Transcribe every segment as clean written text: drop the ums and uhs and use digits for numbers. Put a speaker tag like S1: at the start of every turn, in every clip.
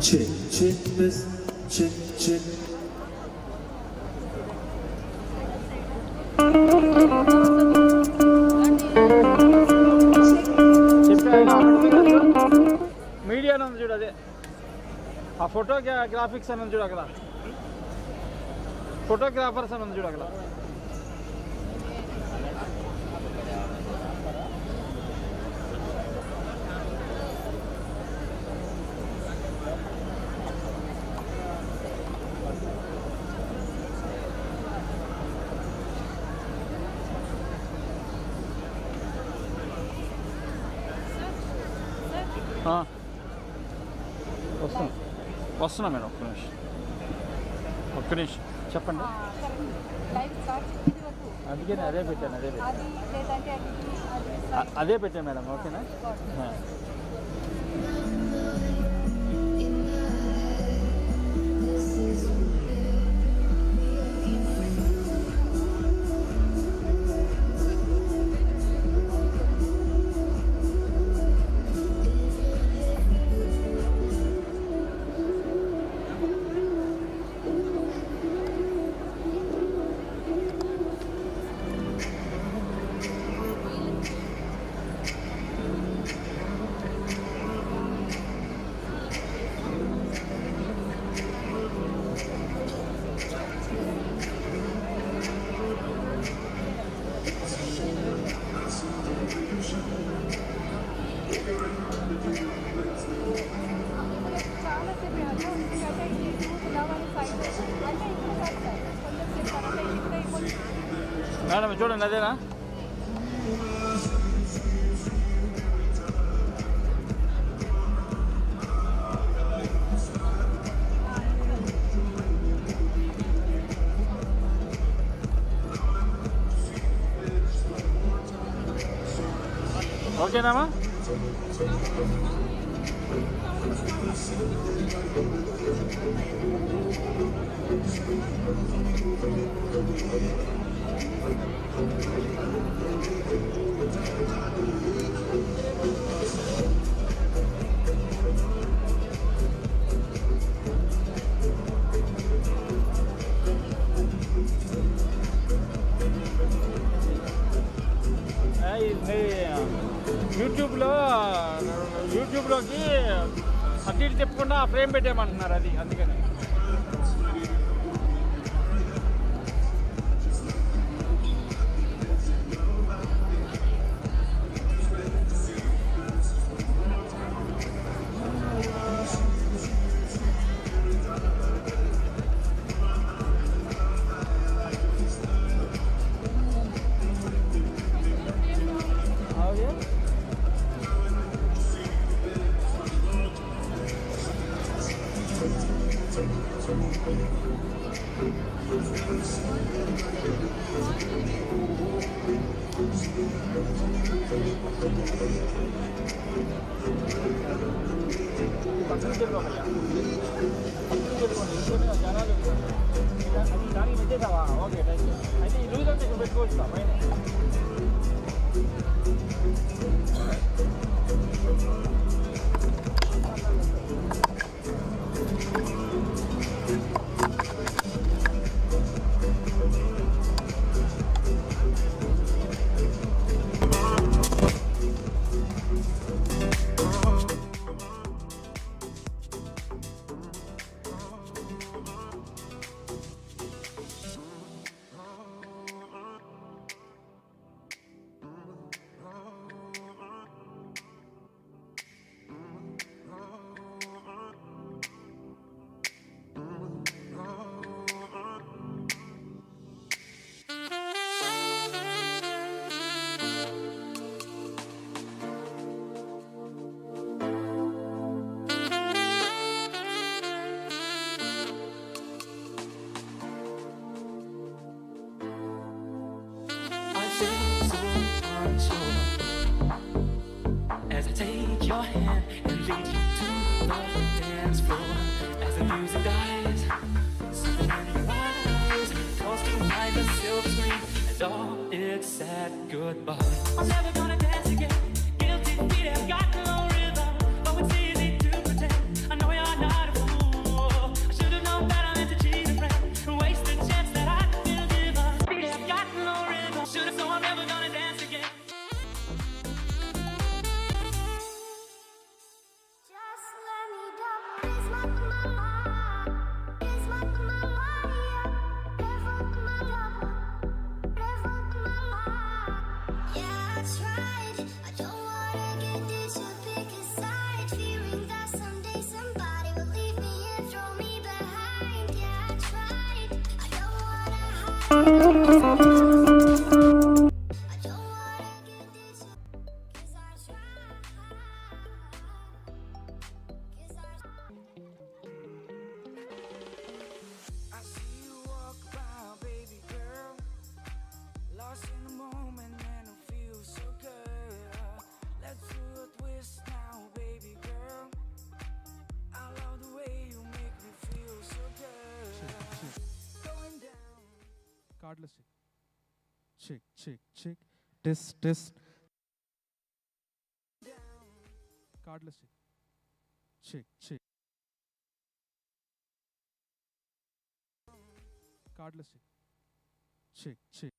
S1: check, check this, check, check.
S2: Media అని చూడు, అదే ఆ ఫోటో గ్రాఫిక్స్ అని చూడు అక్కడ, ఫోటోగ్రాఫర్స్ అని చూడు అక్కడ. వస్తున్నా మేడం, ఒక్క నిమిషం చెప్పండి. అందుకే అదే పెట్టాను మేడం. ఓకేనా? మేడం చూడండి, అదేనా? ఓకేనామా? యూట్యూబ్లోకి అటు ఇటు తిప్పకుండా ఫ్రేమ్ పెట్టేయమంటున్నారు, అది అందుకని. దానికి పెట్టేసావా? Okay, thank you. అయితే ఈ లూజ్ అంటే ఇక్కడ పెట్టుకోవచ్చు పైన.
S3: As I take your hand and lead you to the dance floor, as the music dies, something in your eyes calls to mind the silver screen, and all it's said goodbye. I'm never gonna dance again. Guilty feet have got no rhythm, oh it's easy to pretend. I know you're not a
S4: tried. I don't wanna get this to pick a side, fearing that someday somebody will leave me and throw me behind. Yeah, I tried. I don't wanna hide. I don't wanna get this, 'cause I tried. 'Cause
S5: I see you walk by, baby girl. Lost in the moment and it feels so good. Let's do a twist now, baby girl. I love the way you make me feel so good. Going down.
S1: Cardless check. Check. Test. Cardless check. Cardless check.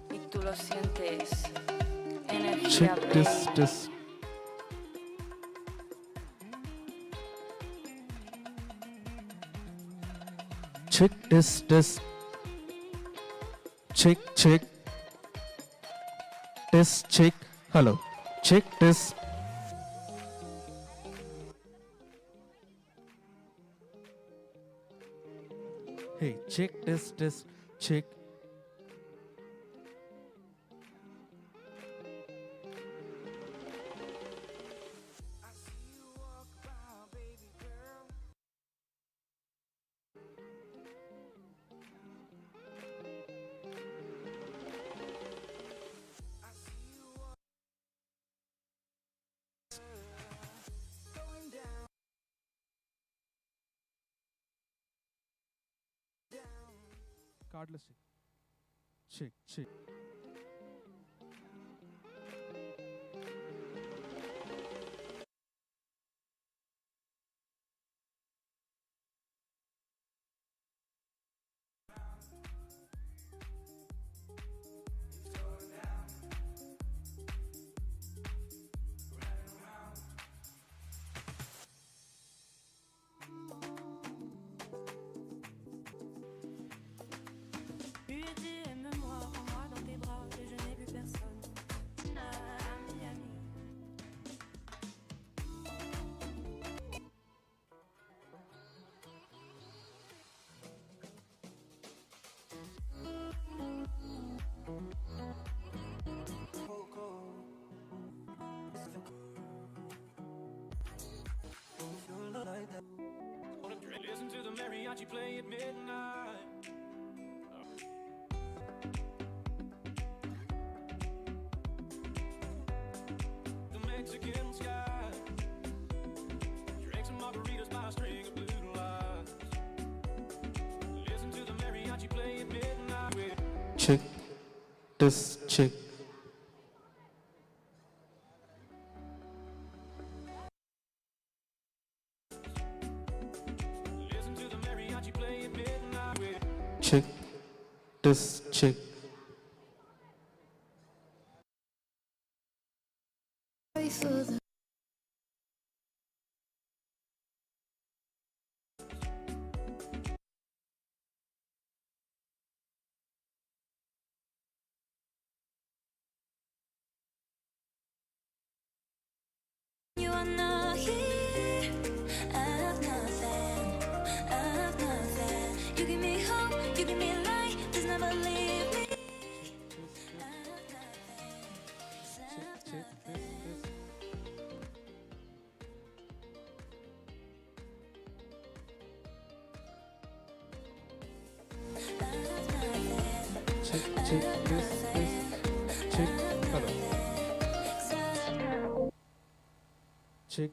S6: Y tú lo sientes, energía
S1: Check
S6: bella.
S1: test. Check test. Check. Test. Hello. Check test. Hey, check test. Check.
S5: I see you walk by, baby girl. I see you walk. Going down.
S1: Cardless check.
S6: Lui dit aime-moi, prends-moi dans tes bras et je n'ai plus personne. Miami.
S3: Listen to the mariachi play at midnight. The Mexican sky. Drink some margaritas by a string of blue lights. Listen to the mariachi play at midnight.
S1: Check test. Check.
S3: Listen to the mariachi play at midnight.
S1: Check test. Check.
S4: you are not here. I have nothing. You give me hope, you give me light. Just never leave me. I have nothing.
S1: Check test. Check. Hello. Check.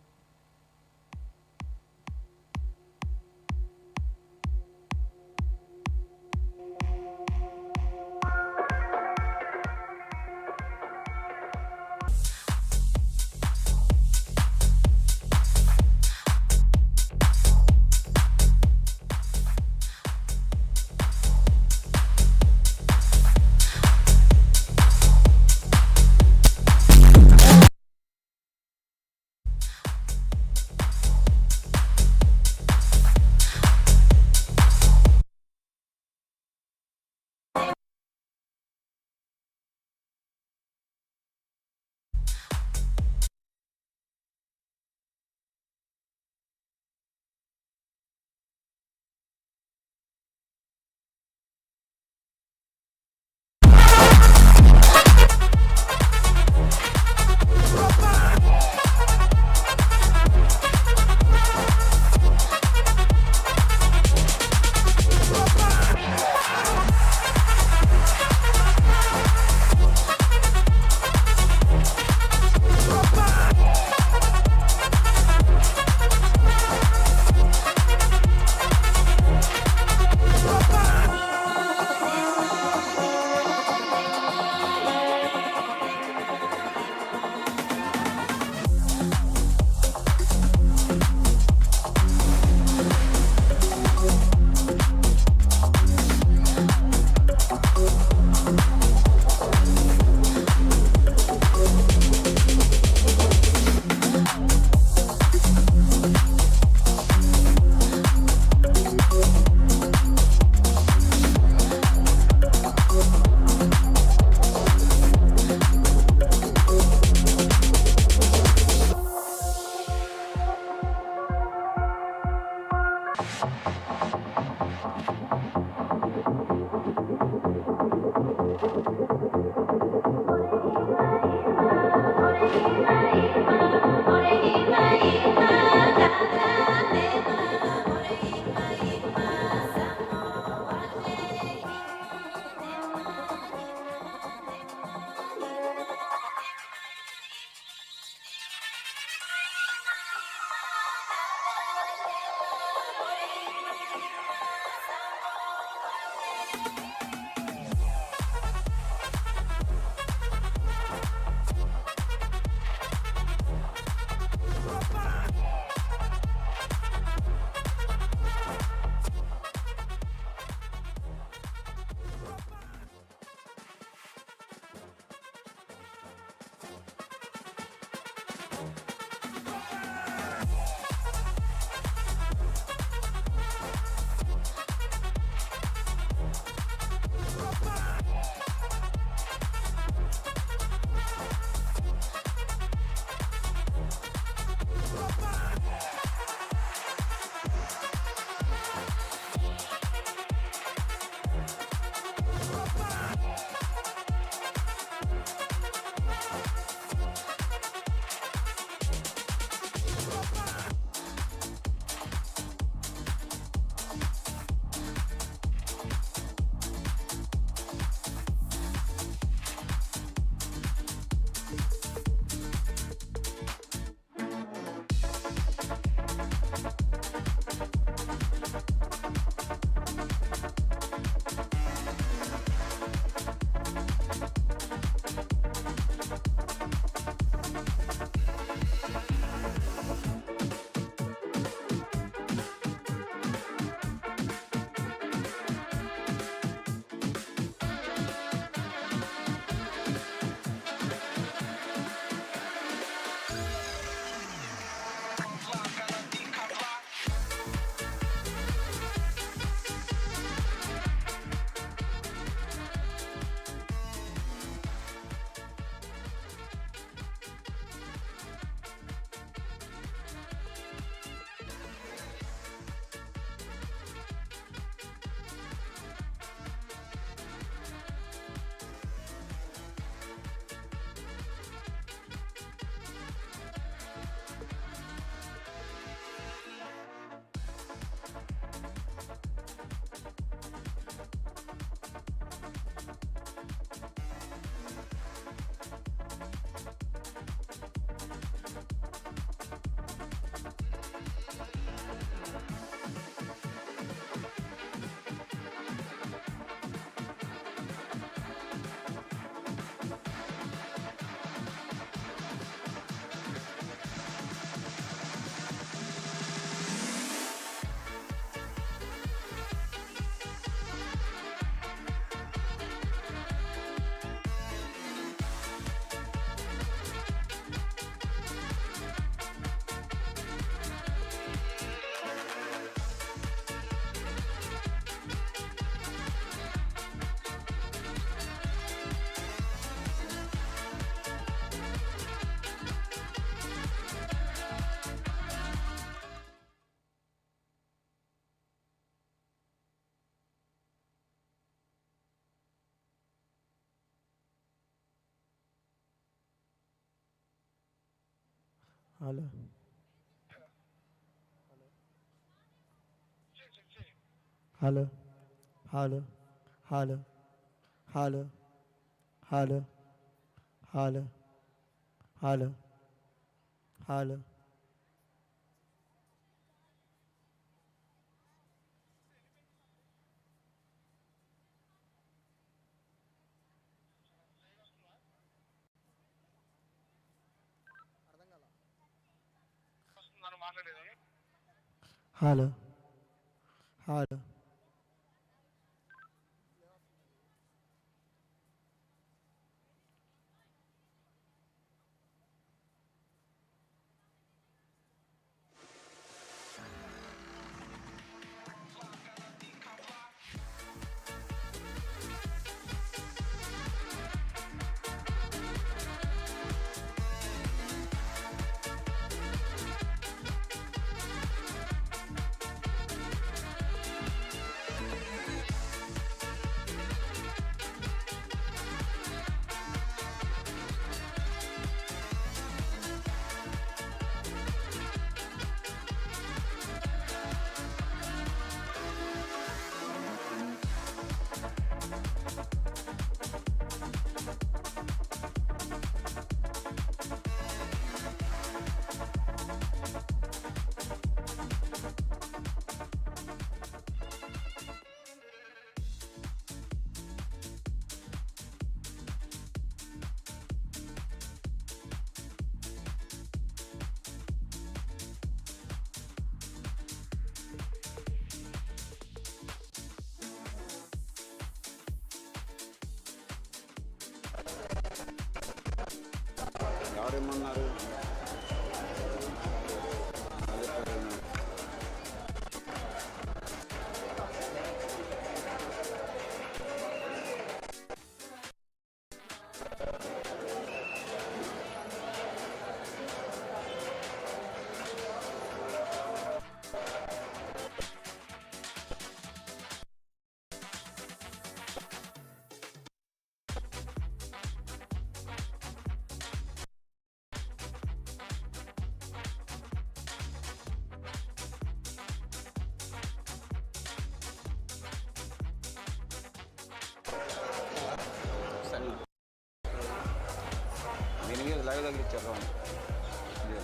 S1: Hello hello hello hello hello hello hello hello hello hello hello
S7: మరేమన్నారు అదే పేరు. సరే దీనికి live దగ్గర ఇచ్చారు ఇదే.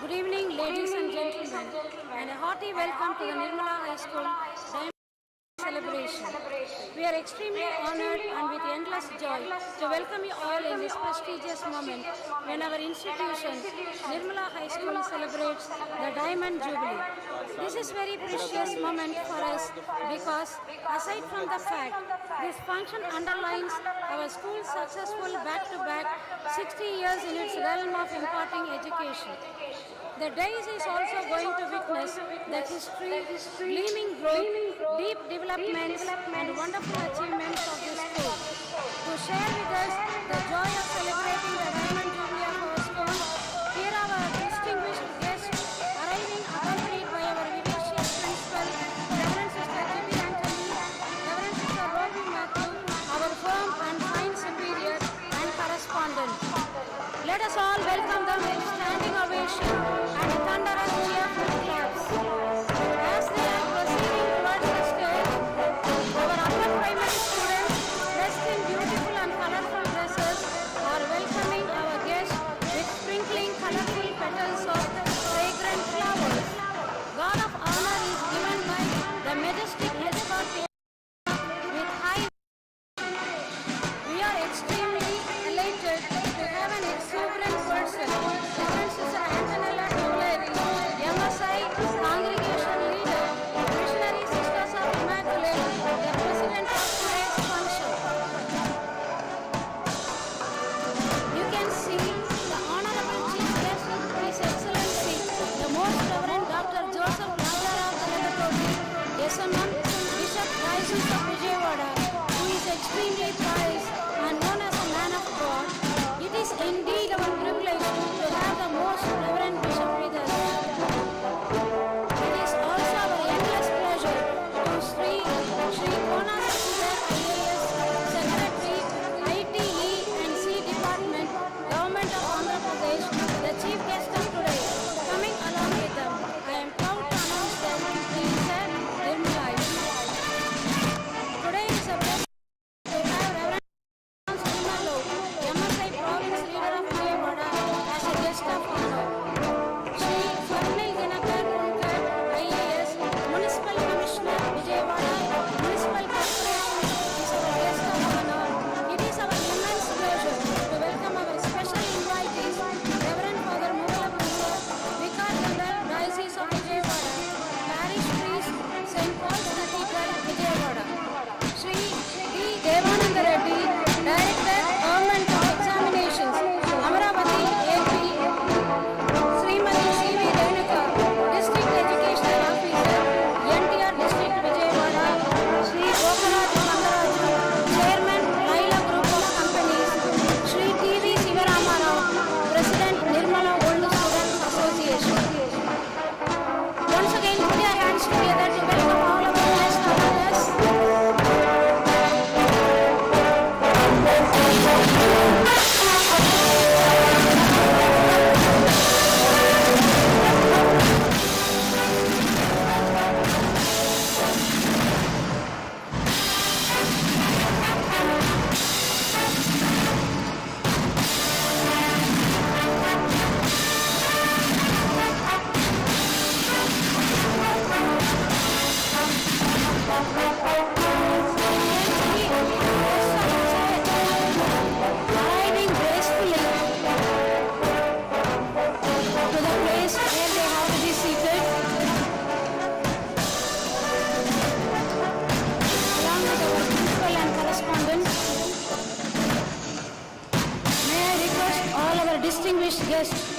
S8: Good evening, ladies and gentlemen, and a hearty welcome to the Nirmala High School Diamond celebration. We are extremely honored and with endless joy to welcome you all in this prestigious moment when our institution, Nirmala High School, celebrates the Diamond Jubilee. This is very precious moment for us because, aside from the fact, this function underlines our school's successful back-to-back 60 years in its realm of imparting education. The days is also going to witness the history, gleaming growth, deep developments and wonderful achievements of this school. To share with us the joy of celebrating the Diamond Jubilee of our school, here are our distinguished guests arriving accompanied by our vivacious principal, Reverend Sister Jubilee Anthony, Reverend Sister Roby Matthew, our firm and fine superior and correspondent. Let us all welcome them with standing ovation and thunderous cheerful claps. As they are proceeding towards the stage, our upper primary students, dressed in beautiful and colorful dresses, are welcoming our guests with sprinkling colorful petals of fragrant flowers. God of honor is given by the majestic escort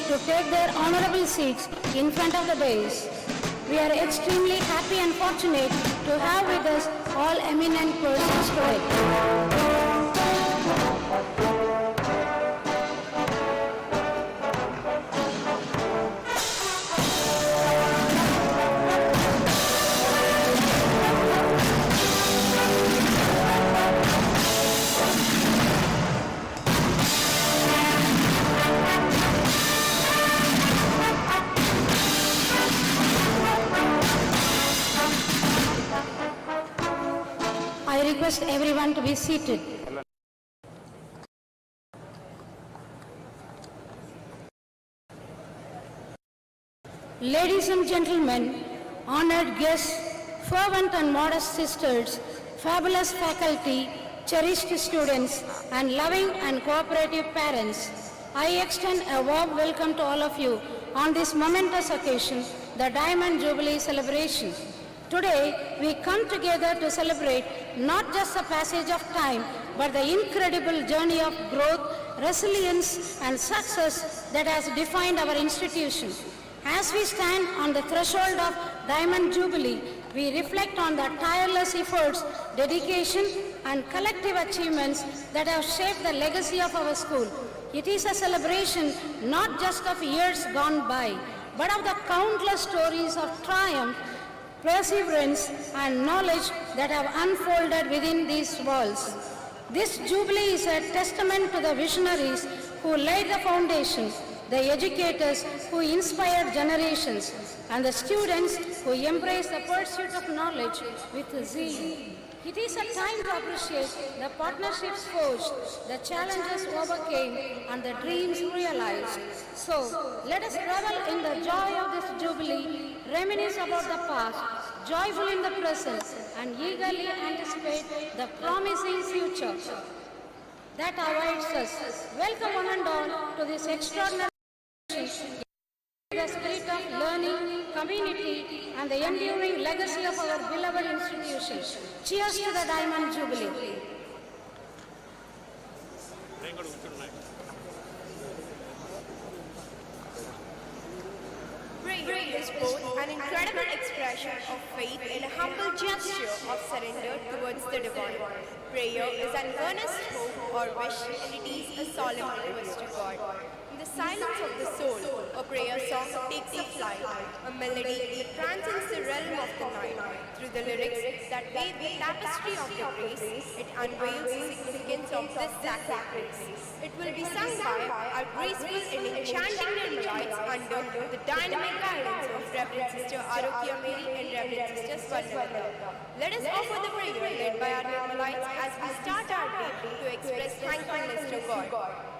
S8: to take their honorable seats in front of the dais. We are extremely happy and fortunate to have with us all eminent persons today. I request everyone to be seated. Ladies and gentlemen, honored guests, fervent and modest sisters, fabulous faculty, cherished students, and loving and cooperative parents, I extend a warm welcome to all of you on this momentous occasion, the Diamond Jubilee celebration. Today, we come together to celebrate not just the passage of time, but the incredible journey of growth, resilience, and success that has defined our institution. As we stand on the threshold of Diamond Jubilee, we reflect on the tireless efforts, dedication, and collective achievements that have shaped the legacy of our school. It is a celebration not just of years gone by, but of the countless stories of triumph, perseverance, and knowledge that have unfolded within these walls. This Jubilee is a testament to the visionaries who laid the foundation, the educators who inspired generations, and the students who embrace the pursuit of knowledge with zeal. It is a time to appreciate the partnerships forged, the challenges overcame, and the dreams realized. So, let us revel in the joy of this Jubilee, reminisce about the past, joyful in the present, and eagerly anticipate the promising future that awaits us. Welcome one and all to this extraordinary the spirit of learning, community, and the enduring legacy of our beloved institution. Cheers to the Diamond Jubilee.
S9: Prayer is both an incredible expression of faith and a humble gesture of surrender towards the divine. Prayer is an earnest hope or wish, and it is a solemn request to God. In the silence of the soul, a prayer song takes a flight, a melody that transcends the realm of the night. Through the lyrics that weave the tapestry of the grace, it unveils the significance of this sacred grace. It will be sung by our graceful and enchanting Nirmalites under the dynamic guidance of Reverend Sister Arokya Mary and Reverend Sister Swarnavata. Let us offer the prayer led by our Nirmalites as we start our day to express thankfulness to God.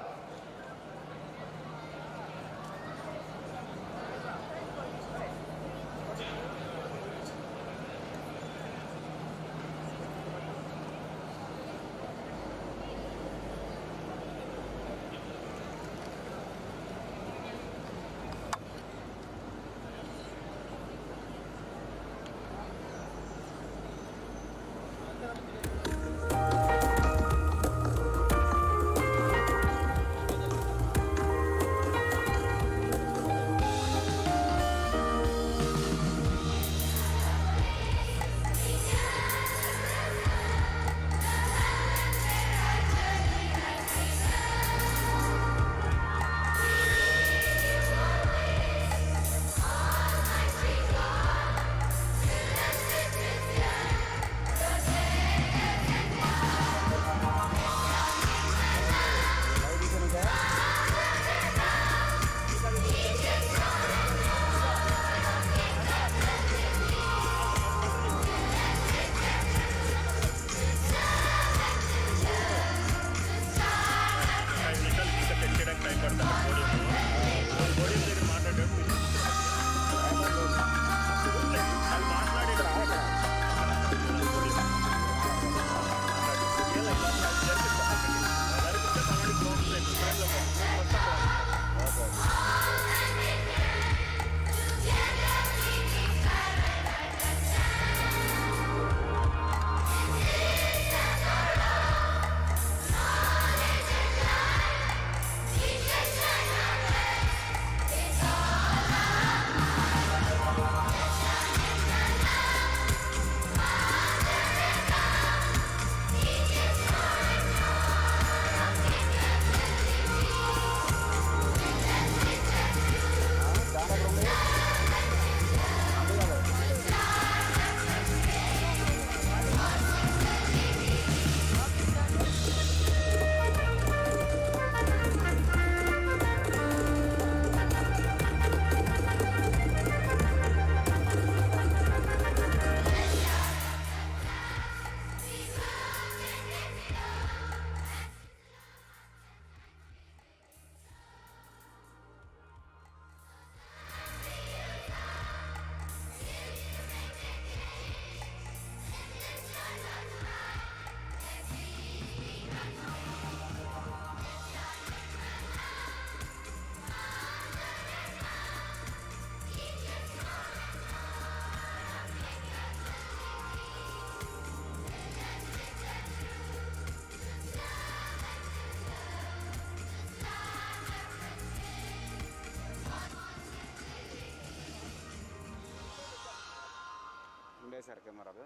S7: Sir కెమెరాలు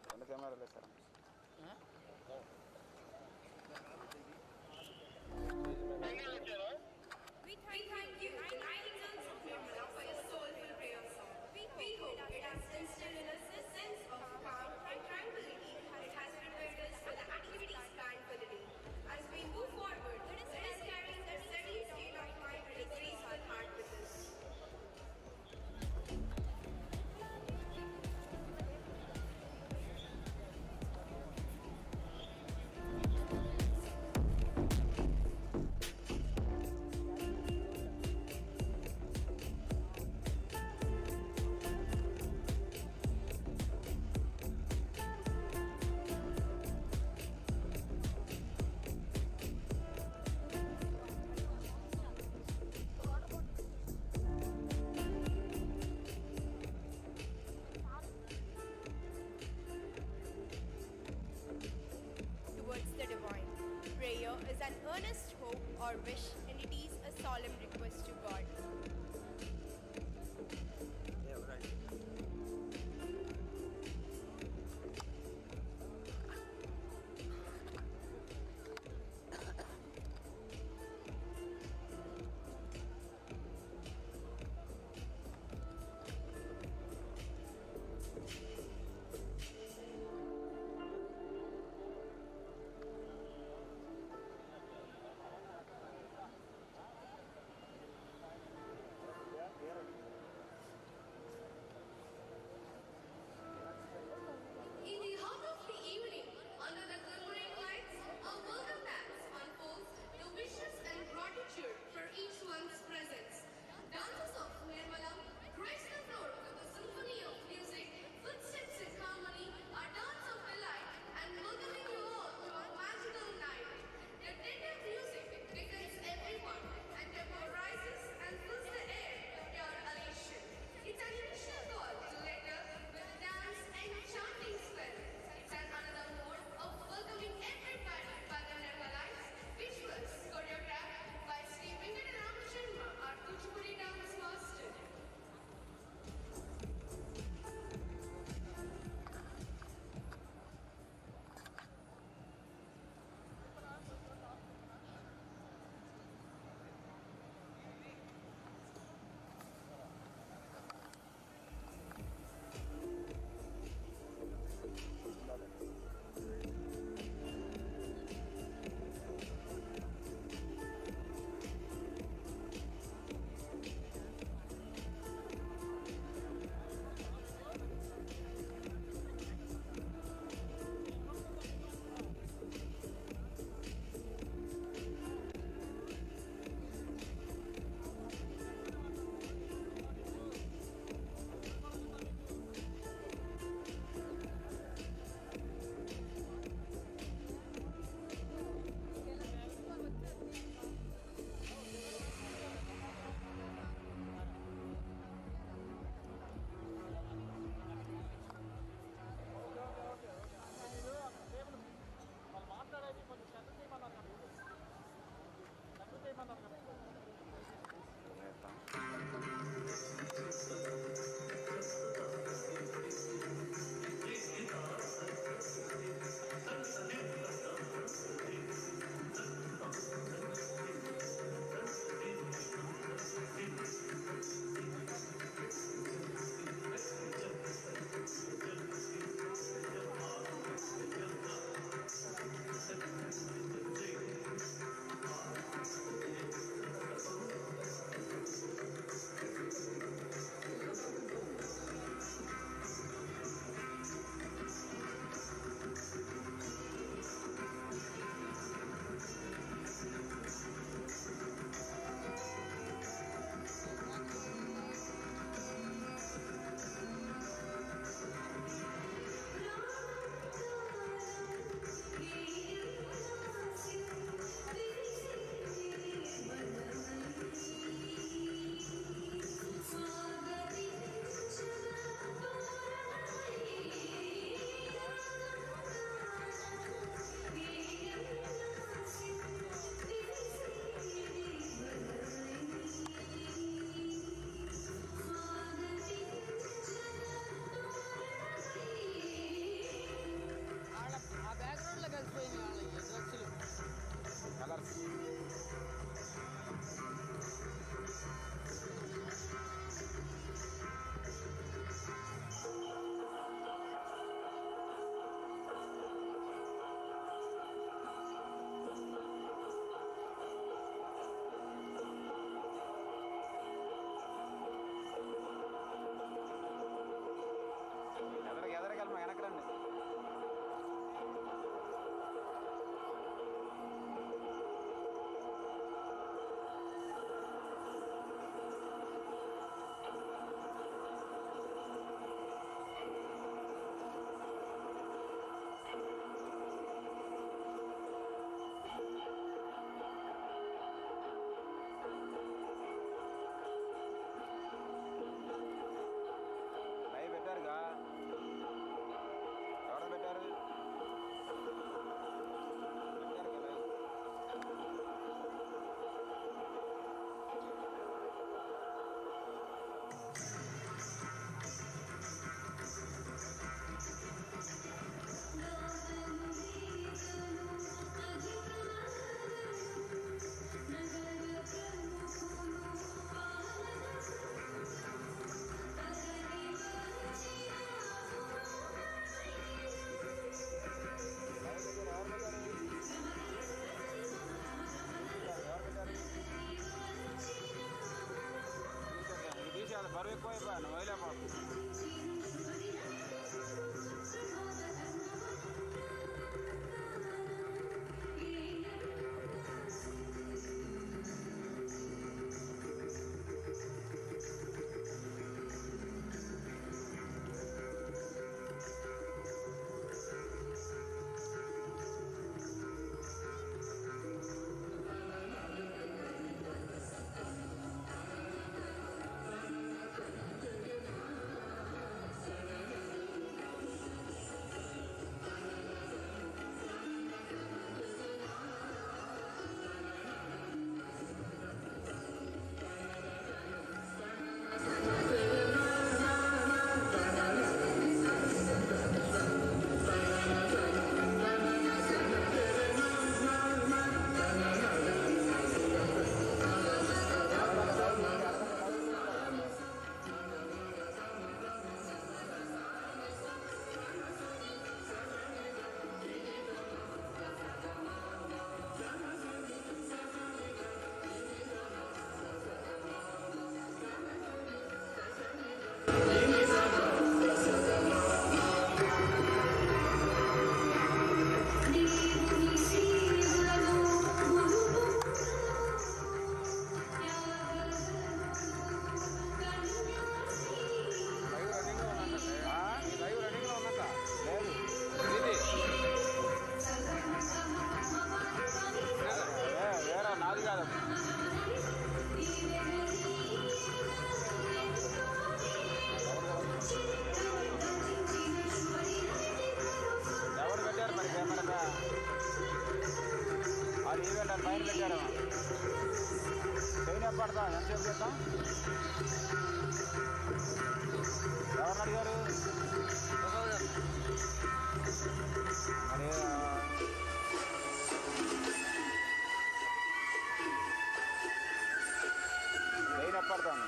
S7: 2 కెమెరాలే sir
S9: We thank you, Inhabitants of Nirmala, for your soulful prayer song. We hope it has instilled in us a sense of calm and tranquility. It has prepared us for the activities planned for the day. As we move forward, let us carry a steady state of mind and a graceful heart with us. Towards the divine. Prayer is an earnest hope or wish, and it is a solemn request to God.
S7: బరువు ఎక్కువైపోయాను వైలేపాకు. పైన పెట్టారు chain పడతా ఎంతసేపు చేద్దాం ఎవరిని అడిగారు మరి chain పడతాను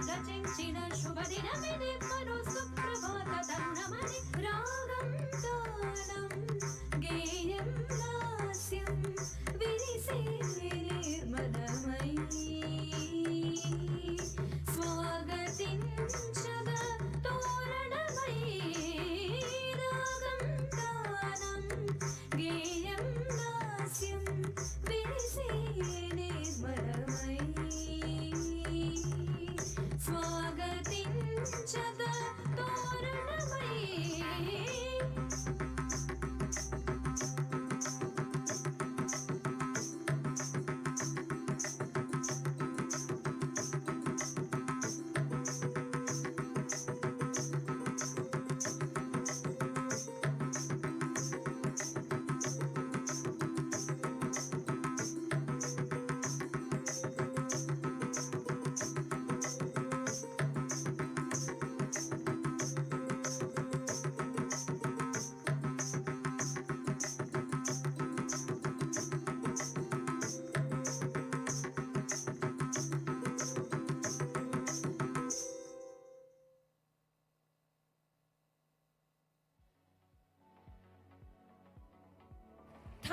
S6: రచించిన శుభదినమిది మరో సుప్రభాత తరుణమని రాగం తాళం గేయం లాస్యం విరిసే నిర్మలమై స్వాగతించగా తోరణమై రాగం తాళం గేయం లాస్యం విరిసే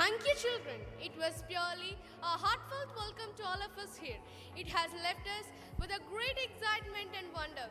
S10: Thank you, children. It was purely a heartfelt welcome to all of us here. It has left us with a great excitement and wonder.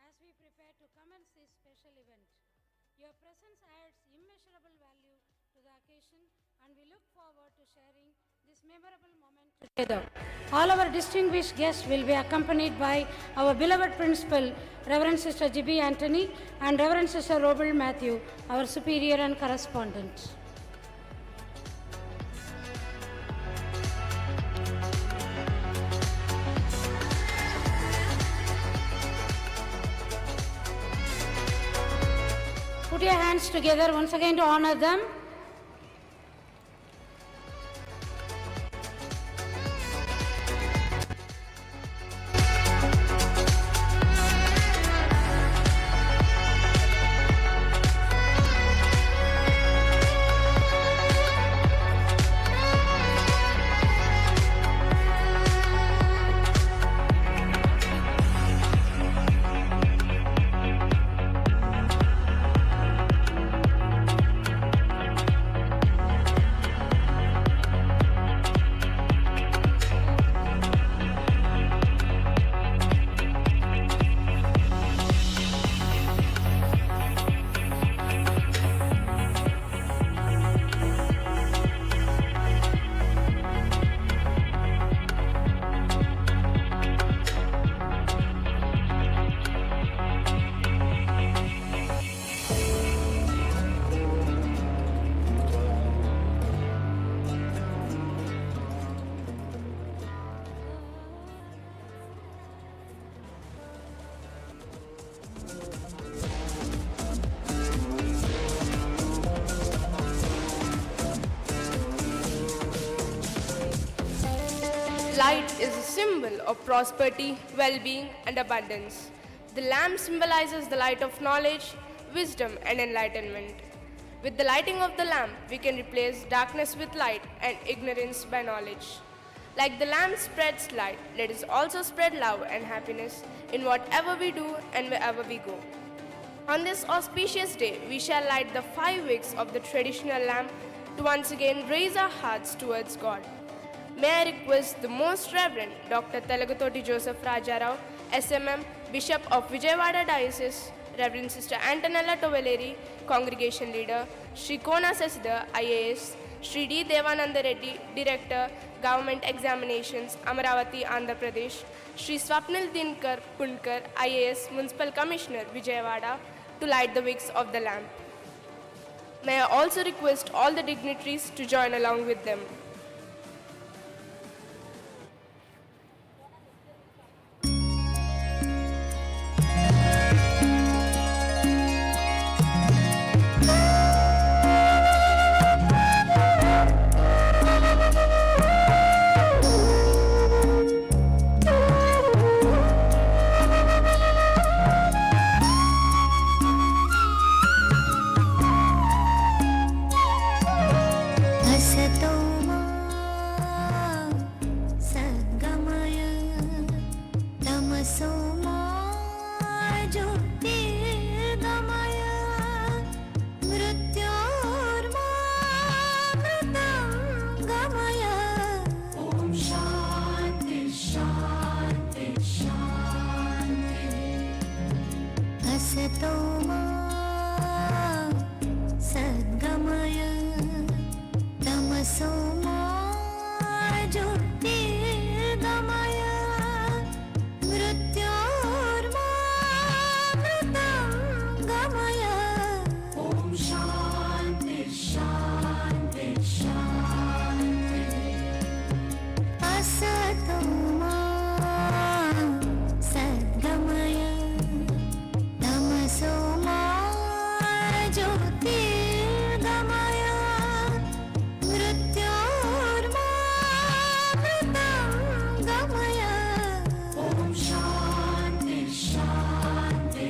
S8: As we prepare to commence this special event, your presence adds immeasurable value to the occasion, and we look forward to sharing this memorable moment together. All our distinguished guests will be accompanied by our beloved principal, Reverend Sister Jubilee Anthony, and Reverend Sister Robert Matthew, our superior and correspondent. Put your hands together once again to honor them.
S9: Light is a symbol of prosperity, well-being, and abundance. The lamp symbolizes the light of knowledge, wisdom, and enlightenment. With the lighting of the lamp, we can replace darkness with light and ignorance by knowledge. Like the lamp spreads light, let us also spread love and happiness in whatever we do and wherever we go. On this auspicious day, we shall light the 5 wicks of the traditional lamp to once again raise our hearts towards God. May I request the Most Reverend Dr. Telagutoti Joseph Rajarao, SMM, Bishop of Vijayawada Diocese, Reverend Sister Antonella Tovaleri, Congregation Leader, Shri Kona Sasidhar, IAS, Shri D. Devananda Reddy, Director, Government Examinations, Amaravati, Andhra Pradesh, Shri Swapnil Dinkar Punkar, IAS, Municipal Commissioner, Vijayawada, to light the wicks of the lamp. May I also request all the dignitaries to join along with them.
S4: तमसो मा ज्योतिर्गमय मृत्योर्मामृतं गमय ॐ शान्ति शान्ति शान्ति असतो मा सद्गमय तमसो मा ज्योतिर्गमय मृत्योर्मामृतं गमय ॐ शान्ति शान्ति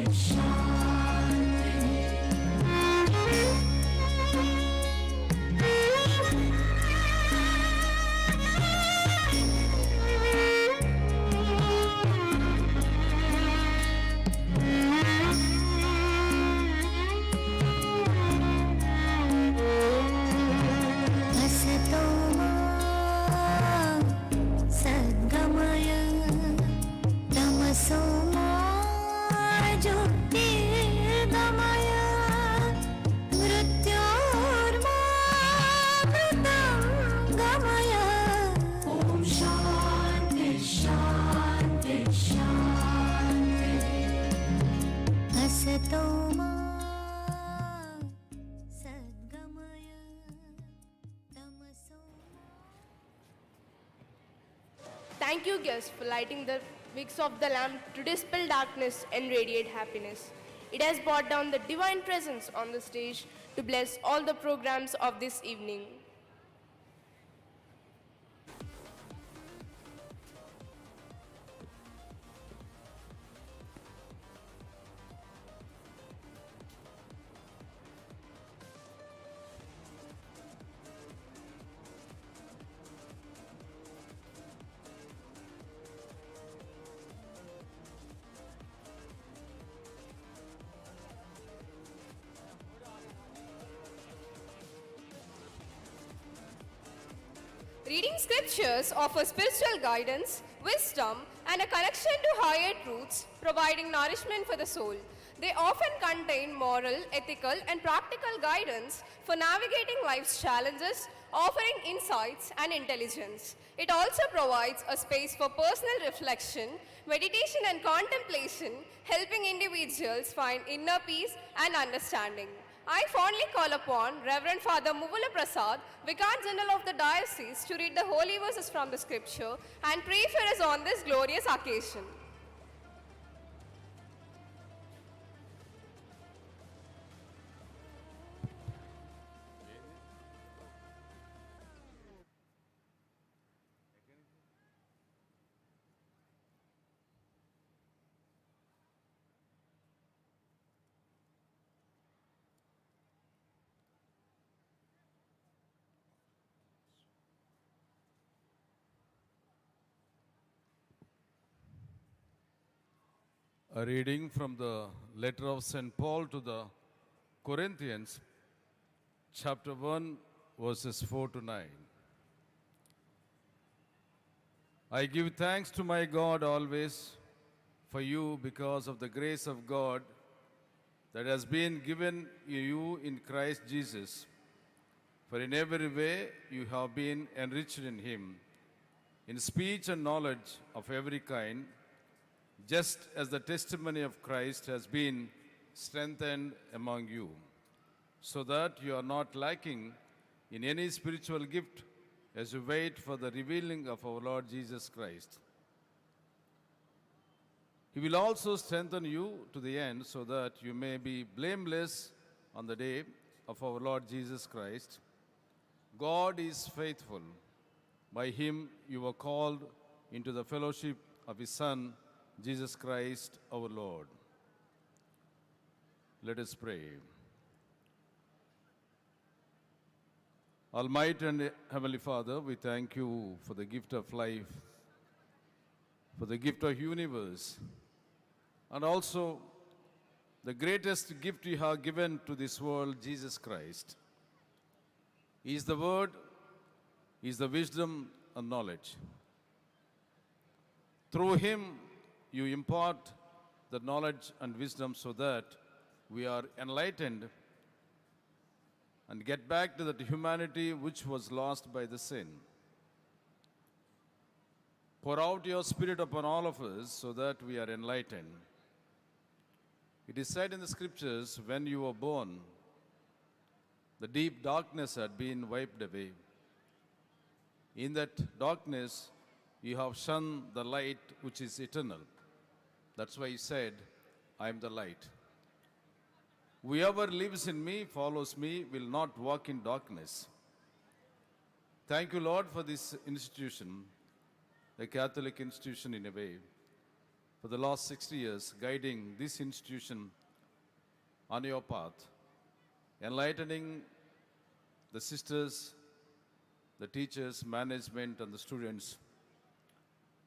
S4: असतो मा सद्गमय तमसो मा ज्योतिर्गमय मृत्योर्मामृतं गमय ॐ शान्ति शान्ति शान्ति असतो मा सद्गमय तमसो
S9: Thank you, guests, for lighting the wicks of the lamp to dispel darkness and radiate happiness. It has brought down the divine presence on the stage to bless all the programs of this evening.
S11: Reading scriptures offer spiritual guidance, wisdom, and a connection to higher truths, providing nourishment for the soul. They often contain moral, ethical, and practical guidance for navigating life's challenges, offering insights and intelligence. It also provides a space for personal reflection, meditation, and contemplation, helping individuals find inner peace and understanding. I fondly call upon Reverend Father Muvula Prasad, Vicar General of the Diocese, to read the holy verses from the scripture and pray for us on this glorious occasion.
S12: A reading from the letter of St. Paul to the Corinthians, chapter 1, verses 4 to 9. I give thanks to my God always for you because of the grace of God that has been given you in Christ Jesus. For in every way you have been enriched in him, in speech and knowledge of every kind, just as the testimony of Christ has been strengthened among you, so that you are not lacking in any spiritual gift as you wait for the revealing of our Lord Jesus Christ. He will also strengthen you to the end, so that you may be blameless on the day of our Lord Jesus Christ. God is faithful. By him you were called into the fellowship of his Son, Jesus Christ our Lord. Let us pray. Almighty and Heavenly Father, we thank you for the gift of life, for the gift of universe, and also the greatest gift you have given to this world, Jesus Christ. He is the Word, He is the wisdom and knowledge. Through him, you impart the knowledge and wisdom so that we are enlightened and get back to that humanity which was lost by the sin. Pour out your Spirit upon all of us so that we are enlightened. It is said in the scriptures, when you were born, the deep darkness had been wiped away. In that darkness, you have shone the light which is eternal. That's why he said, I am the light. Whoever lives in me, follows me, will not walk in darkness. Thank you, Lord, for this institution, a Catholic institution in a way, for the last 60 years, guiding this institution on your path, enlightening the sisters, the teachers, management, and the students.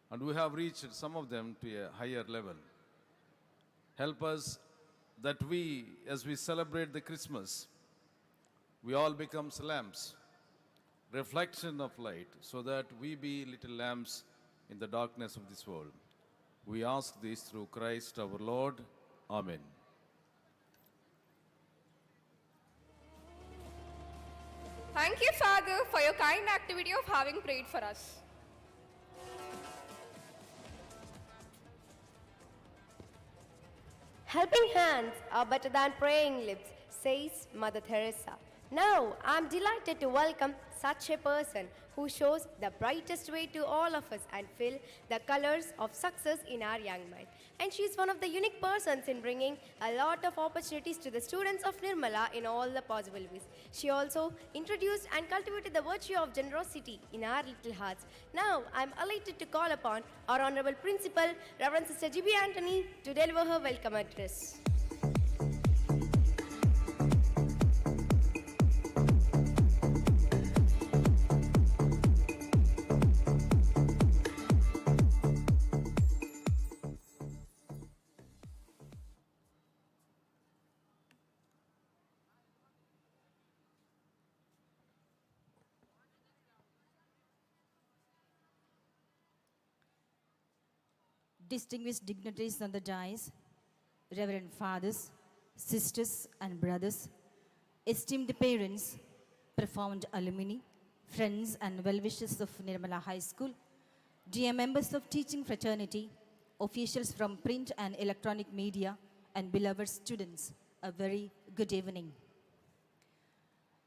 S12: And we have reached some of them to a higher level. Help us that we, as we celebrate the Christmas, we all become lamps, reflection of light, so that we be little lamps in the darkness of this world. We ask this through Christ our Lord. Amen.
S11: Thank you, Father, for your kind activity of having prayed for us.
S13: Helping hands are better than praying lips, says Mother Teresa. Now, I'm delighted to welcome such a person who shows the brightest way to all of us and fill the colors of success in our young mind. And she's one of the unique persons in bringing a lot of opportunities to the students of Nirmala in all the possible ways. She also introduced and cultivated the virtue of generosity in our little hearts. Now, I'm elated to call upon our Honorable Principal, Reverend Sister Jubilee Anthony, to deliver her welcome address.
S14: Distinguished dignitaries on the dais, Reverend Fathers, Sisters and Brothers, esteemed parents, profound alumni, friends and well-wishers of Nirmala High School, dear members of teaching fraternity, officials from print and electronic media, and beloved students, a very good evening.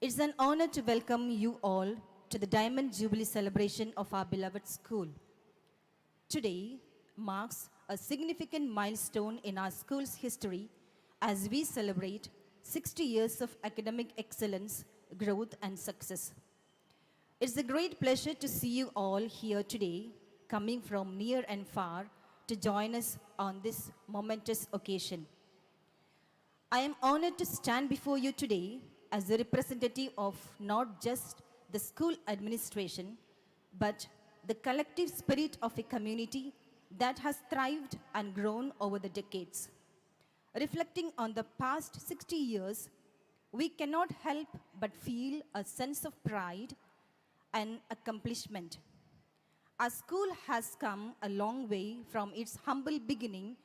S14: It's an honor to welcome you all to the Diamond Jubilee celebration of our beloved school. Today marks a significant milestone in our school's history as we celebrate 60 years of academic excellence, growth and success. It's a great pleasure to see you all here today, coming from near and far to join us on this momentous occasion. I am honored to stand before you today as a representative of not just the school administration, but the collective spirit of a community that has thrived and grown over the decades. Reflecting on the past 60 years, we cannot help but feel a sense of pride and accomplishment. Our school has come a long way from its humble beginning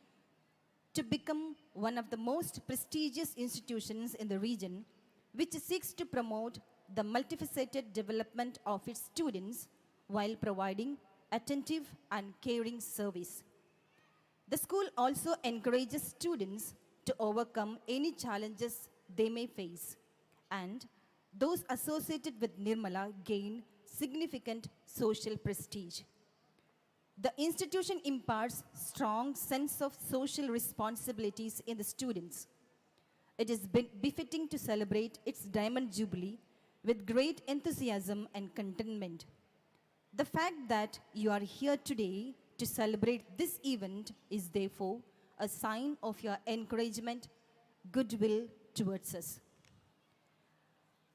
S14: to become one of the most prestigious institutions in the region, which seeks to promote the multifaceted development of its students while providing attentive and caring service. The school also encourages students to overcome any challenges they may face, and those associated with Nirmala gain significant social prestige. The institution imparts strong sense of social responsibilities in the students. It is befitting to celebrate its Diamond Jubilee with great enthusiasm and contentment. The fact that you are here today to celebrate this event is therefore a sign of your encouragement, goodwill towards us.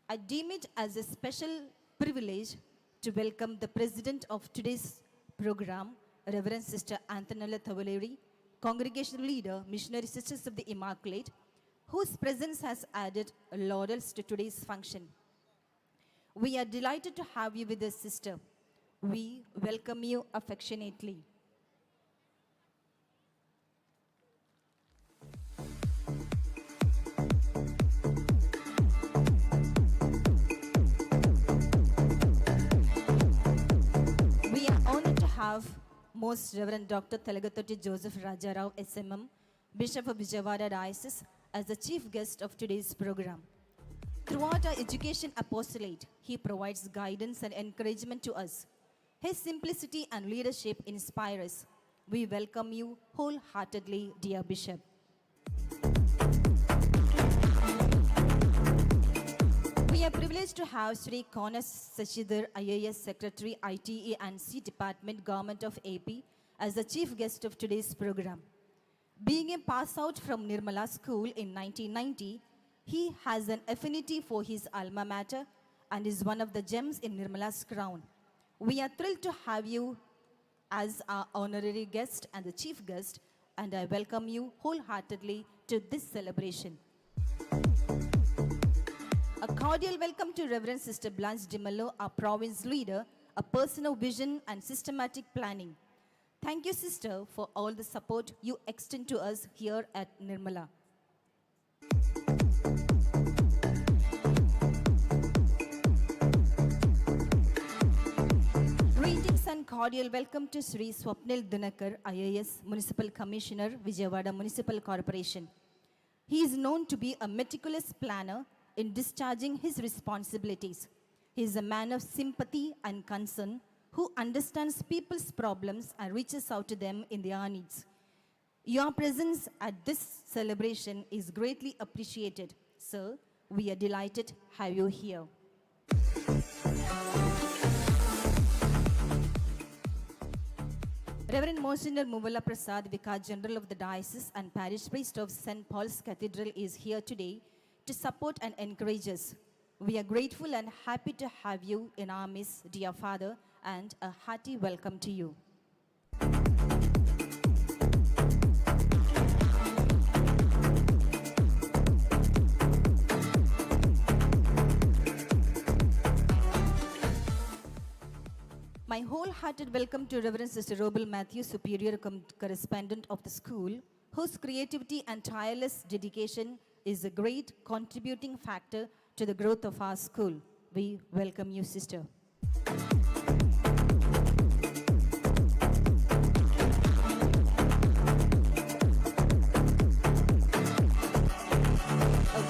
S14: I deem it as a special privilege to welcome the president of today's program, Reverend Sister Antonella Thavaleri, congregational leader, Missionary Sisters of the Immaculate, whose presence has added laurels to today's function. We are delighted to have you with us, sister. We welcome you affectionately. have Most Reverend Dr. Thalagathoti Joseph Rajarao, SMM, Bishop of Vijayawada Diocese, as the chief guest of today's program. Throughout our education apostolate, he provides guidance and encouragement to us. His simplicity and leadership inspire us. We welcome you wholeheartedly, dear Bishop. We are privileged to have Sri Konas Sachidhar, IAS Secretary, ITE and C Department, Government of AP, as the chief guest of today's program. Being a pass out from Nirmala School in 1990, he has an affinity for his alma mater and is one of the gems in Nirmala's crown. We are thrilled to have you as our honorary guest and the chief guest, and I welcome you wholeheartedly to this celebration. A cordial welcome to Reverend Sister Blanche Dimelo, our province leader, a person of vision and systematic planning. Thank you, Sister, for all the support you extend to us here at Nirmala. Greetings and cordial welcome to Sri Swapnil Dinakar, IAS Municipal Commissioner, Vijayawada Municipal Corporation. He is known to be a meticulous planner in discharging his responsibilities. He is a man of sympathy and concern who understands people's problems and reaches out to them in their needs. Your presence at this celebration is greatly appreciated. Sir, we are delighted to have you here. Reverend Monsignor Muvala Prasad, Vicar General of the Diocese and Parish Priest of St. Paul's Cathedral, is here today to support and encourage us. We are grateful and happy to have you in our midst, dear Father, and a hearty welcome to you. My wholehearted welcome to Reverend Sister Robel Matthew, Superior Correspondent of the school, whose creativity and tireless dedication is a great contributing factor to the growth of our school. We welcome you, Sister. A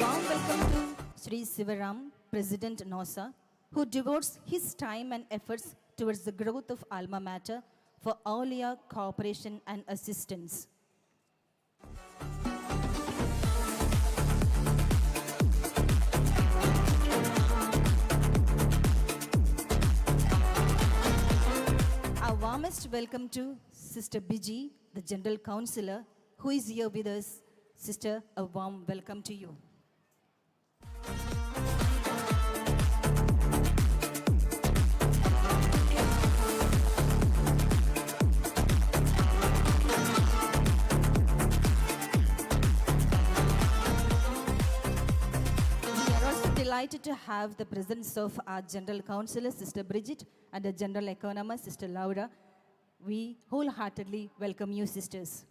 S14: warm welcome to Sri Sivaram, President NOSA, who devotes his time and efforts towards the growth of alma mater for all your cooperation and assistance. Our warmest welcome to Sister Biji, the General Counsellor, who is here with us. Sister, a warm welcome to you. Delighted to have the presence of our General Counsellor, Sister Bridget, and the General Economist, Sister Laura. We wholeheartedly welcome you, sisters.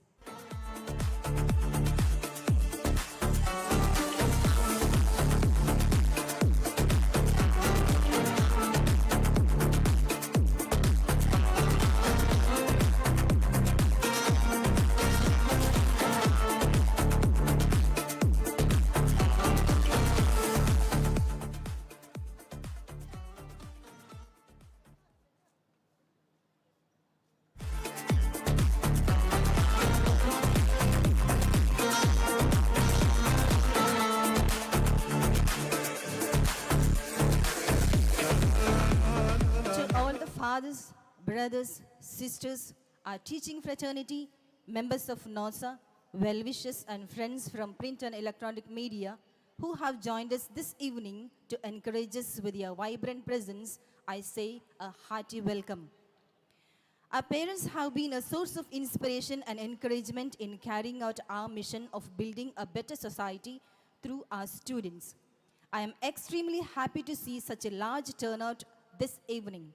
S14: Fathers, brothers, sisters, our teaching fraternity, members of NOSA, well-wishers and friends from print and electronic media who have joined us this evening to encourage us with your vibrant presence, I say a hearty welcome. Our parents have been a source of inspiration and encouragement in carrying out our mission of building a better society through our students. I am extremely happy to see such a large turnout this evening.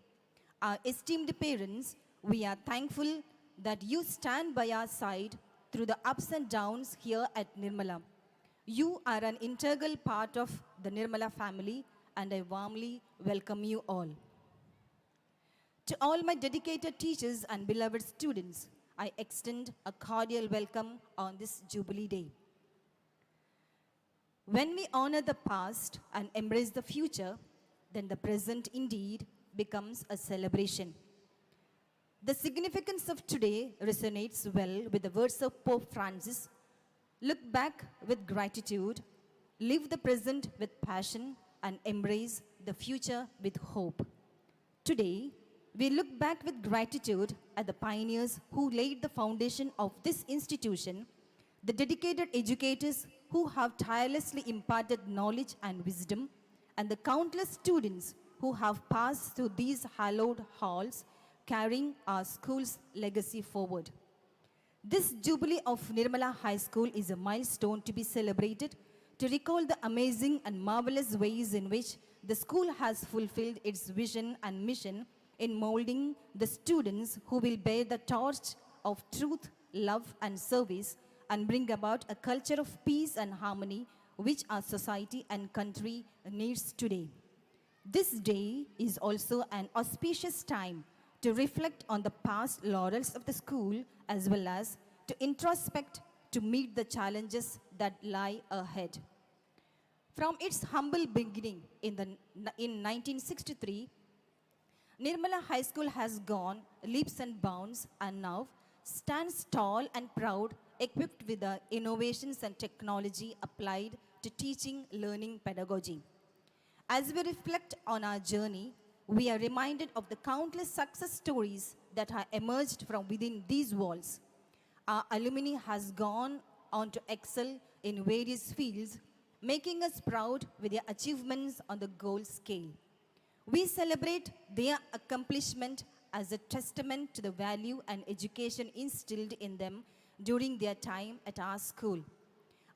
S14: Our esteemed parents, we are thankful that you stand by our side through the ups and downs here at Nirmala. You are an integral part of the Nirmala family, and I warmly welcome you all. To all my dedicated teachers and beloved students, I extend a cordial welcome on this Jubilee Day. When we honor the past and embrace the future, then the present indeed becomes a celebration. The significance of today resonates well with the words of Pope Francis: look back with gratitude, live the present with passion, and embrace the future with hope. Today, we look back with gratitude at the pioneers who laid the foundation of this institution, the dedicated educators who have tirelessly imparted knowledge and wisdom, and the countless students who have passed through these hallowed halls, carrying our school's legacy forward. This Jubilee of Nirmala High School is a milestone to be celebrated to recall the amazing and marvelous ways in which the school has fulfilled its vision and mission in molding the students who will bear the torch of truth, love, and service and bring about a culture of peace and harmony which our society and country needs today. This day is also an auspicious time to reflect on the past laurels of the school as well as to introspect to meet the challenges that lie ahead. From its humble beginning in 1963, Nirmala High School has gone leaps and bounds and now stands tall and proud, equipped with the innovations and technology applied to teaching, learning, pedagogy. As we reflect on our journey, we are reminded of the countless success stories that have emerged from within these walls. Our alumni has gone on to excel in various fields, making us proud with their achievements on the goal scale. We celebrate their accomplishment as a testament to the value and education instilled in them during their time at our school.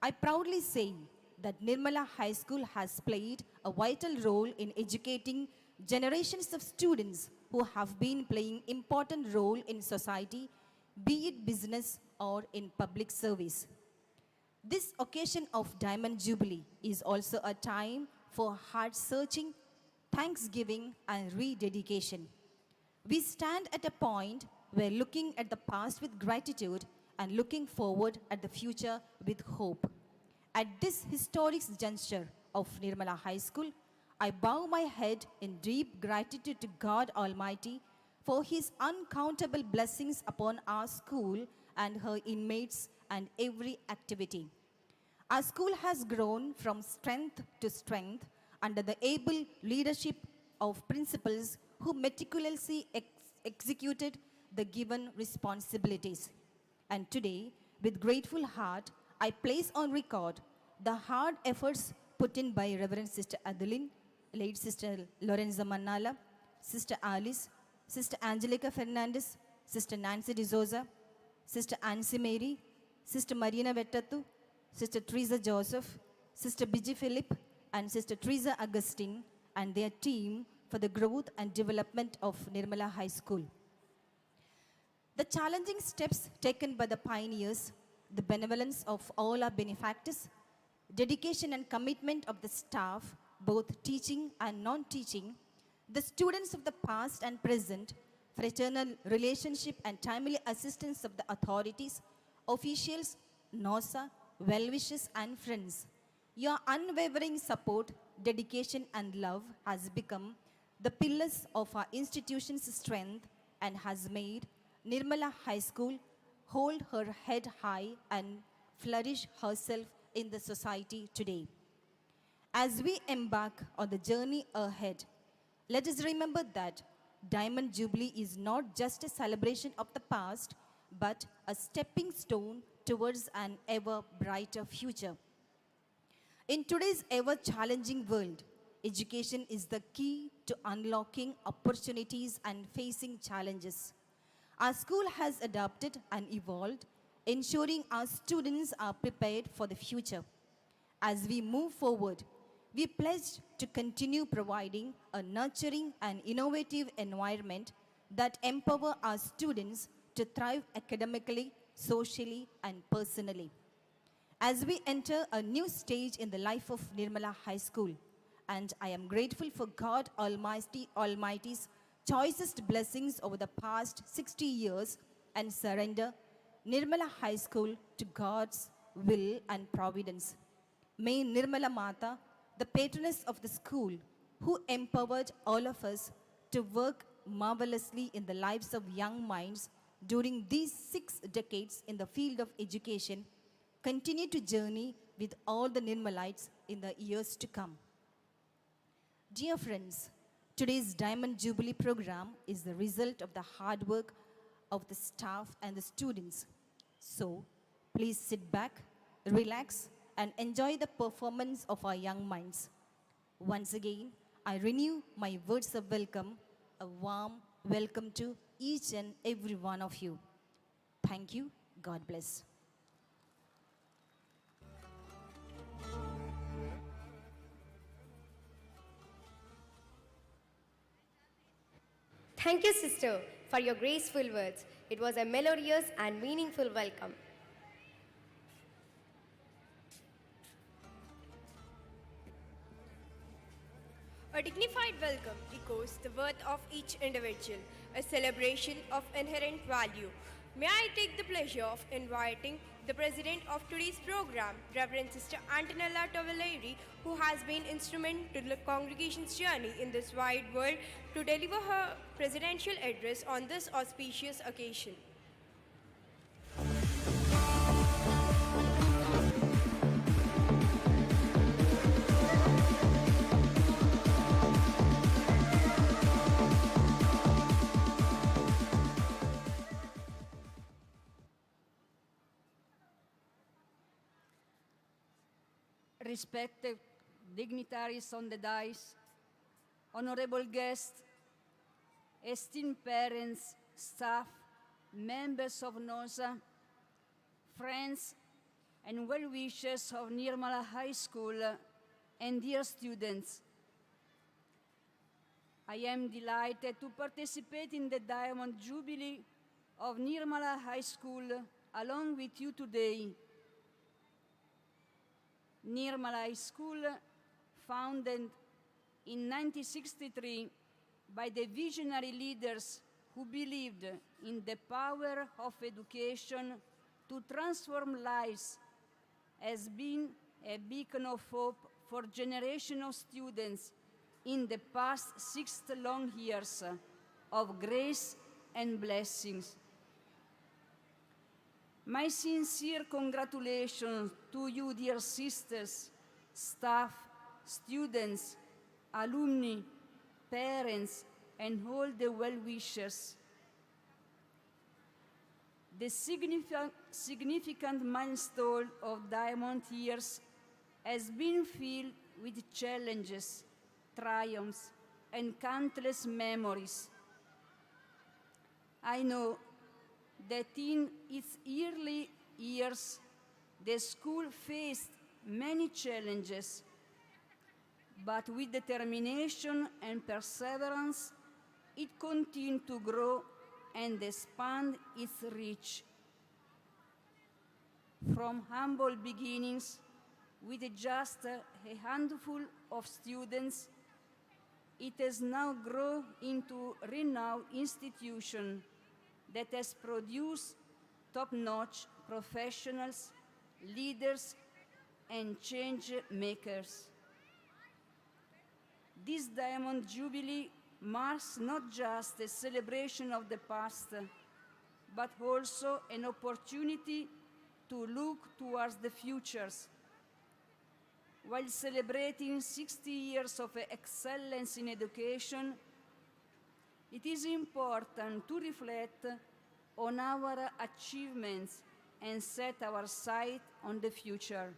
S14: I proudly say that Nirmala High School has played a vital role in educating generations of students who have been playing important role in society, be it business or in public service. This occasion of Diamond Jubilee is also a time for heart-searching, thanksgiving, and rededication. We stand at a point where looking at the past with gratitude and looking forward at the future with hope. At this historic juncture of Nirmala High School, I bow my head in deep gratitude to God Almighty for His uncountable blessings upon our school and her inmates and every activity. Our school has grown from strength to strength under the able leadership of principals who meticulously executed the given responsibilities. And today, with grateful heart, I place on record the hard efforts put in by Reverend Sister Adeline, late Sister Lorenza Manala, Sister Alice, Sister Angelica Fernandez, Sister Nancy D'Souza, Sister Ansi Mary, Sister Marina Vettattu, Sister Teresa Joseph, Sister Biji Philip, and Sister Teresa Augustine and their team for the growth and development of Nirmala High School. The challenging steps taken by the pioneers, the benevolence of all our benefactors, dedication and commitment of the staff, both teaching and non-teaching, the students of the past and present, fraternal relationship and timely assistance of the authorities, officials, NOSA, well-wishers and friends. Your unwavering support, dedication and love has become the pillars of our institution's strength and has made Nirmala High School hold her head high and flourish herself in the society today. As we embark on the journey ahead, let us remember that Diamond Jubilee is not just a celebration of the past, but a stepping stone towards an ever brighter future. In today's ever challenging world, education is the key to unlocking opportunities and facing challenges. Our school has adapted and evolved, ensuring our students are prepared for the future. As we move forward, we pledge to continue providing a nurturing and innovative environment that empower our students to thrive academically, socially, and personally. As we enter a new stage in the life of Nirmala High School, and I am grateful for God Almighty's choicest blessings over the past 60 years and surrender Nirmala High School to God's will and providence. May Nirmala Mata, the patroness of the school, who empowered all of us to work marvelously in the lives of young minds during these 6 decades in the field of education, continue to journey with all the Nirmalites in the years to come. Dear friends, today's Diamond Jubilee program is the result of the hard work of the staff and the students. So, please sit back, relax, and enjoy the performance of our young minds. Once again, I renew my words of welcome, a warm welcome to each and every one of you. Thank you. God bless.
S13: Thank you, sister, for your graceful words. It was a melodious and meaningful welcome.
S9: A dignified welcome echoes the worth of each individual, a celebration of inherent value. May I take the pleasure of inviting the president of today's program, Reverend Sister Antonella Tovaleri, who has been instrumental to the congregation's journey in this wide world, to deliver her presidential address on this auspicious occasion.
S15: Respected dignitaries on the dais, honorable guests, esteemed parents, staff, members of NOSA, friends, and well-wishers of Nirmala High School, and dear students. I am delighted to participate in the Diamond Jubilee of Nirmala High School along with you today. Nirmala High School, founded in 1963 by the visionary leaders who believed in the power of education to transform lives, has been a beacon of hope for generations of students in the past 6 long years of grace and blessings. My sincere congratulations to you, dear sisters, staff, students, alumni, parents, and all the well-wishers. The significant milestone of Diamond years has been filled with challenges, triumphs, and countless memories. I know that in its early years, the school faced many challenges, but with determination and perseverance, it continued to grow and expand its reach. From humble beginnings, with just a handful of students, it has now grown into a renowned institution that has produced top-notch professionals, leaders, and change makers. This Diamond Jubilee marks not just a celebration of the past, but also an opportunity to look towards the futures. While celebrating 60 years of excellence in education, it is important to reflect on our achievements and set our sight on the future.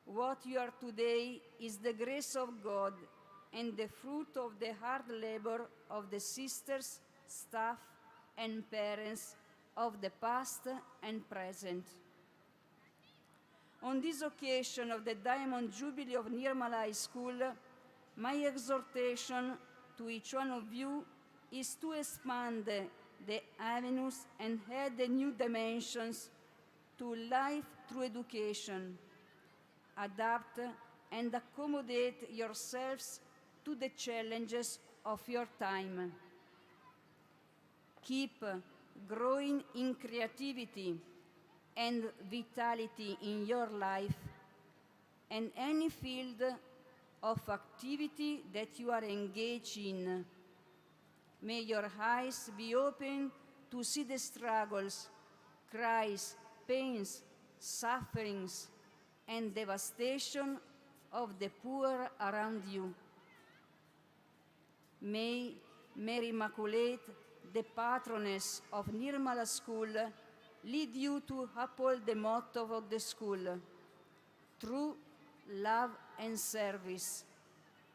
S15: What you are today is the grace of God and the fruit of the hard labor of the sisters, staff, and parents of the past and present. On this occasion of the Diamond Jubilee of Nirmala High School, my exhortation to each one of you is to expand the avenues and add the new dimensions to life through education. Adapt and accommodate yourselves to the challenges of your time. Keep growing in creativity and vitality in your life and any field of activity that you are engaged in. May your eyes be open to see the struggles, cries, pains, sufferings, and devastation of the poor around you. May Mary Immaculate, the patroness of Nirmala School, lead you to uphold the motto of the school, true love and service,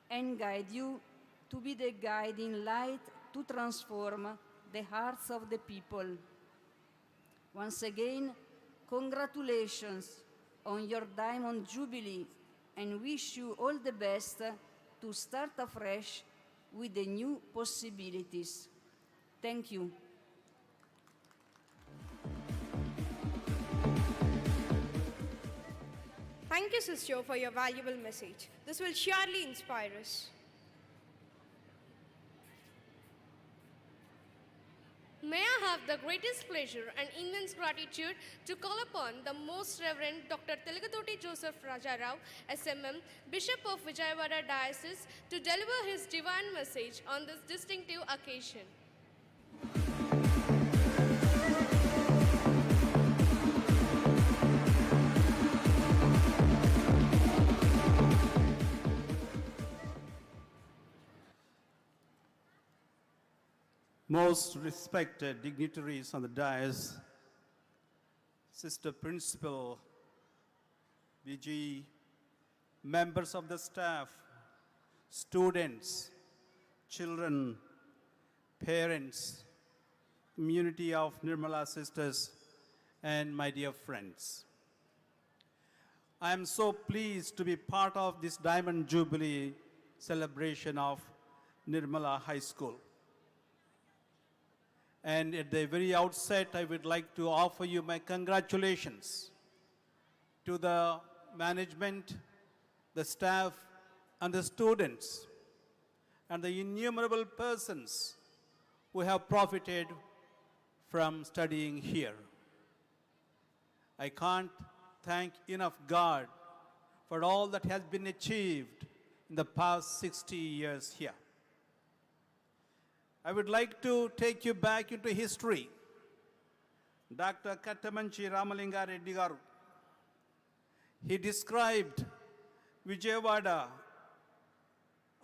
S15: and guide you to be the guiding light to transform the hearts of the people. Once again, congratulations on your Diamond Jubilee, and wish you all the best to start afresh with the new possibilities. Thank you.
S9: Thank you, sister, for your valuable message. This will surely inspire us.
S10: May I have the greatest pleasure and immense gratitude to call upon the Most Reverend Dr. Telakatoti Joseph Rajarao, SMM, Bishop of Vijayawada Diocese, to deliver his divine message on this distinctive occasion.
S16: Most respected dignitaries on the dais, Sister Principal, VG, members of the staff, students, children, parents, community of Nirmala sisters, and my dear friends. I am so pleased to be part of this Diamond Jubilee celebration of Nirmala High School. And at the very outset, I would like to offer you my congratulations to the management, the staff, and the students, and the innumerable persons who have profited from studying here. I can't thank enough God for all that has been achieved in the past 60 years here. I would like to take you back into history. Dr. Kattamanchi Ramalinga Reddy garu, he described Vijayawada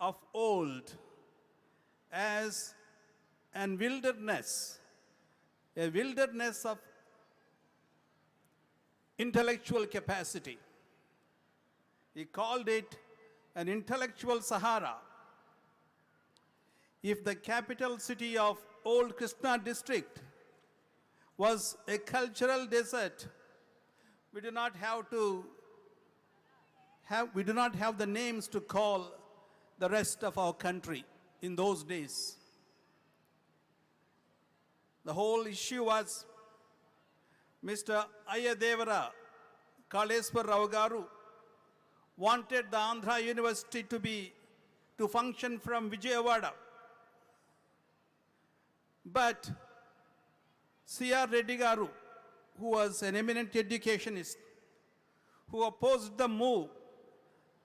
S16: of old as a wilderness of intellectual capacity. He called it an intellectual Sahara. If the capital city of old Krishna district was a cultural desert, we do not have the names to call the rest of our country in those days. The whole issue was Mr. Ayadevara Kaleswar Rao garu wanted the Andhra University to function from Vijayawada. But C.R. Reddy garu, who was an eminent educationist, who opposed the move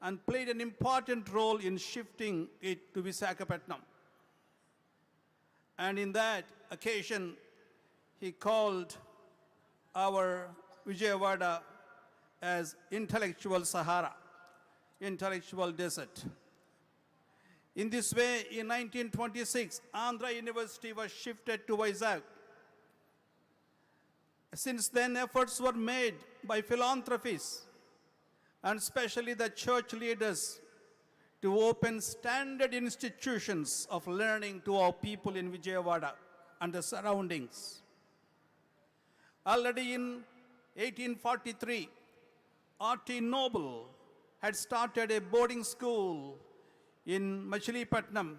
S16: and played an important role in shifting it to Visakhapatnam. And in that occasion, he called our Vijayawada as intellectual Sahara, intellectual desert. In this way, in 1926, Andhra University was shifted to Vizag. Since then, efforts were made by philanthropists and especially the church leaders to open standard institutions of learning to our people in Vijayawada and the surroundings. Already in 1843, R.T. Noble had started a boarding school in Machilipatnam,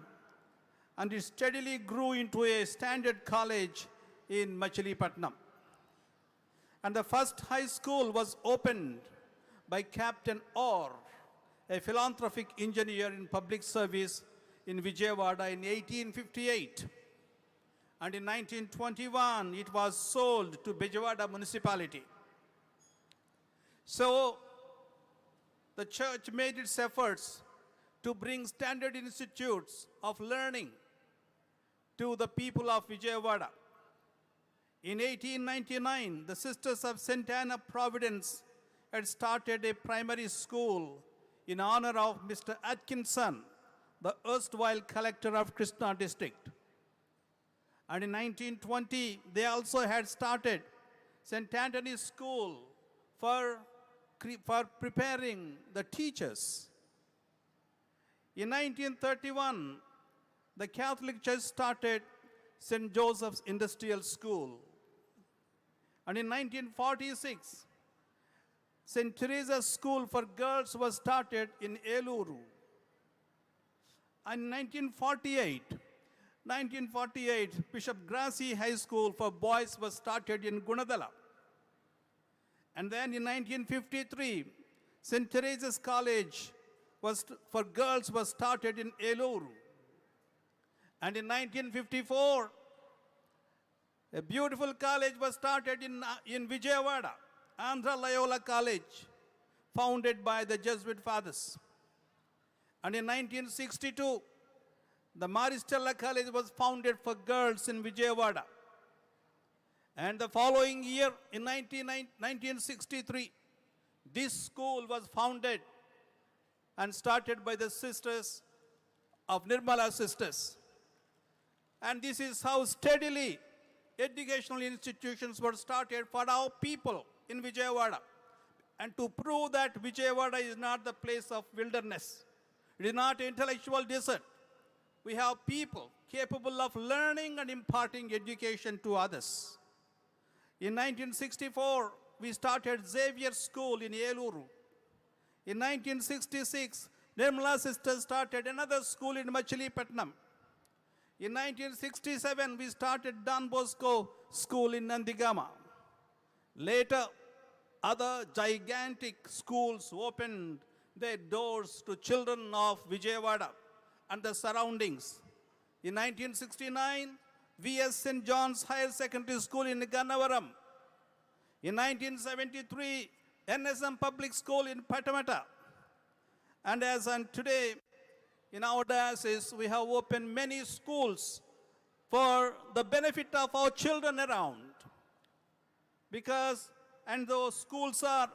S16: and it steadily grew into a standard college in Machilipatnam. And the first high school was opened by Captain Orr, a philanthropic engineer in public service in Vijayawada in 1858. And in 1921, it was sold to Vijayawada municipality. So, the church made its efforts to bring standard institutes of learning to the people of Vijayawada. In 1899, the Sisters of St. Anna Providence had started a primary school in honor of Mr. Atkinson, the erstwhile collector of Krishna district. And in 1920, they also had started St. Anthony's School for preparing the teachers. In 1931, the Catholic Church started St. Joseph's Industrial School. And in 1946, St. Teresa's School for Girls was started in Eluru. And in 1948, Bishop Grassi High School for Boys was started in Gunadala. And then in 1953, St. Teresa's College for girls was started in Eluru. And in 1954, a beautiful college was started in Vijayawada, Andhra Loyola College, founded by the Jesuit fathers. And in 1962, the Maristella College was founded for girls in Vijayawada. And the following year, in 1963, this school was founded and started by the sisters of Nirmala sisters. And this is how steadily educational institutions were started for our people in Vijayawada. And to prove that Vijayawada is not the place of wilderness, it is not intellectual desert. We have people capable of learning and imparting education to others. In 1964, we started Xavier School in Eluru. In 1966, Nirmala sisters started another school in Machilipatnam. In 1967, we started Don Bosco School in Nandigama. Later, other gigantic schools opened their doors to children of Vijayawada and the surroundings. In 1969, V.S. St. John's Higher Secondary School in Gannavaram. In 1973, NSM Public School in Patamata. And as on today, in our diocese, we have opened many schools for the benefit of our children around. And those schools are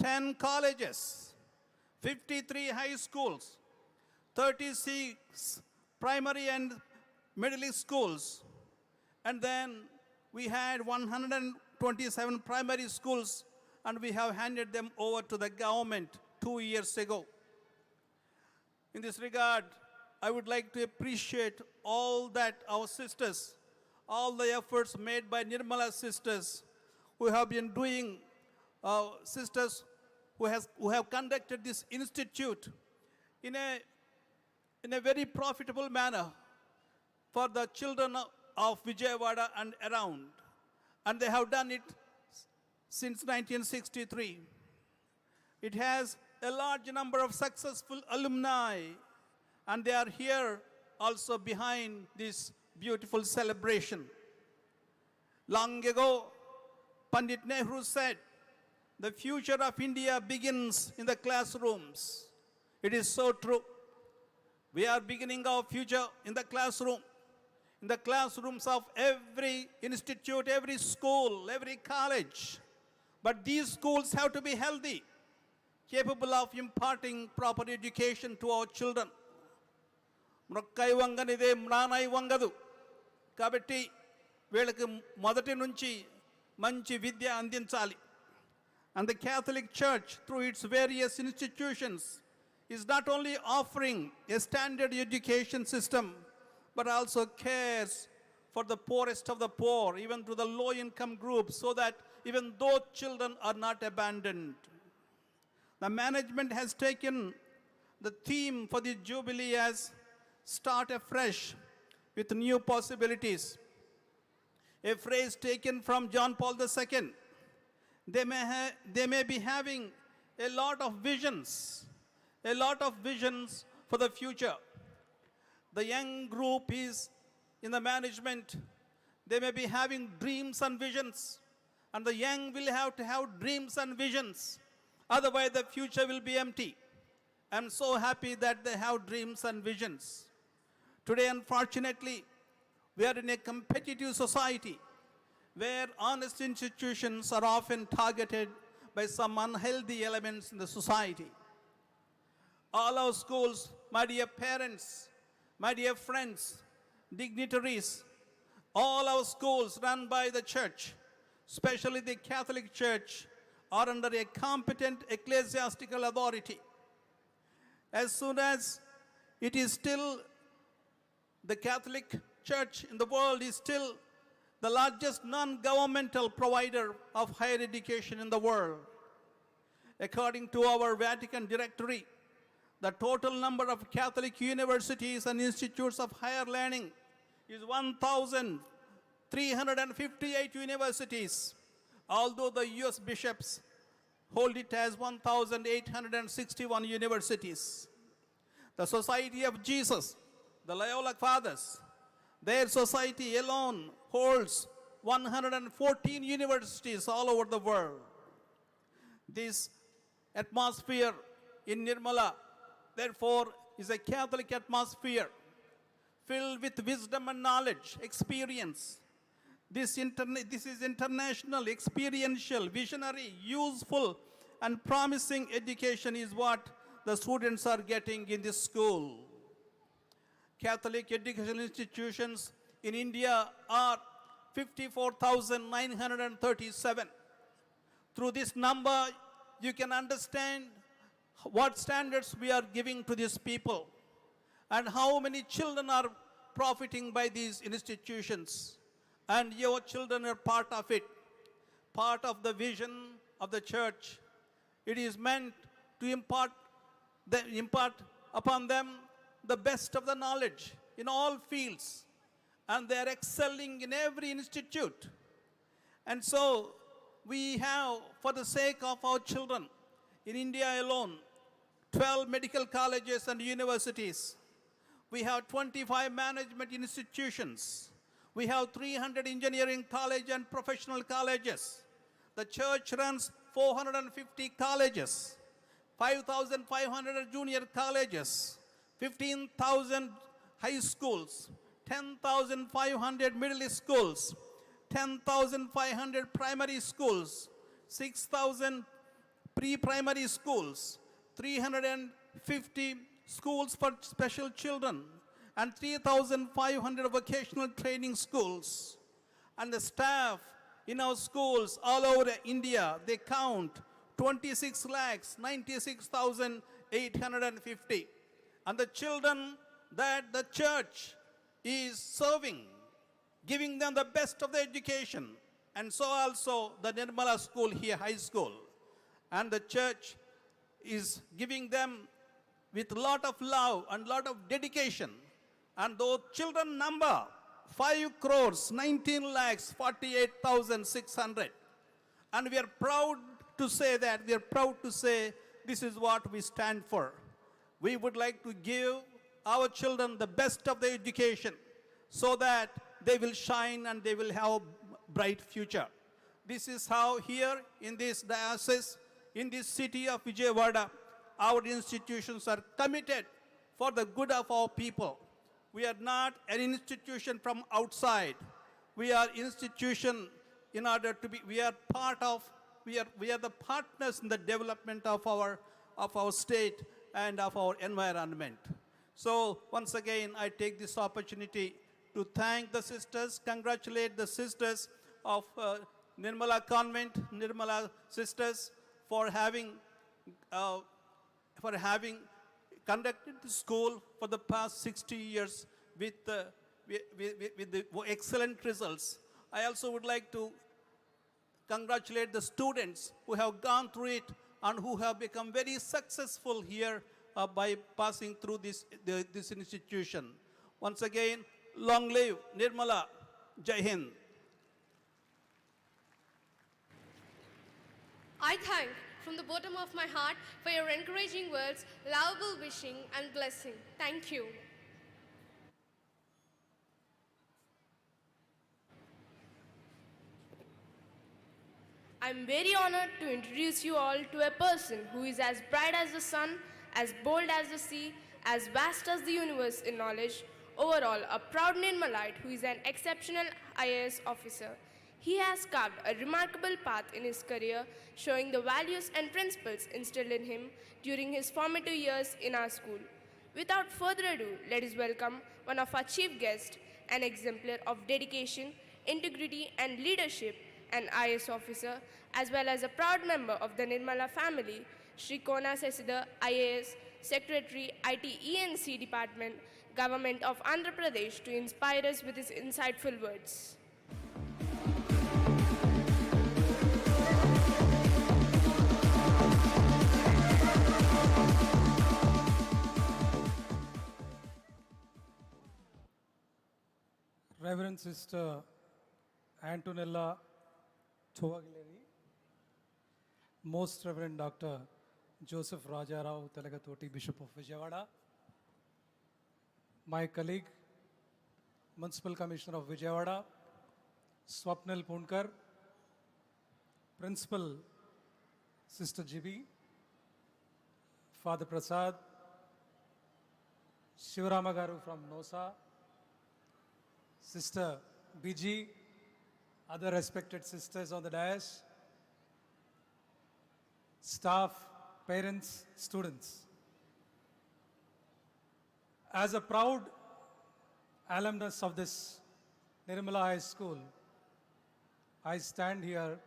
S16: 10 colleges, 53 high schools, 36 primary and middle schools. And then we had 127 primary schools, and we have handed them over to the government 2 years ago. In this regard, I would like to appreciate all that our sisters, all the efforts made by Nirmala sisters who have been doing, sisters who have conducted this institute in a very profitable manner for the children of Vijayawada and around. And they have done it since 1963. It has a large number of successful alumni, and they are here also behind this beautiful celebration. Long ago, Pandit Nehru said, "The future of India begins in the classrooms." It is so true. We are beginning our future in the classroom, in the classrooms of every institute, every school, every college. But these schools have to be healthy, capable of imparting proper education to our children. Mrokkai vanganide mranai vangadu. Kabatti veelaki modati nunchi manchi vidya andinchali. And the Catholic Church, through its various institutions, is not only offering a standard education system, but also cares for the poorest of the poor, even to the low-income groups, so that even those children are not abandoned. The management has taken the theme for the Jubilee as "Start afresh with new possibilities." A phrase taken from John Paul II. They may be having a lot of visions for the future. the young group is in the management, they may be having dreams and visions. And the young will have to have dreams and visions. Otherwise, the future will be empty. I'm so happy that they have dreams and visions. Today, unfortunately, we are in a competitive society where honest institutions are often targeted by some unhealthy elements in the society. All our schools, my dear parents, my dear friends, dignitaries, all our schools run by the church, especially the Catholic Church, are under a competent ecclesiastical authority. As soon as it is still, the Catholic Church in the world is still the largest non-governmental provider of higher education in the world. According to our Vatican Directory, the total number of Catholic universities and institutes of higher learning is 1,358 universities, although the US bishops hold it as 1,861 universities. The Society of Jesus, the Loyola Fathers, their society alone holds 114 universities all over the world. This atmosphere in Nirmala, therefore, is a Catholic atmosphere filled with wisdom and knowledge, experience. This is international, experiential, visionary, useful, and promising education is what the students are getting in this school. Catholic educational institutions in India are 54,937. Through this number, you can understand what standards we are giving to these people and how many children are profiting by these institutions. And your children are part of it, part of the vision of the church. It is meant to impart upon them the best of the knowledge in all fields, and they are excelling in every institute. And so we have, for the sake of our children, in India alone, 12 medical colleges and universities. We have 25 management institutions. We have 300 engineering college and professional colleges. The church runs 450 colleges, 5,500 junior colleges, 15,000 high schools, 10,500 middle schools, 10,500 primary schools, 6,000 pre-primary schools, 350 schools for special children, and 3,500 vocational training schools. And the staff in our schools all over India, they count 26,96,850. And the children that the church is serving, giving them the best of the education. And so also the Nirmala school here, high school. And the church is giving them with a lot of love and lot of dedication. And those children number 5 crores, 19 lakhs, 48,600. And we are proud to say that, we are proud to say this is what we stand for. We would like to give our children the best of the education so that they will shine and they will have a bright future. This is how here in this diocese, in this city of Vijayawada, our institutions are committed for the good of our people. We are not an institution from outside. We are institution in order to be, we are part of, we are the partners in the development of our state and of our environment. So once again, I take this opportunity to thank the sisters, congratulate the sisters of Nirmala Convent, Nirmala sisters, for having conducted the school for the past 60 years with the excellent results. I also would like to congratulate the students who have gone through it and who have become very successful here by passing through this institution. Once again, long live Nirmala. Jai Hind.
S10: I thank from the bottom of my heart for your encouraging words, lovable wishing and blessing. Thank you.
S9: I'm very honored to introduce you all to a person who is as bright as the sun, as bold as the sea, as vast as the universe in knowledge. Overall, a proud Nirmalite who is an exceptional IAS officer. He has carved a remarkable path in his career, showing the values and principles instilled in him during his formative years in our school. Without further ado, let us welcome one of our chief guests, an exemplar of dedication, integrity, and leadership, an IAS officer, as well as a proud member of the Nirmala family, Shri Kona Sesida, IAS, Secretary, IT ENC Department, Government of Andhra Pradesh, to inspire us with his insightful words.
S17: Reverend Sister Antonella Chovagileri, Most Reverend Dr. Joseph Rajarao Telegatoti, Bishop of Vijayawada, my colleague, Municipal Commissioner of Vijayawada, Swapnil Punkar, Principal Sister Jubilee, Father Prasad, Shivarama Garu from Nosa, Sister BG, other respected sisters on the dais, staff, parents, students. As a proud alumnus of this Nirmala High School, I stand here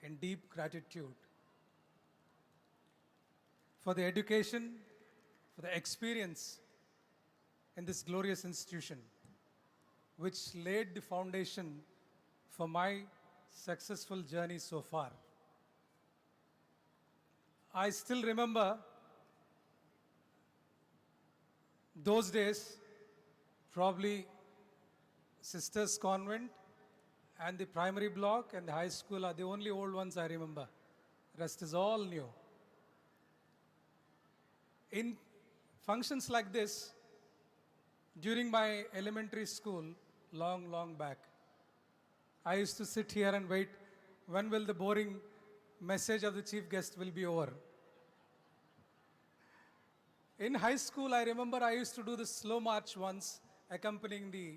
S17: in deep gratitude for the education, for the experience in this glorious institution, which laid the foundation for my successful journey so far. I still remember those days, probably Sisters Convent and the primary block and the high school are the only old ones I remember. Rest is all new. In functions like this, during my elementary school, long back, I used to sit here and wait, when will the boring message of the chief guest will be over. In high school, I remember I used to do the slow march once, accompanying the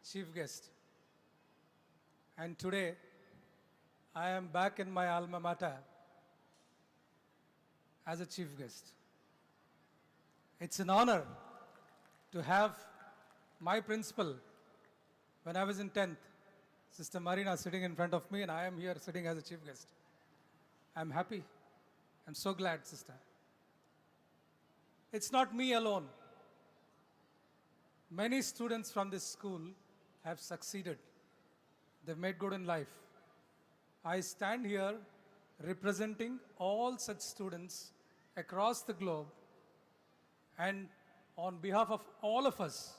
S17: chief guest. And today, I am back in my alma mater as a chief guest. It's an honor to have my principal, when I was in 10th, Sister Marina, sitting in front of me, and I am here sitting as a chief guest. I'm happy. I'm so glad, sister. It's not me alone. Many students from this school have succeeded. They've made good in life. I stand here representing all such students across the globe, and on behalf of all of us,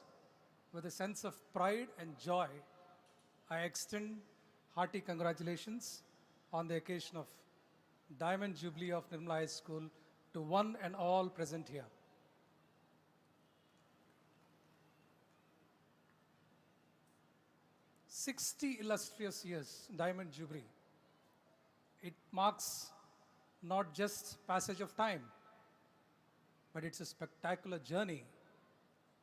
S17: with a sense of pride and joy, I extend hearty congratulations on the occasion of Diamond Jubilee of Nirmala High School to one and all present here. "60 illustrious years, Diamond Jubilee. It marks not just passage of time, but it's a spectacular journey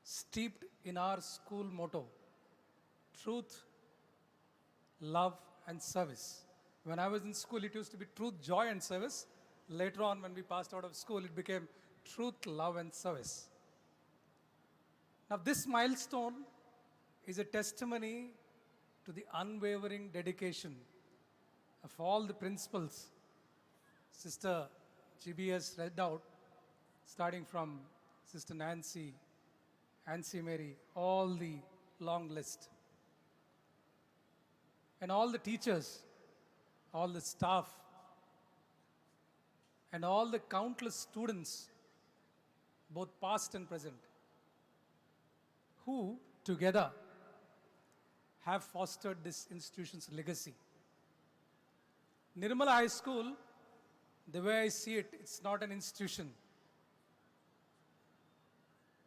S17: steeped in our school motto, truth, love, and service. When I was in school, it used to be truth, joy, and service. Later on, when we passed out of school, it became truth, love, and service. Now, this milestone is a testimony to the unwavering dedication of all the principals Sister GBS read out, starting from Sister Nancy, Mary, all the long list. And all the teachers, all the staff, and all the countless students, both past and present, who together have fostered this institution's legacy. Nirmala High School, the way I see it, it's not an institution.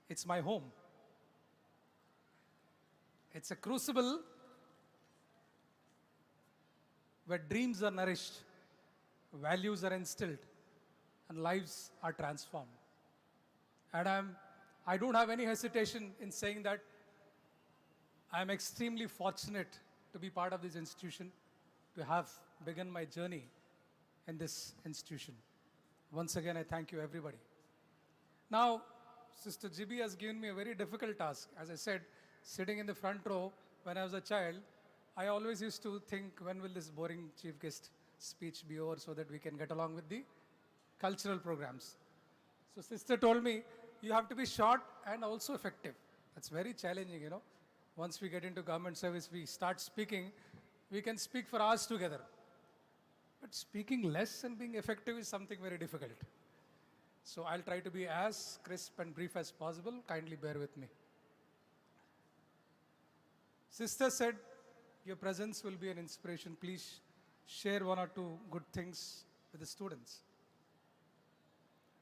S17: It's my home. It's a crucible where dreams are nourished values are instilled, and lives are transformed. And I don't have any hesitation in saying that I'm extremely fortunate to be part of this institution, to have begun my journey in this institution. Once again, I thank you, everybody. Now, Sister Jibi has given me a very difficult task. As I said, sitting in the front row when I was a child, I always used to think, when will this boring chief guest speech be over so that we can get along with the cultural programs. So sister told me, you have to be short and also effective. That's very challenging, you know. Once we get into government service, we start speaking, we can speak for hours together. But speaking less and being effective is something very difficult. So I'll try to be as crisp and brief as possible. Kindly bear with me. Sister said, your presence will be an inspiration. Please share one or two good things with the students.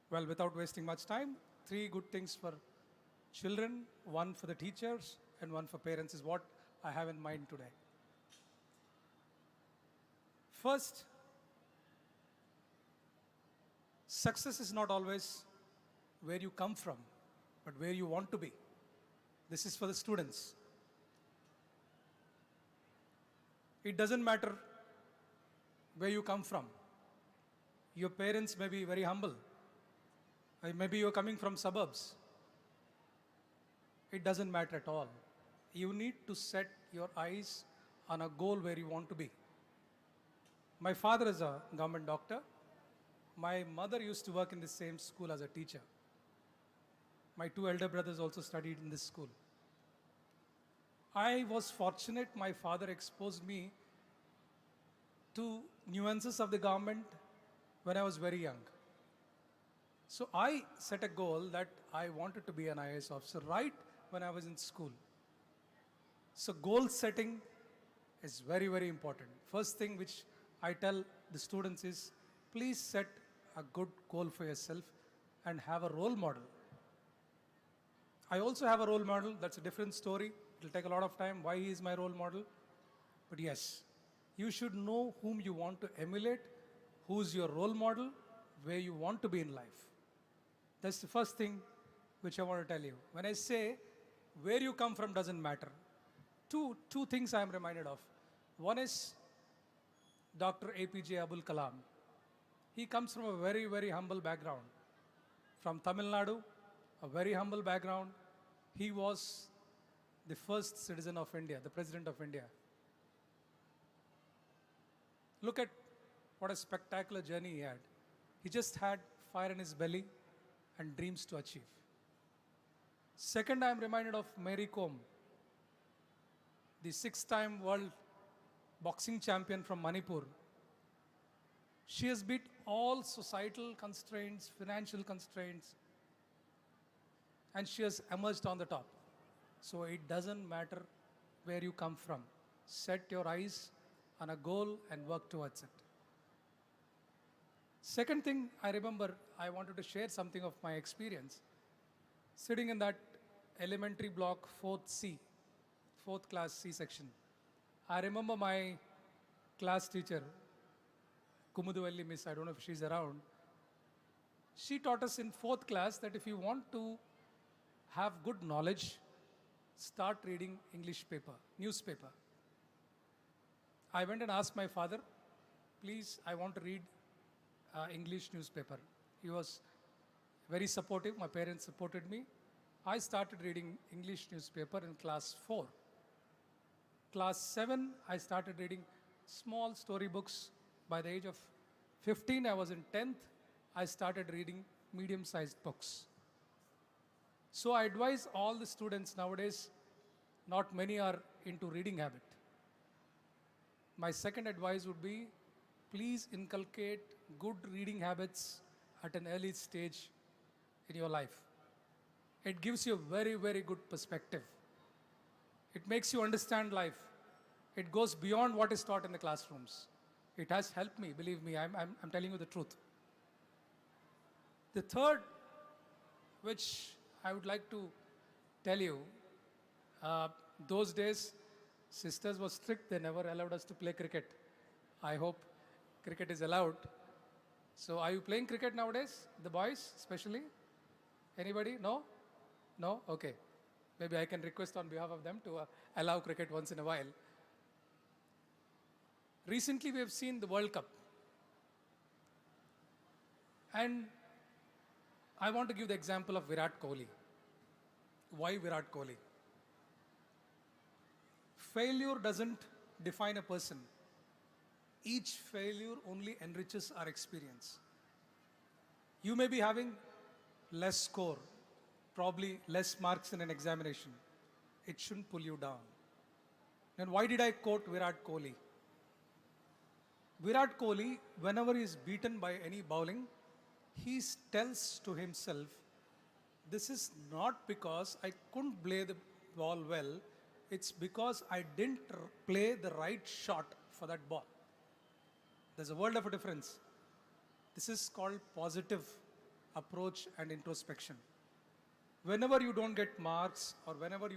S17: Well, without wasting much time, 3 good things for children, 1 for the teachers, and 1 for parents is what I have in mind today. First, success is not always where you come from, but where you want to be. This is for the students. It doesn't matter where you come from. Your parents may be very humble. Maybe you're coming from suburbs. It doesn't matter at all. You need to set your eyes on a goal where you want to be. My father is a government doctor. My mother used to work in the same school as a teacher. My 2 elder brothers also studied in this school. I was fortunate my father exposed me to nuances of the government when I was very young. So I set a goal that I wanted to be an IAS officer right when I was in school. So goal setting is very, very important. First thing which I tell the students is, please set a good goal for yourself and have a role model. I also have a role model. That's a different story. It will take a lot of time why he is my role model. But yes, you should know whom you want to emulate, who's your role model, where you want to be in life. That's the first thing which I want to tell you. When I say where you come from doesn't matter, two things I am reminded of. One is Dr. APJ Abdul Kalam. He comes from a very, very humble background. From Tamil Nadu, a very humble background. He was the first citizen of India, the President of India. Look at what a spectacular journey he had. He just had fire in his belly and dreams to achieve. Second, I am reminded of Mary Kom, the 6-time world boxing champion from Manipur. She has beat all societal constraints, financial constraints, and she has emerged on the top. So it doesn't matter where you come from. Set your eyes on a goal and work towards it. Second thing I remember, I wanted to share something of my experience. Sitting in that elementary block 4th class C section. I remember my class teacher, Kumuduvalli Miss, I don't know if she's around. She taught us in 4th class that if you want to have good knowledge, start reading English newspaper. I went and asked my father, please, I want to read English newspaper. He was very supportive. My parents supported me. I started reading English newspaper in class 4. Class 7, I started reading small storybooks. By the age of 15, I was in 10th. I started reading medium-sized books. So I advise all the students nowadays, not many are into reading habit. My second advice would be, please inculcate good reading habits at an early stage in your life. It gives you a very, very good perspective. It makes you understand life. It goes beyond what is taught in the classrooms. It has helped me, believe me, I'm telling you the truth. The third, which I would like to tell you, those days, sisters were strict. They never allowed us to play cricket. I hope cricket is allowed. So are you playing cricket nowadays? The boys especially? Anybody? No? No? Okay. Maybe I can request on behalf of them to allow cricket once in a while. Recently we have seen the World Cup. And I want to give the example of Virat Kohli. Why Virat Kohli? Failure doesn't define a person. Each failure only enriches our experience. You may be having less score, probably less marks in an examination. It shouldn't pull you down. And why did I quote Virat Kohli? Virat Kohli, whenever he is beaten by any bowling, he tells to himself, this is not because I couldn't play the ball well, it's because I didn't play the right shot for that ball. There's a world of a difference. This is called positive approach and introspection. Whenever you don't get marks or whenever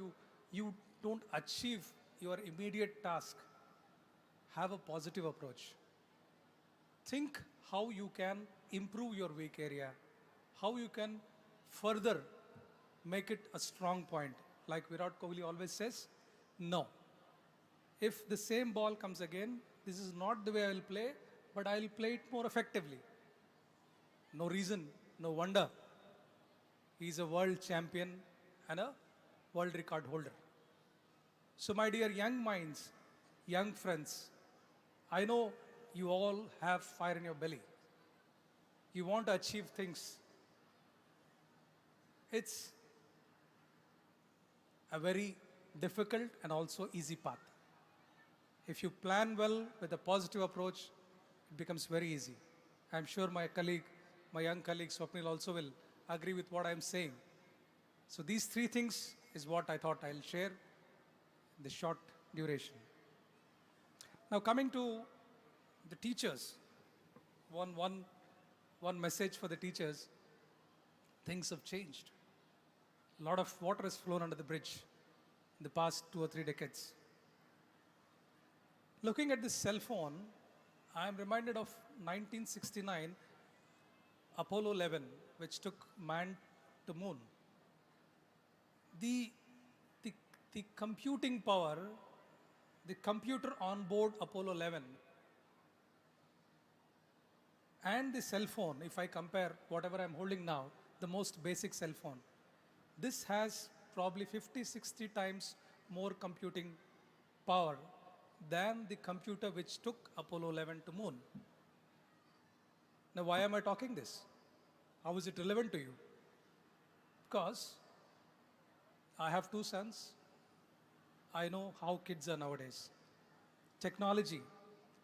S17: you don't achieve your immediate task, have a positive approach. Think how you can improve your weak area, how you can further make it a strong point. Like Virat Kohli always says, no. If the same ball comes again, this is not the way I will play, but I will play it more effectively. No reason, no wonder. He is a world champion and a world record holder. So my dear young minds, young friends, I know you all have fire in your belly. You want to achieve things. It's a very difficult and also easy path. If you plan well with a positive approach, it becomes very easy. I'm sure my young colleague Swapnil also will agree with what I'm saying. So these three things is what I thought I'll share in the short duration. Now coming to the teachers, one message for the teachers, things have changed. A lot of water has flown under the bridge in the past 2 or 3 decades. Looking at this cell phone, I am reminded of 1969, Apollo 11, which took man to moon. The computing power, the computer on board Apollo 11 and the cell phone, if I compare whatever I'm holding now, the most basic cell phone, this has probably 50, 60 times more computing power than the computer which took Apollo 11 to moon. Now why am I talking this? How is it relevant to you? Because I have 2 sons. I know how kids are nowadays. Technology,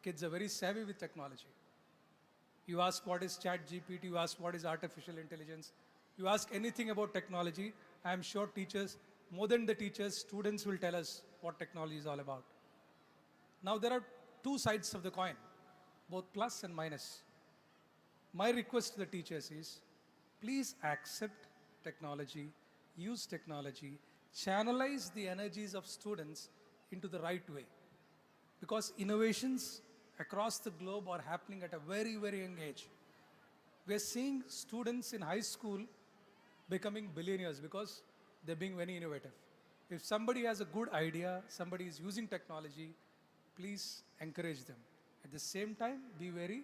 S17: kids are very savvy with technology. You ask what is ChatGPT, you ask what is artificial intelligence, you ask anything about technology, I am sure teachers, more than the teachers, students will tell us what technology is all about. Now there are 2 sides of the coin, both plus and minus. My request to the teachers is, please accept technology, use technology, channelize the energies of students into the right way. Because innovations across the globe are happening at a very, very young age. We are seeing students in high school becoming billionaires because they're being very innovative. If somebody has a good idea, somebody is using technology, please encourage them. At the same time, be wary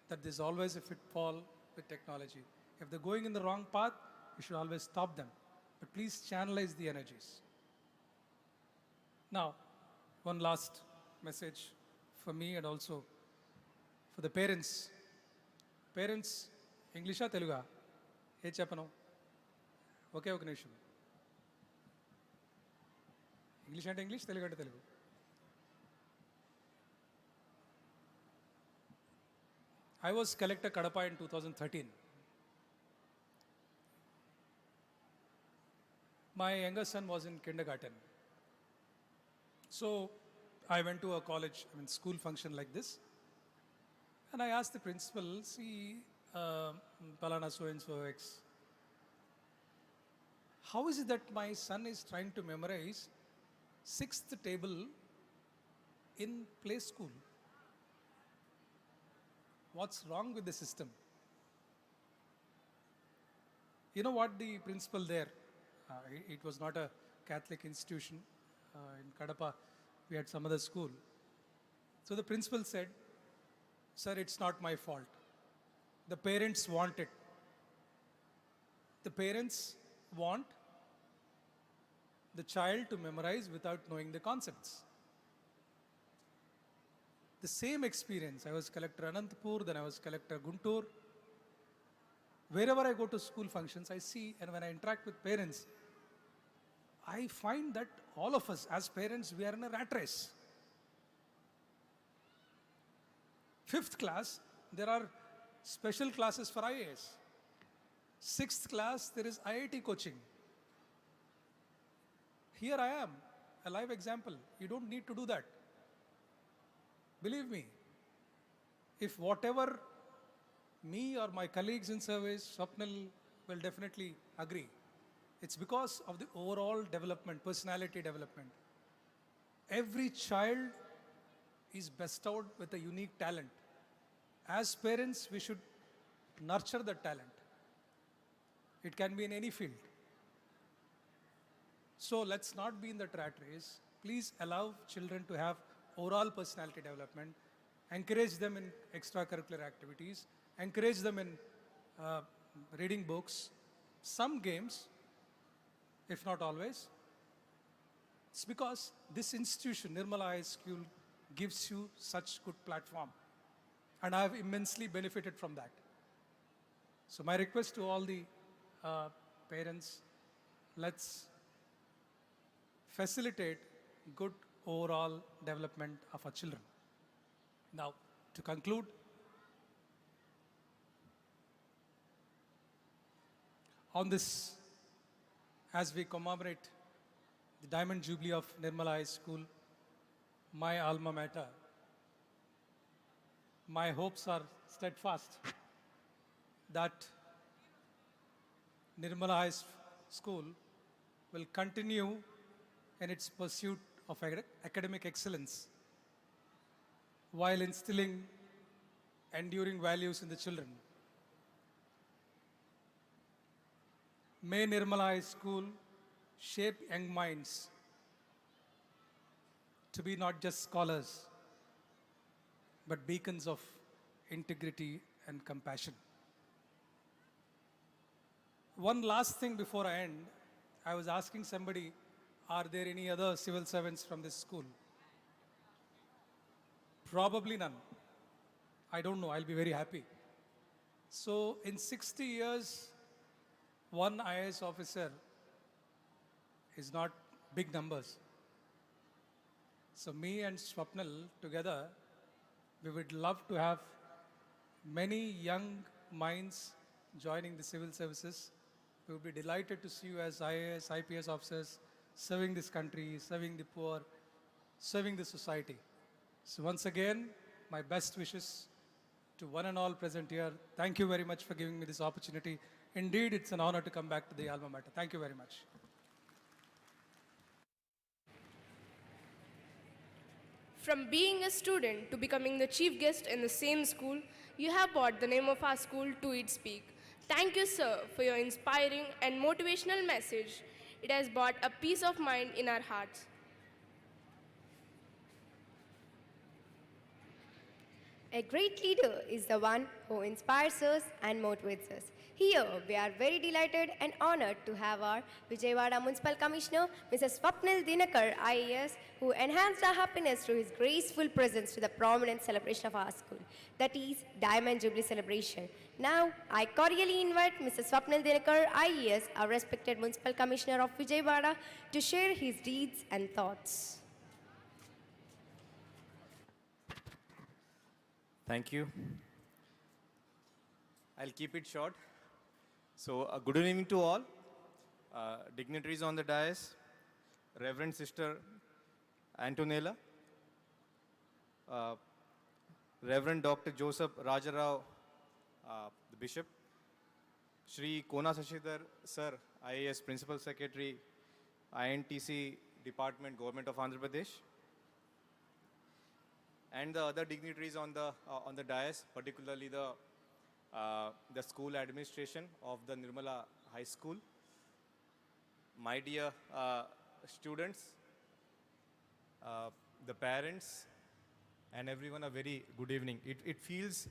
S17: that there's always a pitfall with technology. If they're going in the wrong path, you should always stop them. But please channelize the energies. Now, one last message for me and also for the parents. Parents, Englisha, Teluga? Hey chepano. Okay, okay, nation. English and English, Telugu and Telugu. I was Collector Kadapa in 2013. My younger son was in kindergarten. So I went to a college, school function like this. And I asked the principal, see, Palana so-and-so X, how is it that my son is trying to memorize 6th table in play school? What's wrong with the system? You know what the principal there, it was not a Catholic institution. In Kadapa, we had some other school. So the principal said, "Sir, it's not my fault. The parents want it. The parents want the child to memorize without knowing the concepts." The same experience. I was collector Anantapur, then I was collector Guntur. Wherever I go to school functions, I see, and when I interact with parents, I find that all of us as parents, we are in a rat race. 5th class, there are special classes for IAS. 6th class, there is IIT coaching. Here I am, a live example. You don't need to do that. Believe me, if whatever me or my colleagues in service, Swapnil will definitely agree. It's because of the overall development, personality development. Every child is bestowed with a unique talent. As parents, we should nurture the talent. It can be in any field. So let's not be in the rat race. Please allow children to have overall personality development. Encourage them in extracurricular activities. Encourage them in reading books. Some games, if not always. It's because this institution, Nirmala High School, gives you such good platform. And I have immensely benefited from that. So my request to all the parents, let's facilitate good overall development of our children. Now, to conclude, on this, as we commemorate the Diamond Jubilee of Nirmala High School, my alma mater, my hopes are steadfast that Nirmala High School will continue in its pursuit of academic excellence while instilling enduring values in the children. May Nirmala High School shape young minds to be not just scholars, but beacons of integrity and compassion. One last thing before I end, I was asking somebody, are there any other civil servants from this school? Probably none. I don't know, I'll be very happy. So in 60 years, one IAS officer is not big numbers. So me and Swapnil together, we would love to have many young minds joining the civil services. We would be delighted to see you as IAS, IPS officers, serving this country, serving the poor, serving the society. So once again, my best wishes to one and all present here. Thank you very much for giving me this opportunity. Indeed, it's an honor to come back to the alma mater. Thank you very much.
S10: From being a student to becoming the chief guest in the same school, you have brought the name of our school to its peak. Thank you, sir, for your inspiring and motivational message. It has brought a peace of mind in our hearts.
S13: A great leader is the one who inspires us and motivates us. Here, we are very delighted and honored to have our Vijayawada Municipal Commissioner, Mrs. Swapnil Dinakar, IAS, who enhanced our happiness through his graceful presence to the prominent celebration of our school, that is, Diamond Jubilee celebration. Now, I cordially invite Mrs. Swapnil Dinakar, IAS, our respected Municipal Commissioner of Vijayawada, to share his deeds and thoughts.
S18: Thank you. I'll keep it short. So, good evening to all. Dignitaries on the dais, Reverend Sister Antonella, Reverend Dr. Joseph Rajarao, the Bishop, Shri Kona Sashidhar Sir, IAS Principal Secretary, INTC Department, Government of Andhra Pradesh, and the other dignitaries on the dais, particularly the school administration of the Nirmala High School. My dear students, the parents, and everyone, a very good evening. It feels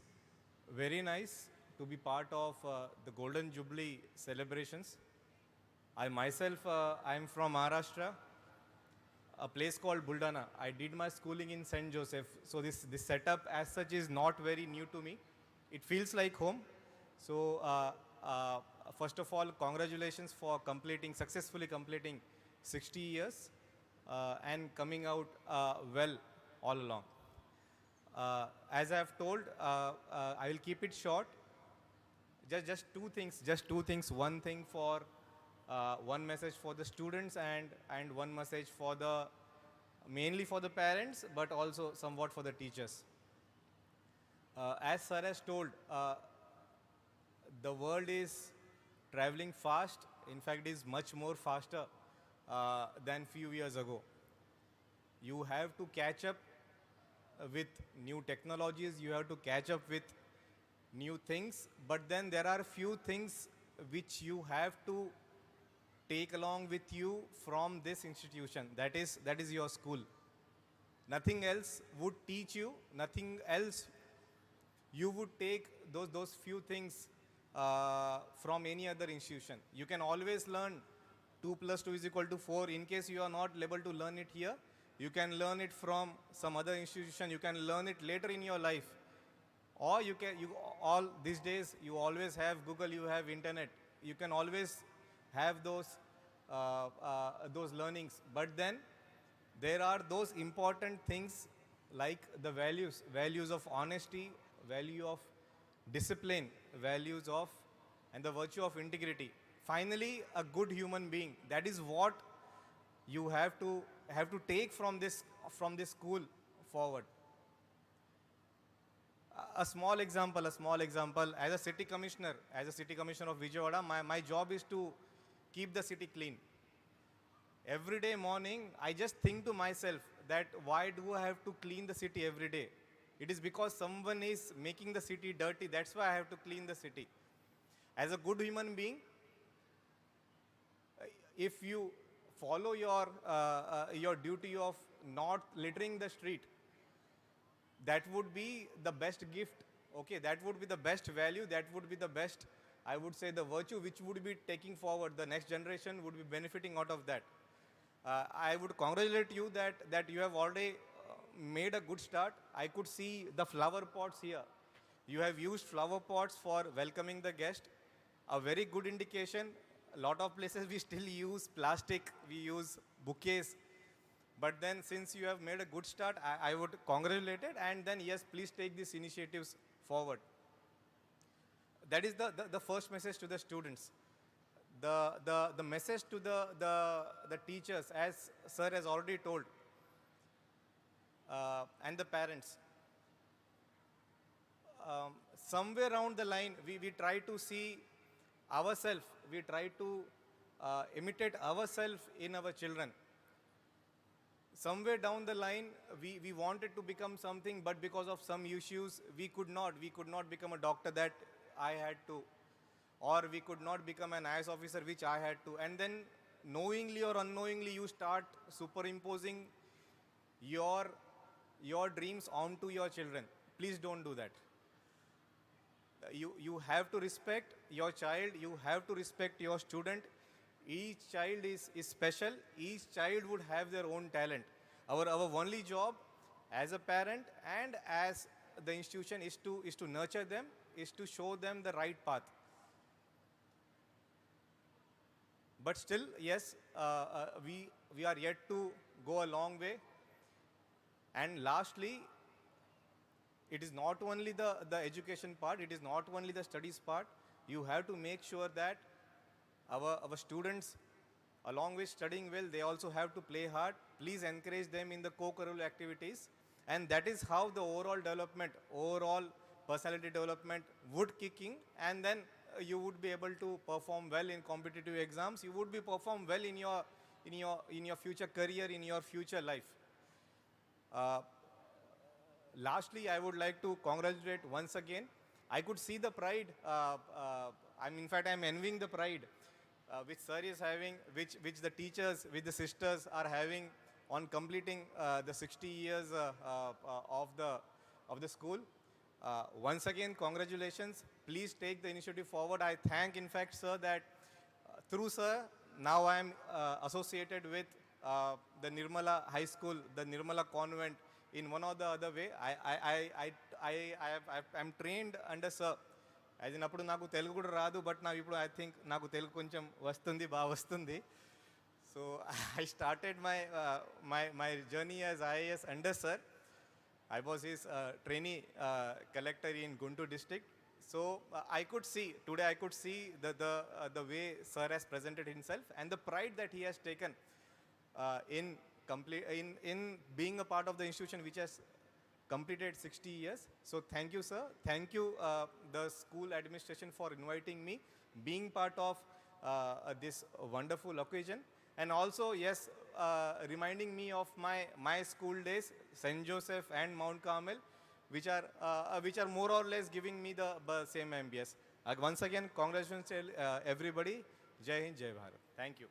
S18: very nice to be part of the Golden Jubilee celebrations. I myself, I am from Maharashtra, a place called Buldana. I did my schooling in St. Joseph, so this setup as such is not very new to me. It feels like home. So first of all, congratulations for successfully completing 60 years and coming out well all along. As I have told, I will keep it short. Just two things. One thing for one message for the students and one message for mainly for the parents, but also somewhat for the teachers. As sir has told, the world is traveling fast. In fact, is much more faster than few years ago. You have to catch up with new technologies. You have to catch up with new things. But then there are few things which you have to take along with you from this institution. That is your school. Nothing else would teach you. Nothing else you would take those few things from any other institution. You can always learn 2 + 2 = 4. In case you are not able to learn it here, you can learn it from some other institution. You can learn it later in your life. Or all these days, you always have Google, you have internet. You can always have those learnings. But then there are those important things like the values of honesty, value of discipline, values of and the virtue of integrity. Finally, a good human being. That is what you have to take from this school forward. A small example. As a city commissioner of Vijayawada, my job is to keep the city clean. Every day morning, I just think to myself that why do I have to clean the city every day? It is because someone is making the city dirty. That's why I have to clean the city. As a good human being, if you follow your duty of not littering the street, that would be the best gift. Okay, that would be the best value. That would be the best, I would say, the virtue which would be taking forward. The next generation would be benefiting out of that. I would congratulate you that you have already made a good start. I could see the flower pots here. You have used flower pots for welcoming the guest. A very good indication. A lot of places we still use plastic, we use bouquets. But then since you have made a good start, I would congratulate it. And then yes, please take these initiatives forward. That is the first message to the students. The message to the teachers, as sir has already told, and the parents. Somewhere around the line, we try to see ourselves, we try to imitate ourselves in our children. Somewhere down the line, we wanted to become something, but because of some issues, we could not become a doctor that I had to, or we could not become an IAS officer, which I had to. And then knowingly or unknowingly, you start superimposing your dreams onto your children. Please don't do that. You have to respect your child. You have to respect your student. Each child is special. Each child would have their own talent. Our only job as a parent and as the institution is to nurture them, is to show them the right path. But still, yes, we are yet to go a long way. And lastly, it is not only the education part, it is not only the studies part. You have to make sure that our students, along with studying well, they also have to play hard. Please encourage them in the co-curricular activities. And that is how the overall personality development would kick in. And then you would be able to perform well in competitive exams. You would be perform well in your future career, in your future life. Lastly, I would like to congratulate once again. I could see the pride. In fact, I'm envying the pride which sir is having, which the teachers, which the sisters are having on completing the 60 years of the school. Once again, congratulations. Please take the initiative forward. I thank, in fact, sir, that through sir, now I am associated with the Nirmala High School, the Nirmala Convent, in one or the other way. I'm trained under sir. As in, appudu naku Telugu kuda raadu, but now I think naku Telugu koncham vastundi, ba vastundi. So I started my journey as IAS under sir. I was his trainee collector in Guntur district. So I could see, today I could see the way sir has presented himself and the pride that he has taken in being a part of the institution which has completed 60 years. So thank you, sir. Thank you, the school administration, for inviting me, being part of this wonderful occasion. And also, yes, reminding me of my school days, St. Joseph and Mount Carmel, which are more or less giving me the same ambience. Once again, congratulations to everybody. Jai Hind, Jai Bharat. Thank you.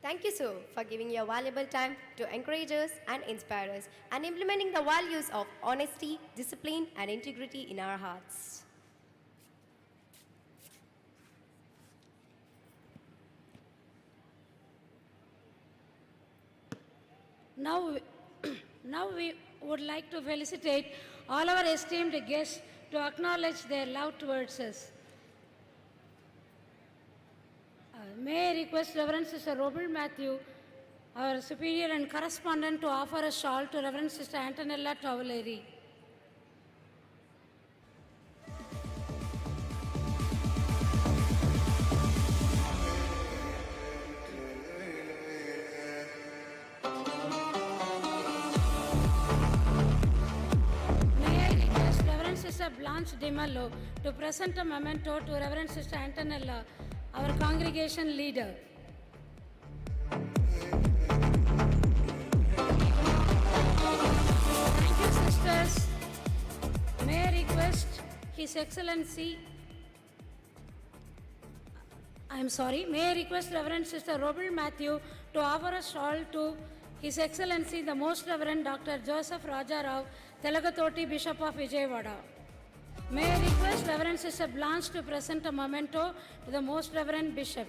S13: Thank you, sir, for giving your valuable time to encourage us and inspire us and implementing the values of honesty, discipline, and integrity in our hearts.
S8: Now we would like to felicitate all our esteemed guests to acknowledge their love towards us. May I request Reverend Sister Robert Matthew, our superior and correspondent, to offer a shawl to Reverend Sister Antonella Tovaleri. Sister Blanche DiMallo to present a memento to Reverend Sister Antonella, our congregation leader. Thank you, sisters. May I request His Excellency, may I request Reverend Sister Robert Matthew to offer a shawl to His Excellency the Most Reverend Dr. Joseph Rajarao, Telagatoti, Bishop of Vijayawada. May I request Reverend Sister Blanche to present a memento to the Most Reverend Bishop.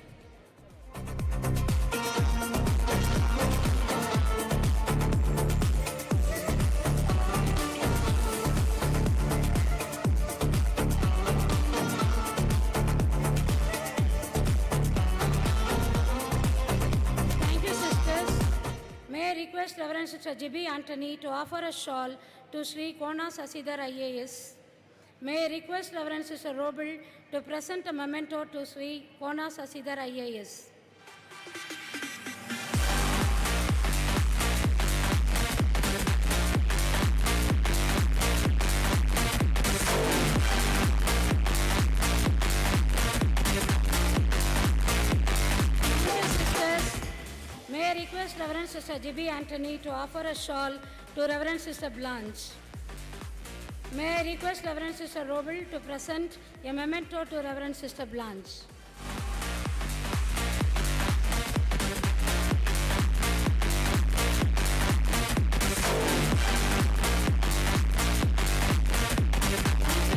S8: Thank you, sisters. May I request Reverend Sister Jubilee Anthony to offer a shawl to Sri Kona Sasidhar IAS. May I request Reverend Sister Robel to present a memento to Sri Kona Sasidhar IAS. May I request Reverend Sister Jubilee Anthony to offer a shawl to Reverend Sister Blanche. May I request Reverend Sister Robel to present a memento to Reverend Sister Blanche.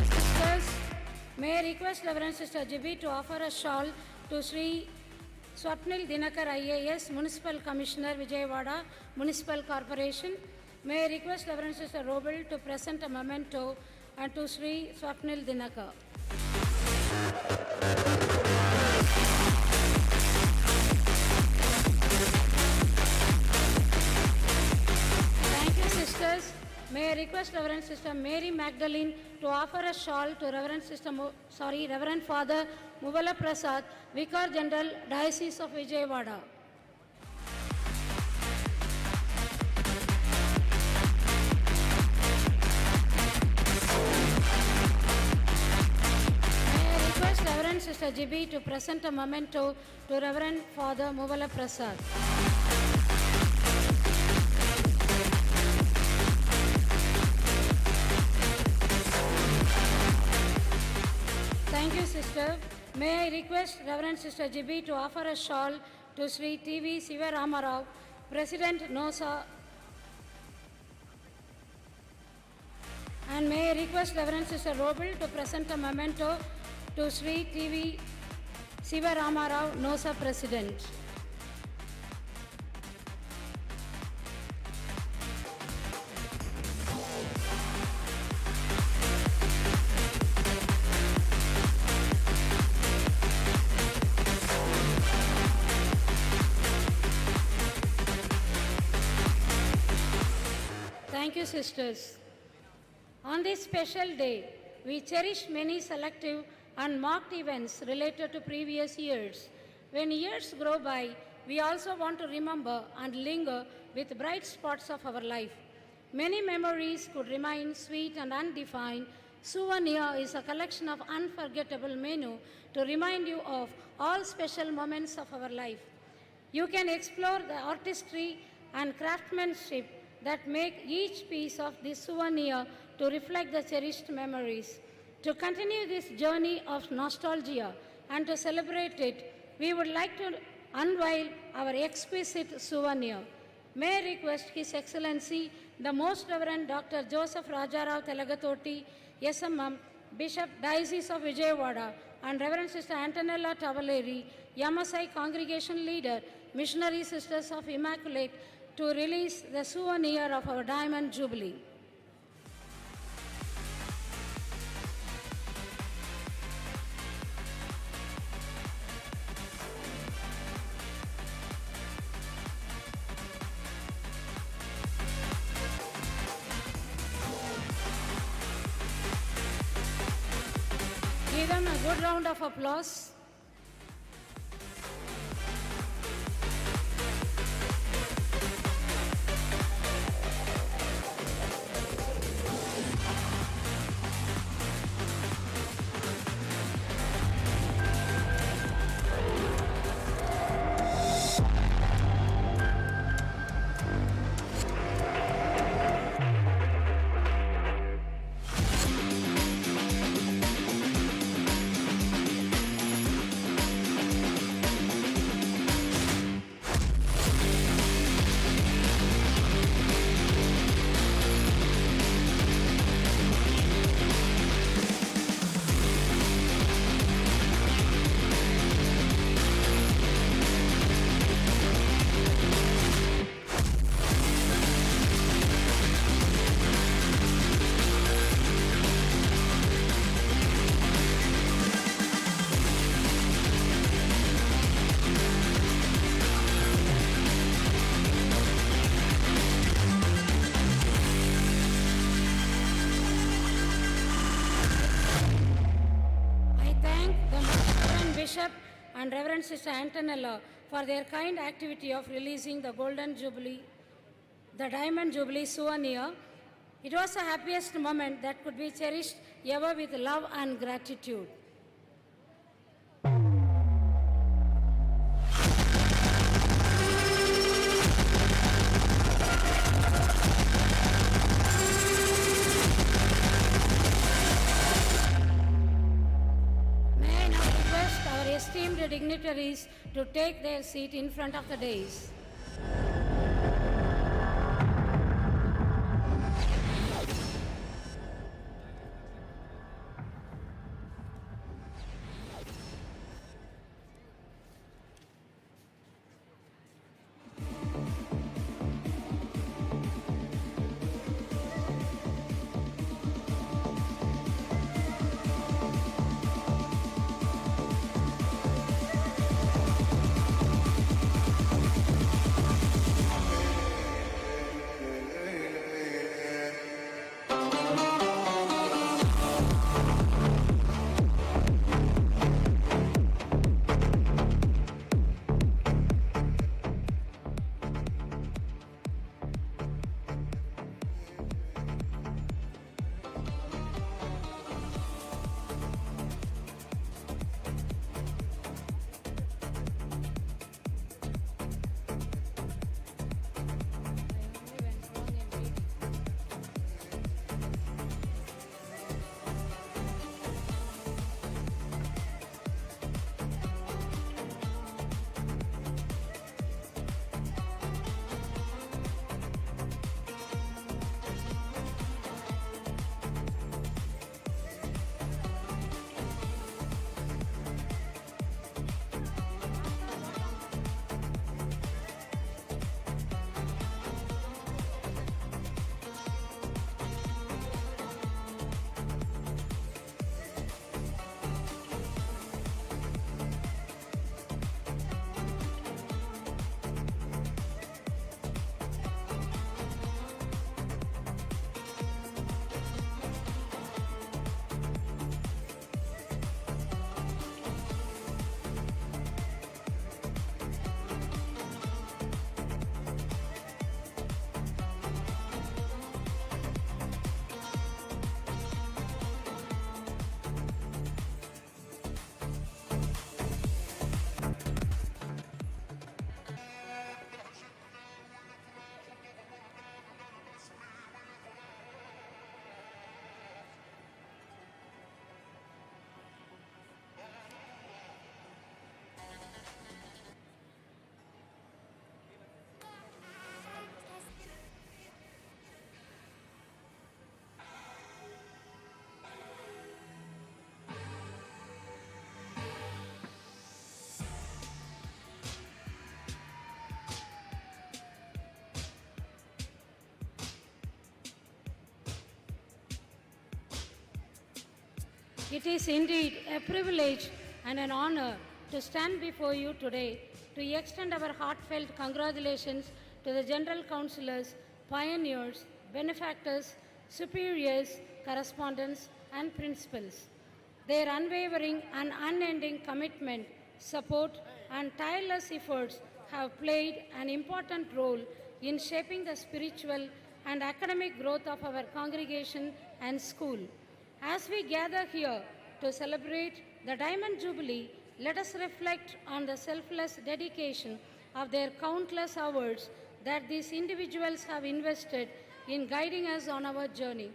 S8: Sisters, may I request Reverend Sister Jubilee to offer a shawl to Sri Swapnil Dinakar IAS, Municipal Commissioner, Vijayawada Municipal Corporation. May I request Reverend Sister Robel to present a memento and to Sri Swapnil Dinakar. Thank you, sisters. May I request Reverend Sister Mary Magdalene to offer a shawl to Reverend Father Muvala Prasad, Vicar General, Diocese of Vijayawada. Reverend Sister Jubilee to present a memento to Reverend Father Muvala Prasad. Thank you, sister. May I request Reverend Sister Jibi to offer a shawl to Sri T.V. Siva Ramarao, President NOSA. And may I request Reverend Sister Robil to present a memento to Sri T.V. Siva Ramarao, NOSA President. Thank you, sisters. On this special day, we cherish many selective and marked events related to previous years. When years grow by, we also want to remember and linger with bright spots of our life. Many memories could remain sweet and undefined. Souvenir is a collection of unforgettable menu to remind you of all special moments of our life. You can explore the artistry and craftsmanship that make each piece of this souvenir to reflect the cherished memories. To continue this journey of nostalgia and to celebrate it, we would like to unveil our exquisite souvenir. May I request His Excellency, the Most Reverend Dr. Joseph Rajarao Telagatoti, SMM, Bishop Diocese of Vijayawada, and Reverend Sister Antonella Tavaleri, Yamasai Congregation Leader, Missionary Sisters of Immaculate, to release the souvenir of our Diamond Jubilee. Give them a good round of applause. Bishop and Reverend Sister Antonella for their kind activity of releasing the Golden Jubilee, the Diamond Jubilee souvenir. It was the happiest moment that could be cherished ever with love and gratitude. Esteemed dignitaries to take their seat in front of the dais. It is indeed a privilege and an honor to stand before you today to extend our heartfelt congratulations to the General Councillors, pioneers, benefactors, superiors, correspondents, and principals. Their unwavering and unending commitment, support, and tireless efforts have played an important role in shaping the spiritual and academic growth of our congregation and school. As we gather here to celebrate the Diamond Jubilee, let us reflect on the selfless dedication of their countless hours that these individuals have invested in guiding us on our journey.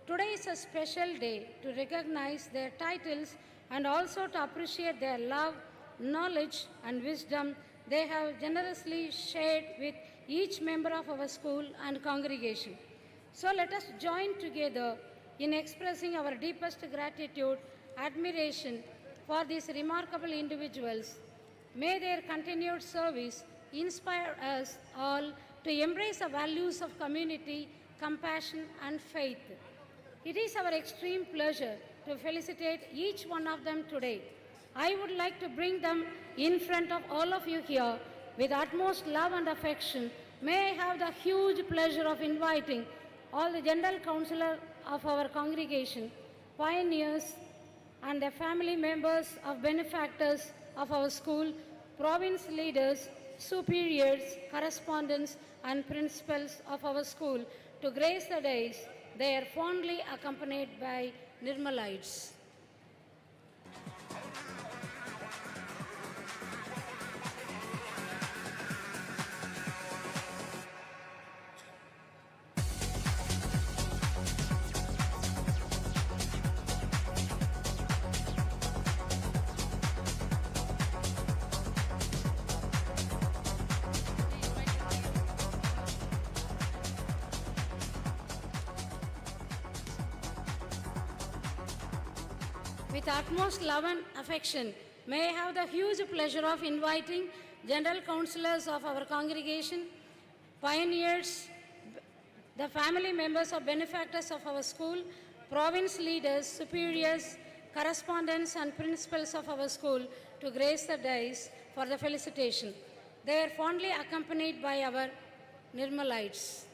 S8: Today is a special day to recognize their titles and also to appreciate their love, knowledge, and wisdom they have generously shared with each member of our school and congregation. So let us join together in expressing our deepest gratitude, admiration for these remarkable individuals. May their continued service inspire us all to embrace the values of community, compassion, and faith. It is our extreme pleasure to felicitate each one of them today. I would like to bring them in front of all of you here with utmost love and affection. May I have the huge pleasure of inviting all the General Councillor of our congregation, pioneers, and the family members of benefactors of our school, province leaders, superiors, correspondents, and principals of our school to grace the dais. They are fondly accompanied by Nirmalites. With utmost love and affection, may I have the huge pleasure of inviting General Councillors of our congregation, pioneers, the family members of benefactors of our school, province leaders, superiors, correspondents, and principals of our school to grace the dais for the felicitation. They are fondly accompanied by our Nirmalites.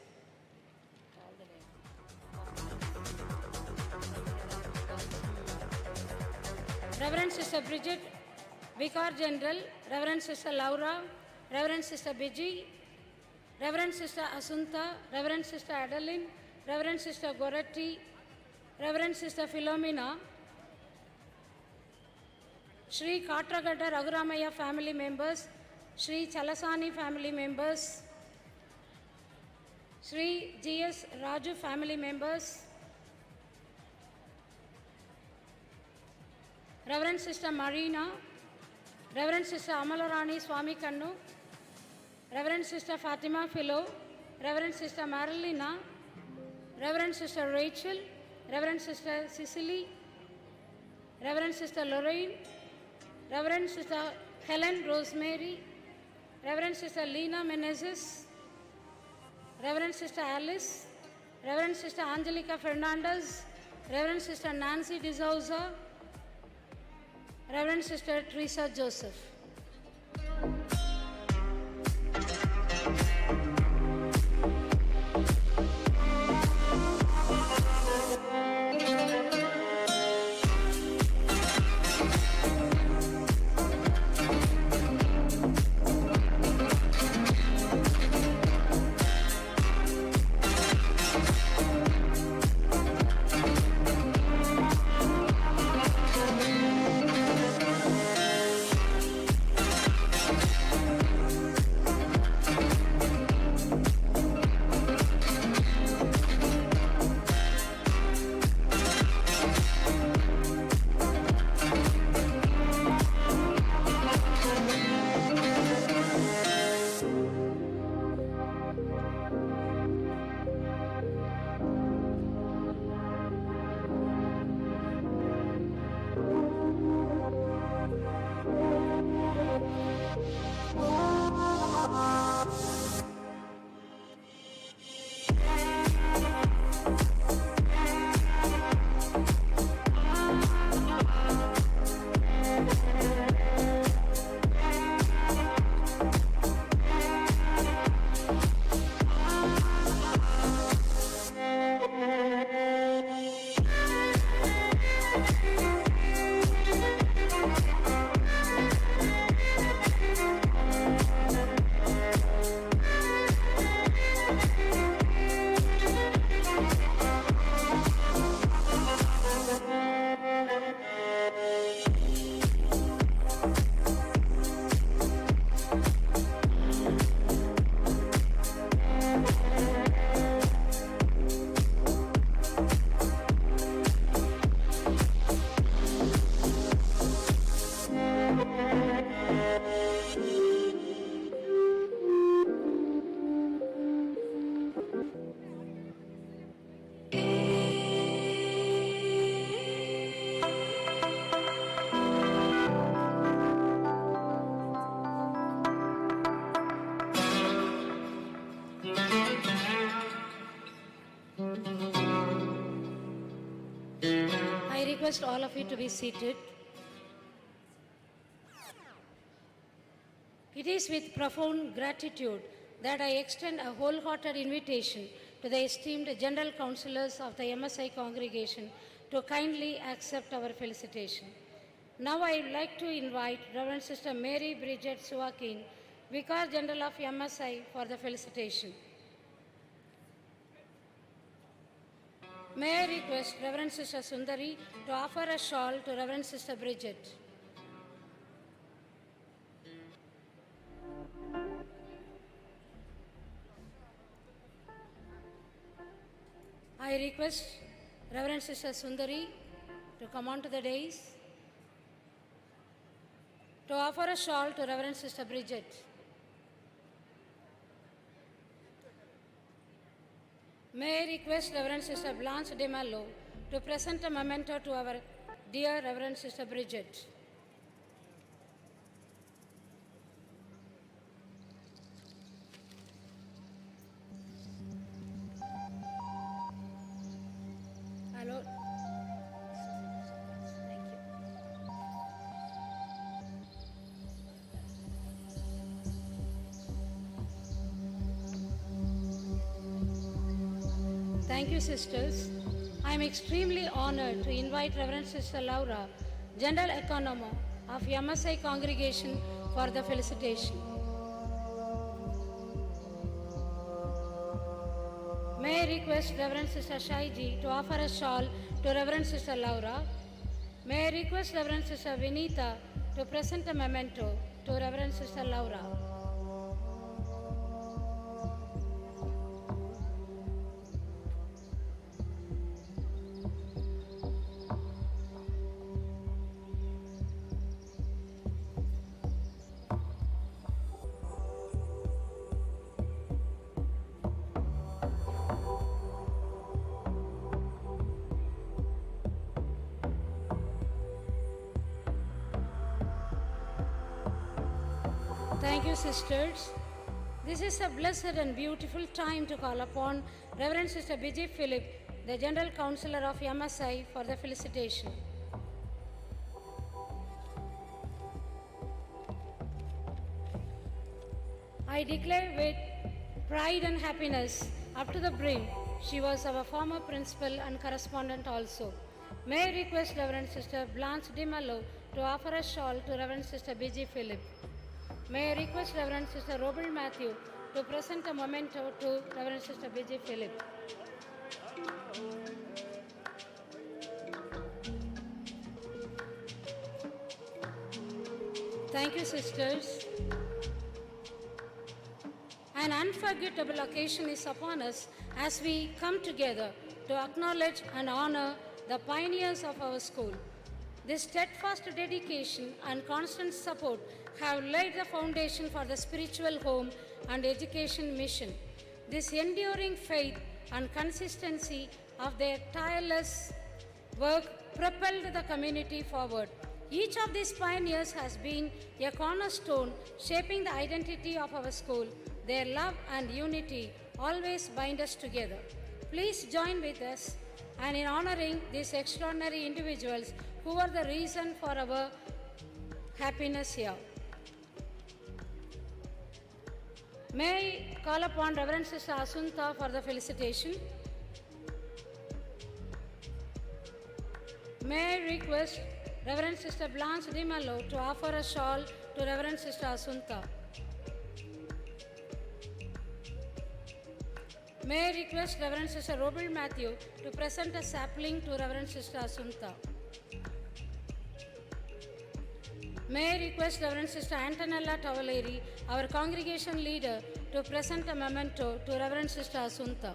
S8: Reverend Sister Bridget, Vicar General, Reverend Sister Laura, Reverend Sister Biji, Reverend Sister Asunta, Reverend Sister Adeline, Reverend Sister Goretti, Reverend Sister Philomena, Shri Katragada Raghuramaya family members, Shri Chalasani family members, Shri G.S. Raju family members, Reverend Sister Marina, Reverend Sister Amalarani Swami Kannu, Reverend Sister Fatima Philo, Reverend Sister Marilina, Reverend Sister Rachel, Reverend Sister Cicely, Reverend Sister Lorraine, Reverend Sister Helen Rosemary, Reverend Sister Lena Menezes, Reverend Sister Alice, Reverend Sister Angelica Fernandez, Reverend Sister Nancy D'Souza, Reverend Sister Teresa Joseph. request all of you to be seated. It is with profound gratitude that I extend a wholehearted invitation to the esteemed General Councillors of the MSI congregation to kindly accept our felicitation. Now I would like to invite Reverend Sister Mary Bridget Suakin, Vicar General of MSI, for the felicitation. May I request Reverend Sister Sundari to offer a shawl to Reverend Sister Bridget. I request Reverend Sister Sundari to come on to the dais to offer a shawl to Reverend Sister Bridget. May I request Reverend Sister Blanche de Malo to present a memento to our dear Reverend Sister Bridget. Hello. Thank you, sisters. I am extremely honored to invite Reverend Sister Laura, General Economo of MSI congregation, for the felicitation. May I request Reverend Sister Shaiji to offer a shawl to Reverend Sister Laura. May I request Reverend Sister Vinita to present a memento to Reverend Sister Laura. Thank you, sisters. This is a blessed and beautiful time to call upon Reverend Sister Vijay Philip, the General Councillor of MSI, for the felicitation. I declare with pride and happiness, up to the brim, she was our former principal and correspondent also. May I request Reverend Sister Blanche de Malo to offer a shawl to Reverend Sister Vijay Philip. May I request Reverend Sister Robert Matthew to present a memento to Reverend Sister Vijay Philip. Thank you, sisters. An unforgettable occasion is upon us as we come together to acknowledge and honor the pioneers of our school. This steadfast dedication and constant support have laid the foundation for the spiritual home and education mission. This enduring faith and consistency of their tireless work propelled the community forward. Each of these pioneers has been a cornerstone shaping the identity of our school. Their love and unity always bind us together. Please join with us and in honoring these extraordinary individuals who are the reason for our happiness here. May I call upon Reverend Sister Asunta for the felicitation. May I request Reverend Sister Blanche de Malo to offer a shawl to Reverend Sister Asunta. May I request Reverend Sister Robert Matthew to present a sapling to Reverend Sister Asunta. May I request Reverend Sister Antonella Tavaleri, our congregation leader, to present a memento to Reverend Sister Asunta.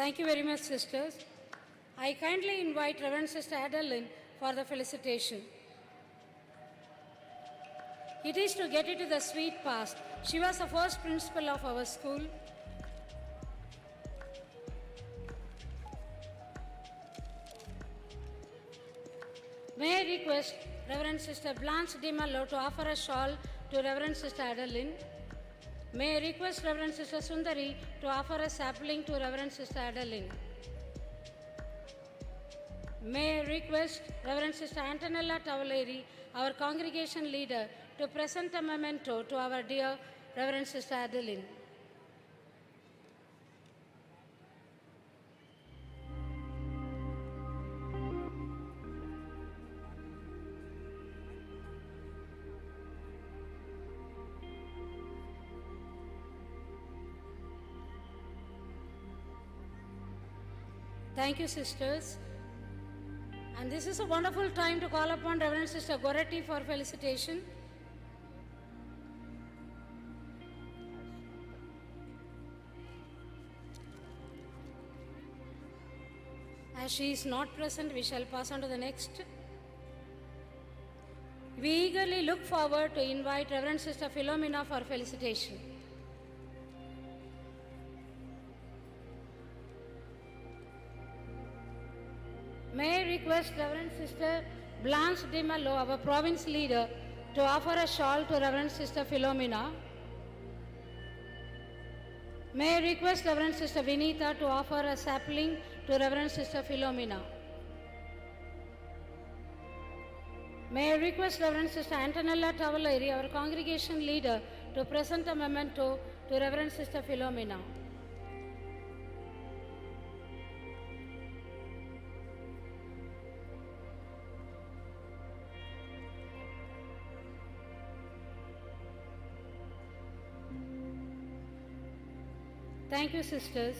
S8: Thank you very much, sisters. I kindly invite Reverend Sister Adeline for the felicitation. It is to get into the sweet past. She was the first principal of our school. May I request Reverend Sister Blanche Di Mallo to offer a shawl to Reverend Sister Adeline. May I request Reverend Sister Sundari to offer a sapling to Reverend Sister Adeline. May I request Reverend Sister Antonella Tavaleri, our congregation leader, to present a memento to our dear Reverend Sister Adeline. Thank you, sisters. And this is a wonderful time to call upon Reverend Sister Goretti for felicitation. As she is not present, we shall pass on to the next. We eagerly look forward to invite Reverend Sister Philomena for felicitation. May I request Reverend Sister Blanche Di Mallo, our province leader, to offer a shawl to Reverend Sister Philomena. May I request Reverend Sister Vinita to offer a sapling to Reverend Sister Philomena. May I request Reverend Sister Antonella Tavaleri, our congregation leader, to present a memento to Reverend Sister Philomena. Thank you, sisters.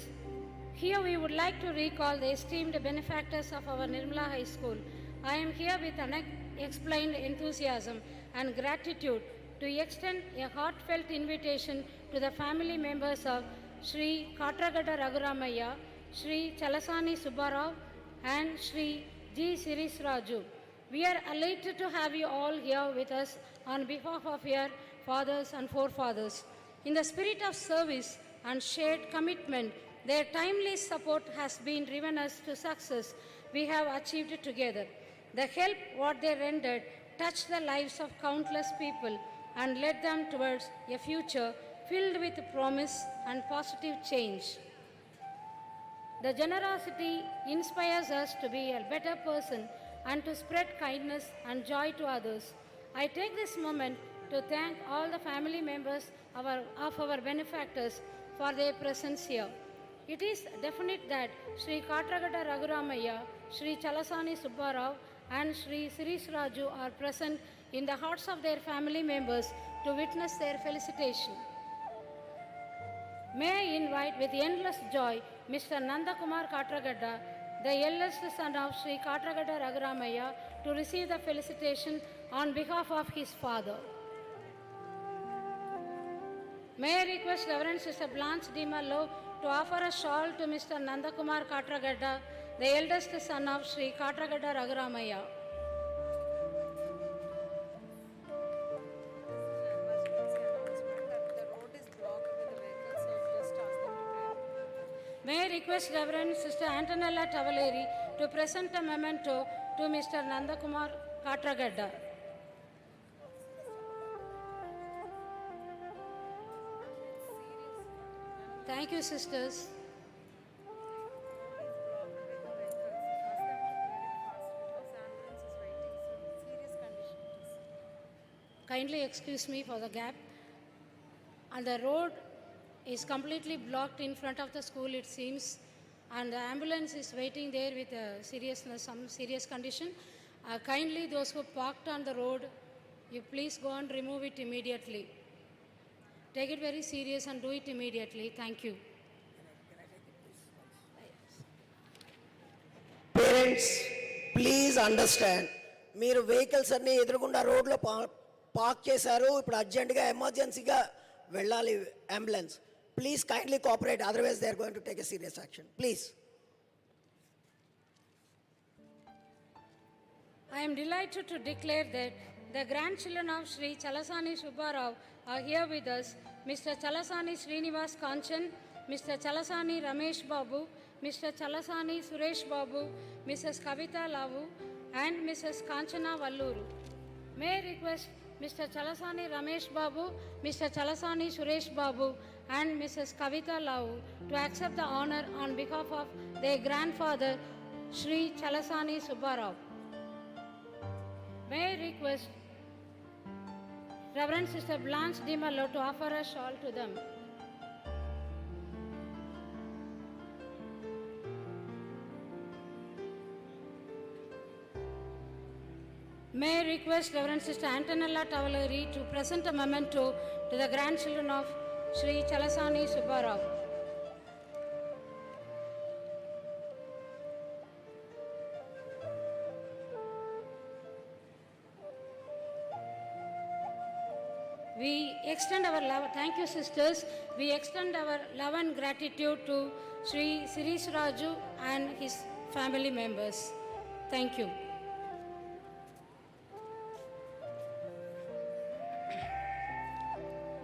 S8: Here we would like to recall the esteemed benefactors of our Nirmala High School. I am here with unexplained enthusiasm and gratitude to extend a heartfelt invitation to the family members of Sri Katragada Raghuramaya, Sri Chalasani Subbarao, and Sri G. Siris Raju. We are elated to have you all here with us on behalf of your fathers and forefathers. In the spirit of service and shared commitment, their timely support has been driven us to success we have achieved together. The help what they rendered touched the lives of countless people and led them towards a future filled with promise and positive change. The generosity inspires us to be a better person and to spread kindness and joy to others. I take this moment to thank all the family members of our benefactors for their presence here. It is definite that Sri Katragada Raghuramaya, Sri Chalasani Subbarao, and Sri Siris Raju are present in the hearts of their family members to witness their felicitation. May I invite with endless joy Mr. Nandakumar Katragada, the eldest son of Sri Katragada Raghuramaya, to receive the felicitation on behalf of his father. May I request Reverend Sister Blanche Di Mallo to offer a shawl to Mr. Nandakumar Katragada, the eldest son of Sri Katragada Raghuramaya. May I request Reverend Sister Antonella Tavaleri to present a memento to Mr. Nandakumar Katragada. Thank you, sisters. Kindly excuse me for the gap. And the road is completely blocked in front of the school, it seems, and the ambulance is waiting there with some serious condition. Kindly, those who parked on the road, you please go and remove it immediately. Take it very serious and do it immediately. Thank you.
S19: Parents, please understand. మీరు vehicles అన్ని ఎదురుగుండా రోడ్లో park చేశారు. ఇప్పుడు అర్జెంటుగా ఎమర్జెన్సీగా వెళ్ళాలి ambulance. Please kindly cooperate, otherwise they are going to take a serious action. Please.
S8: I am delighted to declare that The grandchildren of Sri Chalasani Subbarao are here with us. Mr. Chalasani Srinivas Kanchan, Mr. Chalasani Ramesh Babu, Mr. Chalasani Suresh Babu, Mrs. Kavita Lavu, and Mrs. Kanchana Valluru. May I request Mr. Chalasani Ramesh Babu, Mr. Chalasani Suresh Babu, and Mrs. Kavita Lavu to accept the honor on behalf of their grandfather, Sri Chalasani Subbarao. May I request Reverend Sister Blanche Dimalo to offer a shawl to them. May I request Reverend Sister Antonella Tavalari to present a memento to the grandchildren of Sri Chalasani Subbarao. We extend our love, thank you sisters, we extend our love and gratitude to Sri Sirish Raju and his family members. Thank you.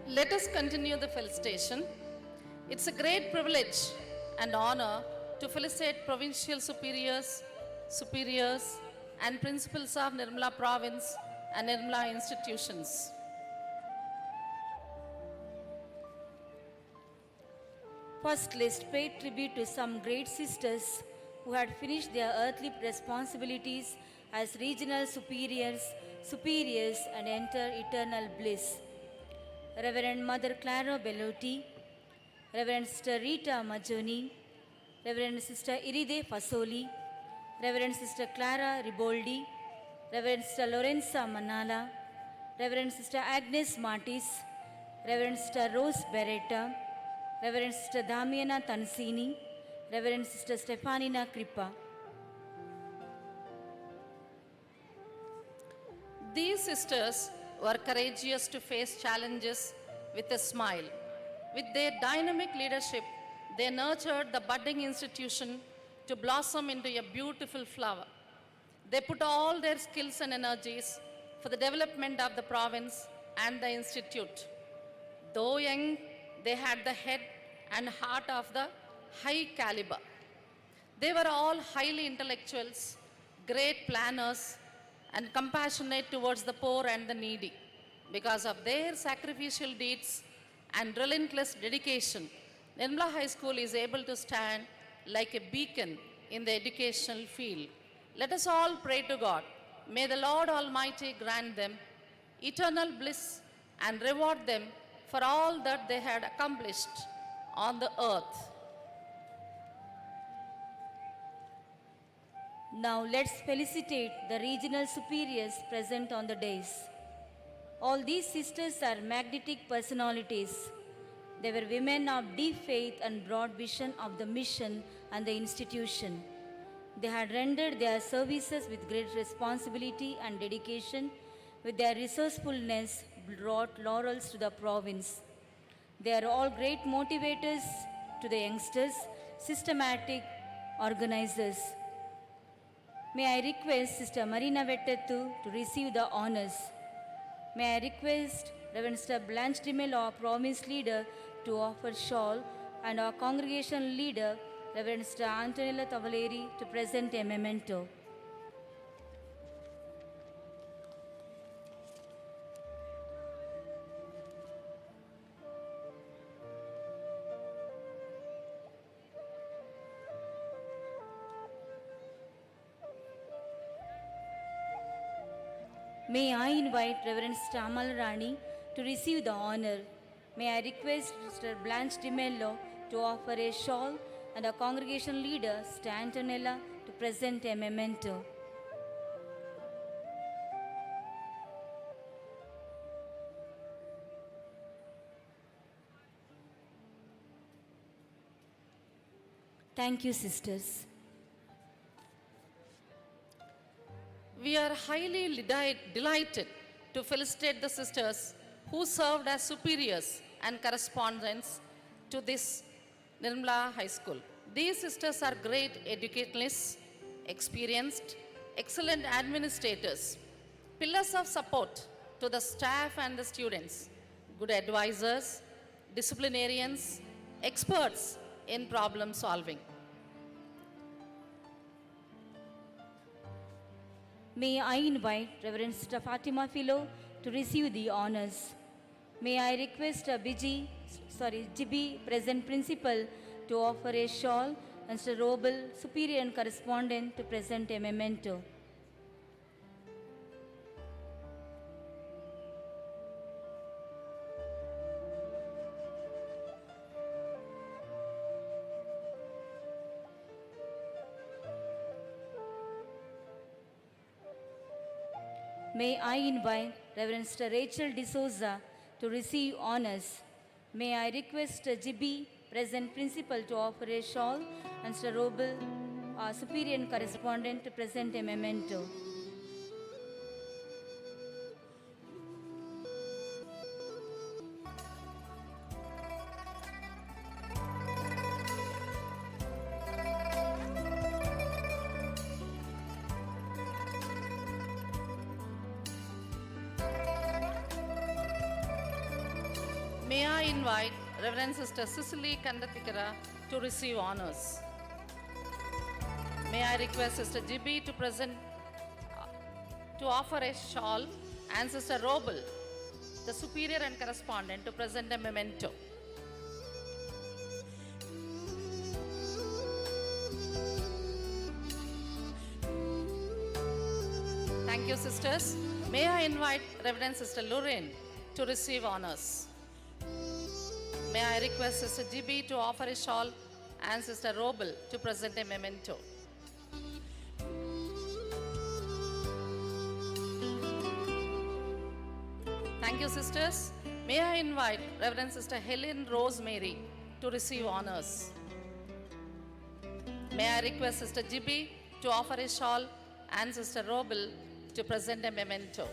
S20: Let us continue the felicitation. It's a great privilege and honor to felicitate provincial superiors, and principals of Nirmala province and Nirmala institutions.
S14: First, let's pay tribute to some great sisters who had finished their earthly responsibilities as regional superiors, and enter eternal bliss. Reverend Mother Clara Bellotti, Reverend Sister Rita Majoni, Reverend Sister Iride Fasoli, Reverend Sister Clara Riboldi, Reverend Sister Lorenza Manala, Reverend Sister Agnes Martis, Reverend Sister Rose Beretta, Reverend Sister Damiana Tansini, Reverend Sister Stefanina Kripa.
S20: These sisters were courageous to face challenges with a smile. With their dynamic leadership, they nurtured the budding institution to blossom into a beautiful flower. They put all their skills and energies for the development of the province and the institute. Though young, they had the head and heart of the high caliber. They were all highly intellectuals, great planners, and compassionate towards the poor and the needy. Because of their sacrificial deeds and relentless dedication, Nirmala High School is able to stand like a beacon in the educational field. Let us all pray to God. May the Lord Almighty grant them eternal bliss and reward them for all that they had accomplished on the earth.
S14: Now let's felicitate the regional superiors present on the dais. All these sisters are magnetic personalities. They were women of deep faith and broad vision of the mission and the institution. They had rendered their services with great responsibility and dedication. With their resourcefulness, brought laurels to the province. They are all great motivators to the youngsters, systematic organizers. May I request Sister Marina Vettettu to receive the honors. May I request Reverend Sister Blanche Dimelo, our province leader, to offer shawl, and our congregation leader, Reverend Sister Antonella Tavaleri, to present a memento. May I invite Reverend Sister Amal Rani to receive the honor. May I request Sister Blanche Dimello to offer a shawl, and our congregation leader, Sister Antonella, to present a memento. Thank you, sisters.
S20: We are highly delighted to felicitate the sisters who served as superiors and correspondents to this Nirmala High School. These sisters are great educationalists, experienced, excellent administrators. pillars of support to the staff and the students, good advisors, disciplinarians, experts in problem solving.
S14: May I invite Reverend Sister Fatima Philo to receive the honors. May I request Jibi, present principal, to offer a shawl, and Sir Robel, superior and correspondent, to present a memento. May I invite Reverend Sister Rachel D'Souza to receive honors. May I request Jibi, present principal, to offer a shawl, and Sir Robel, superior and correspondent, to present a memento.
S20: May I invite Reverend Sister Cicely Kandathikara to receive honors. May I request Sister Jibi to offer a shawl, and Sister Robel, the superior and correspondent, to present a memento. Thank you, sisters. May I invite Reverend Sister Lorraine to receive honors. May I request Sister Jibi to offer a shawl, and Sister Robel to present a memento. Thank you, sisters. May I invite Reverend Sister Helen Rosemary to receive honors. May I request Sister Jibi to offer a shawl, and Sister Robel to present a memento.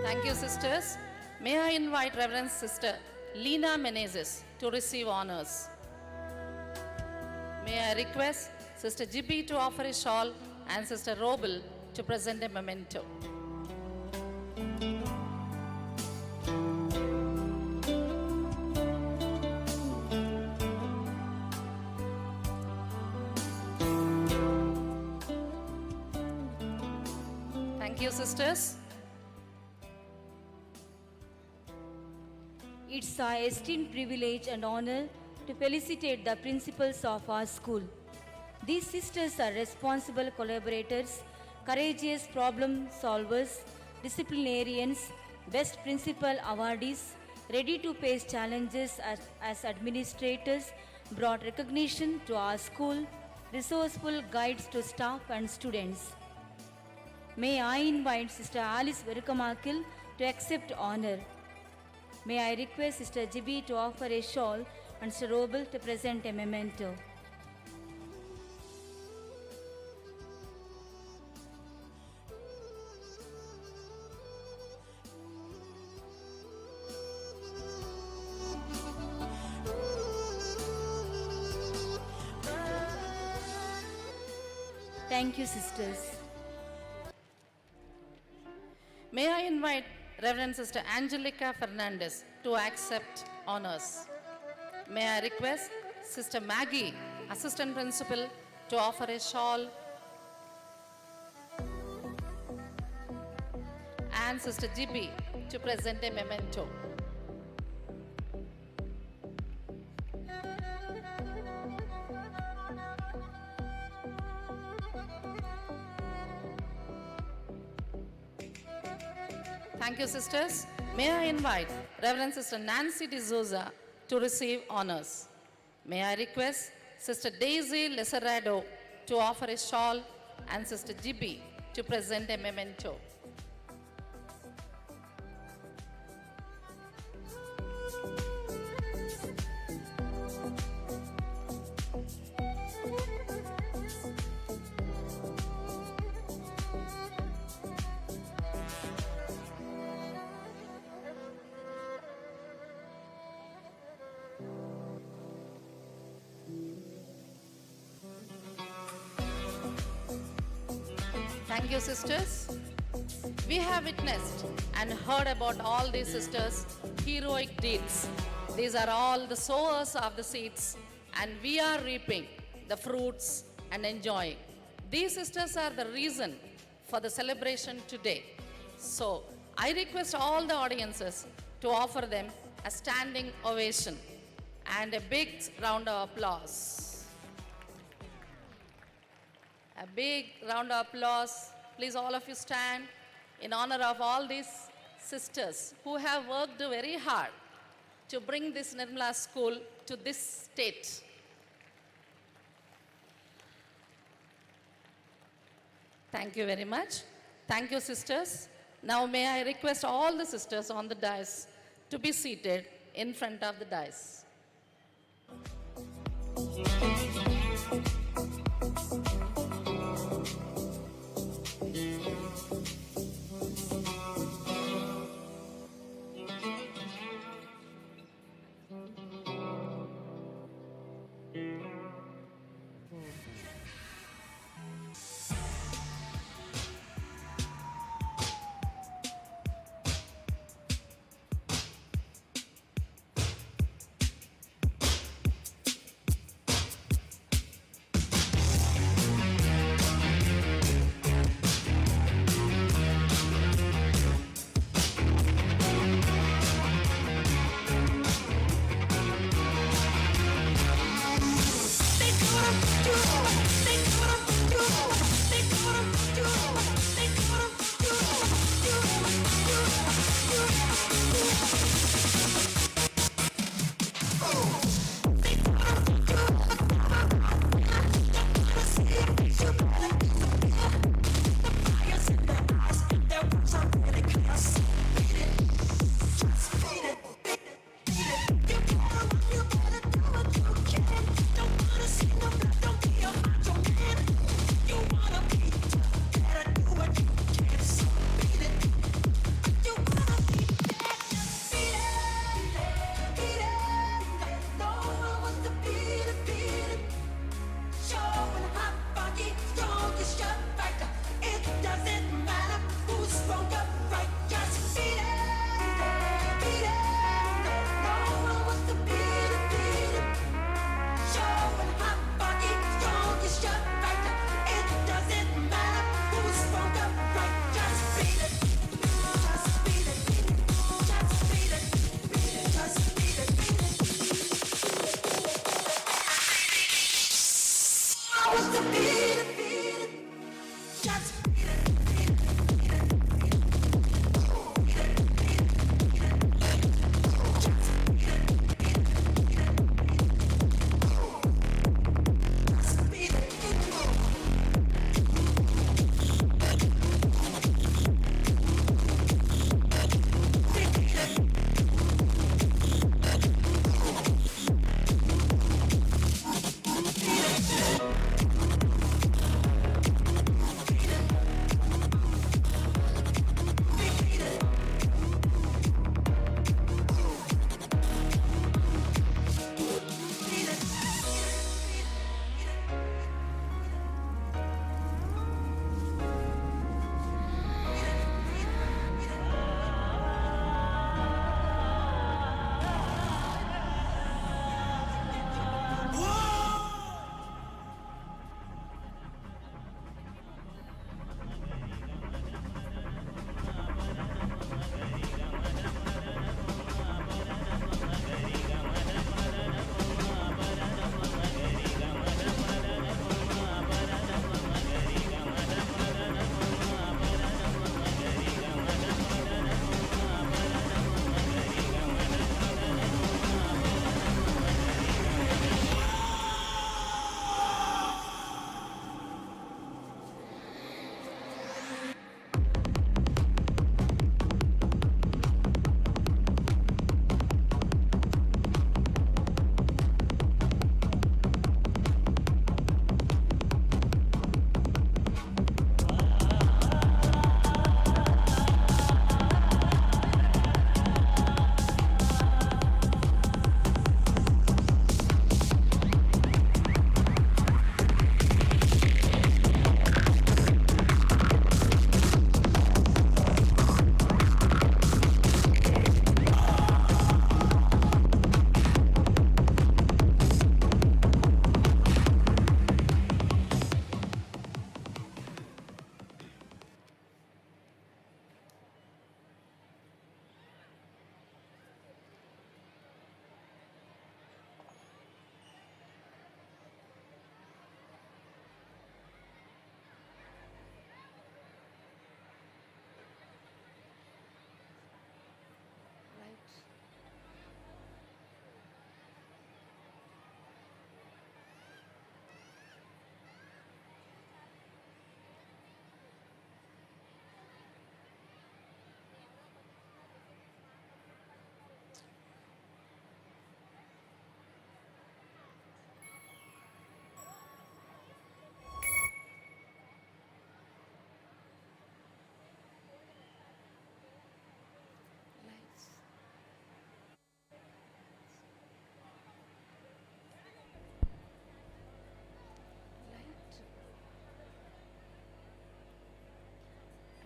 S20: Thank you, sisters. May I invite Reverend Sister Lena Menezes to receive honors. May I request Sister Jibi to offer a shawl, and Sister Robel to present a memento. Thank you, sisters.
S14: It's our esteemed privilege and honor to felicitate the principals of our school. These sisters are responsible collaborators, courageous problem solvers, disciplinarians, best principal awardees, ready to face challenges as administrators, brought recognition to our school, resourceful guides to staff and students. May I invite Sister Alice Verukamakil to accept honor. May I request Sister Jibi to offer a shawl, and Sir Robel to present a memento. Thank you, sisters.
S20: May I invite Reverend Sister Angelica Fernandez to accept honors. May I request Sister Maggie, Assistant Principal, to offer a shawl, and Sister Jibi to present a memento. Thank you, sisters. May I invite Reverend Sister Nancy D'Souza to receive honors. May I request Sister Daisy Leserado to offer a shawl, and Sister Jibi to present a memento. Thank you, sisters. We have witnessed and heard about all these sisters' heroic deeds. These are all the sowers of the seeds, and we are reaping the fruits and enjoying. These sisters are the reason for the celebration today. So, I request all the audiences to offer them a standing ovation and a big round of applause. A big round of applause. Please, all of you stand in honor of all these sisters who have worked very hard to bring this Nirmala school to this state. Thank you very much. Thank you, sisters. Now may I request all the sisters on the dais to be seated in front of the dais.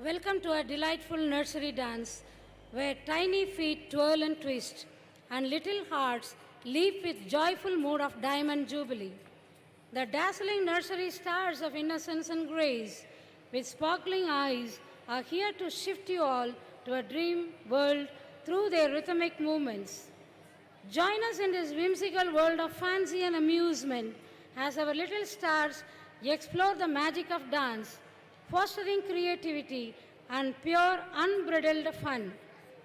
S8: Welcome to a delightful nursery dance where tiny feet twirl and twist and little hearts leap with joyful mood of Diamond Jubilee. The dazzling nursery stars of innocence and grace with sparkling eyes are here to shift you all to a dream world through their rhythmic movements. Join us in this whimsical world of fancy and amusement as our little stars explore the magic of dance, fostering creativity and pure, unbridled fun.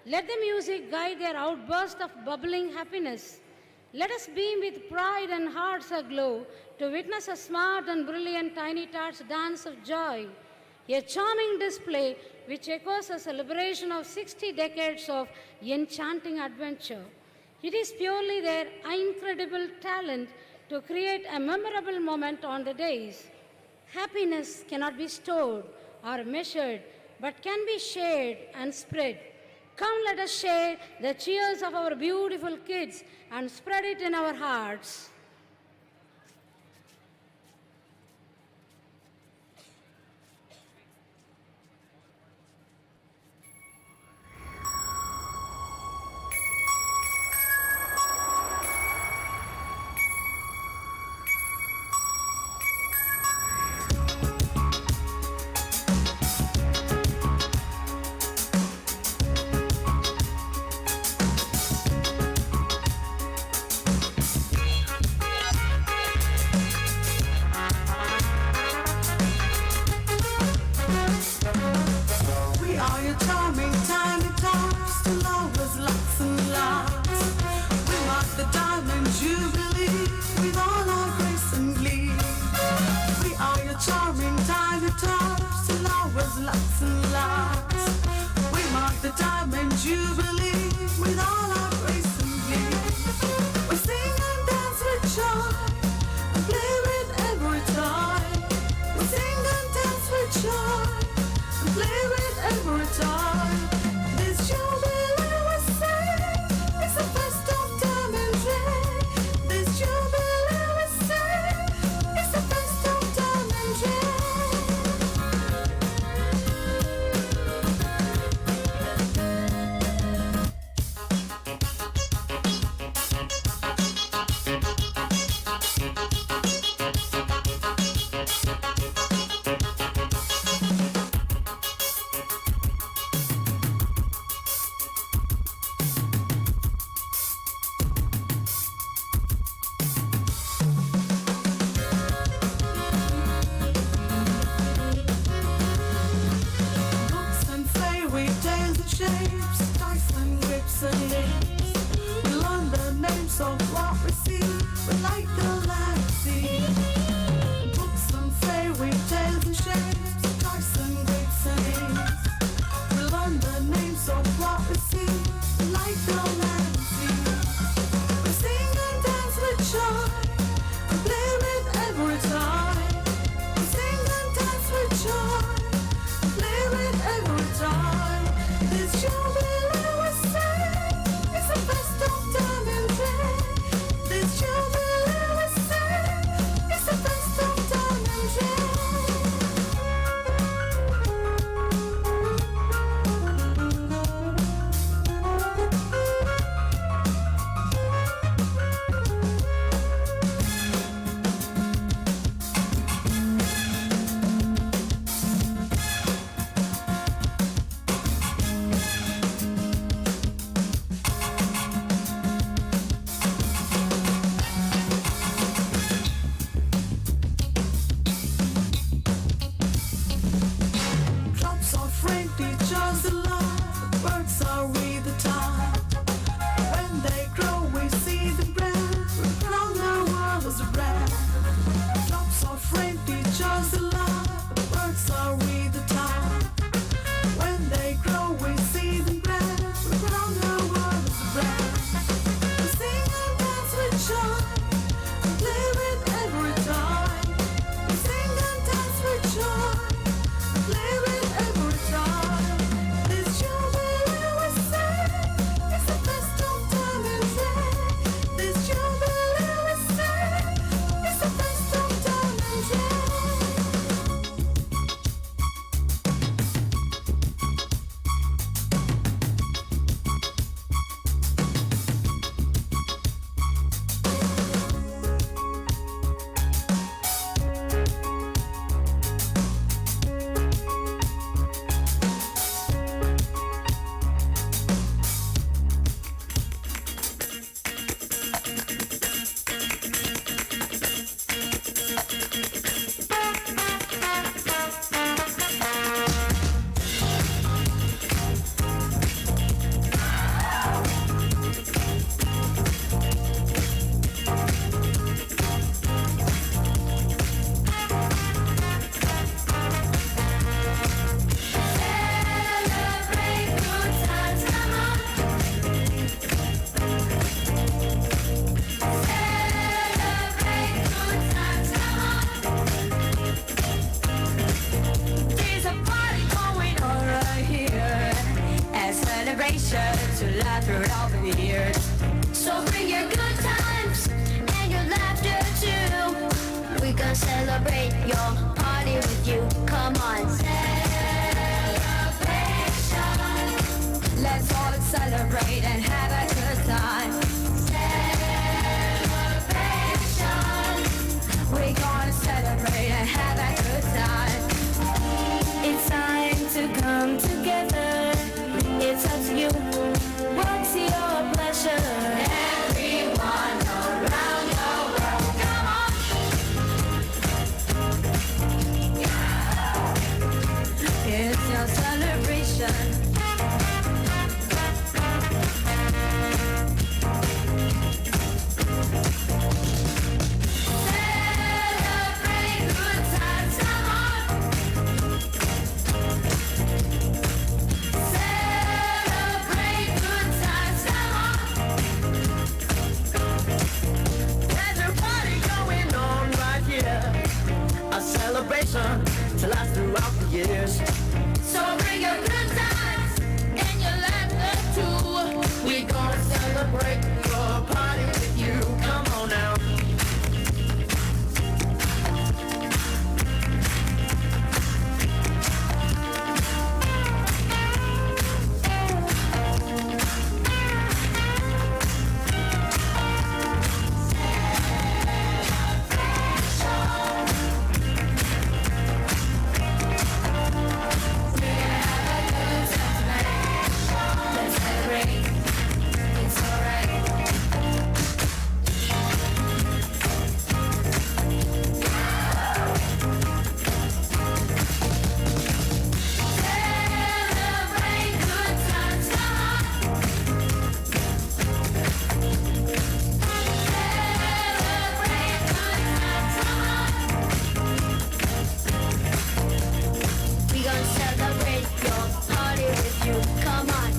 S8: Let the music guide their outburst of bubbling happiness. Let us beam with pride and hearts aglow to witness a smart and brilliant Tiny Tots dance of joy, a charming display which echoes a celebration of 60 decades of enchanting adventure. It is purely their incredible talent to create a memorable moment on the days. Happiness cannot be stored or measured, but can be shared and spread. Come, let us share the cheers of our beautiful kids and spread it in our hearts.
S5: We are your charming tiny tots to lovers, lots and lots. We mark the Diamond Jubilee with all our grace and glee. We are your charming tiny tots to lovers, lots and lots. We mark the Diamond Jubilee with all our grace and glee. We sing and dance with joy and play with every toy. We sing and dance with joy and play with every toy. This Jubilee we sing is the best of Diamond Ray. This Jubilee we sing is the best of Diamond Ray. Books and fairy tales and shapes, dice and grips and names. We learn the names of what we see, we like the land to see. Books and fairy tales and shapes, dice and grips and names. We learn the names of what we see, we like the land to see. We sing and dance with joy, and play with every toy. We sing and dance with joy, play with every time. This Jubilee we sing is the best of Diamond Ray.
S4: celebrate your party with you. Come on. Celebration.
S6: Let's all celebrate and have a good time.
S4: Celebration.
S6: We're gonna celebrate and have a good time.
S4: It's time to come together. It's up to you. What's your pleasure? Everyone around the world, come on.
S6: It's your celebration.
S4: Celebrate good times, come on. Celebrate good times, come on.
S3: There's a party going on right here, a celebration to last throughout the years.
S4: So bring your good times and your laughter too.
S3: We gonna celebrate your party with you. Come on now.
S4: Let's celebrate. It's alright. Celebrate good times, come on. Celebrate good times, come on. We gonna celebrate your party with you. Come on.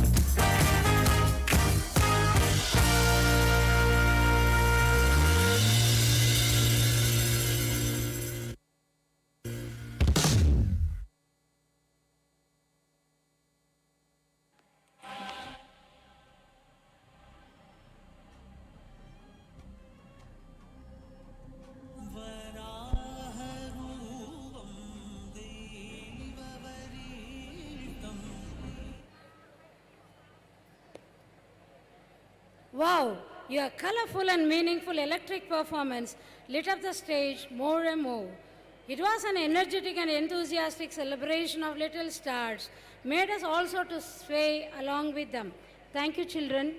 S8: Wow, your colorful and meaningful electric performance lit up the stage more and more. It was an energetic and enthusiastic celebration of little stars, made us also to sway along with them. Thank you, children.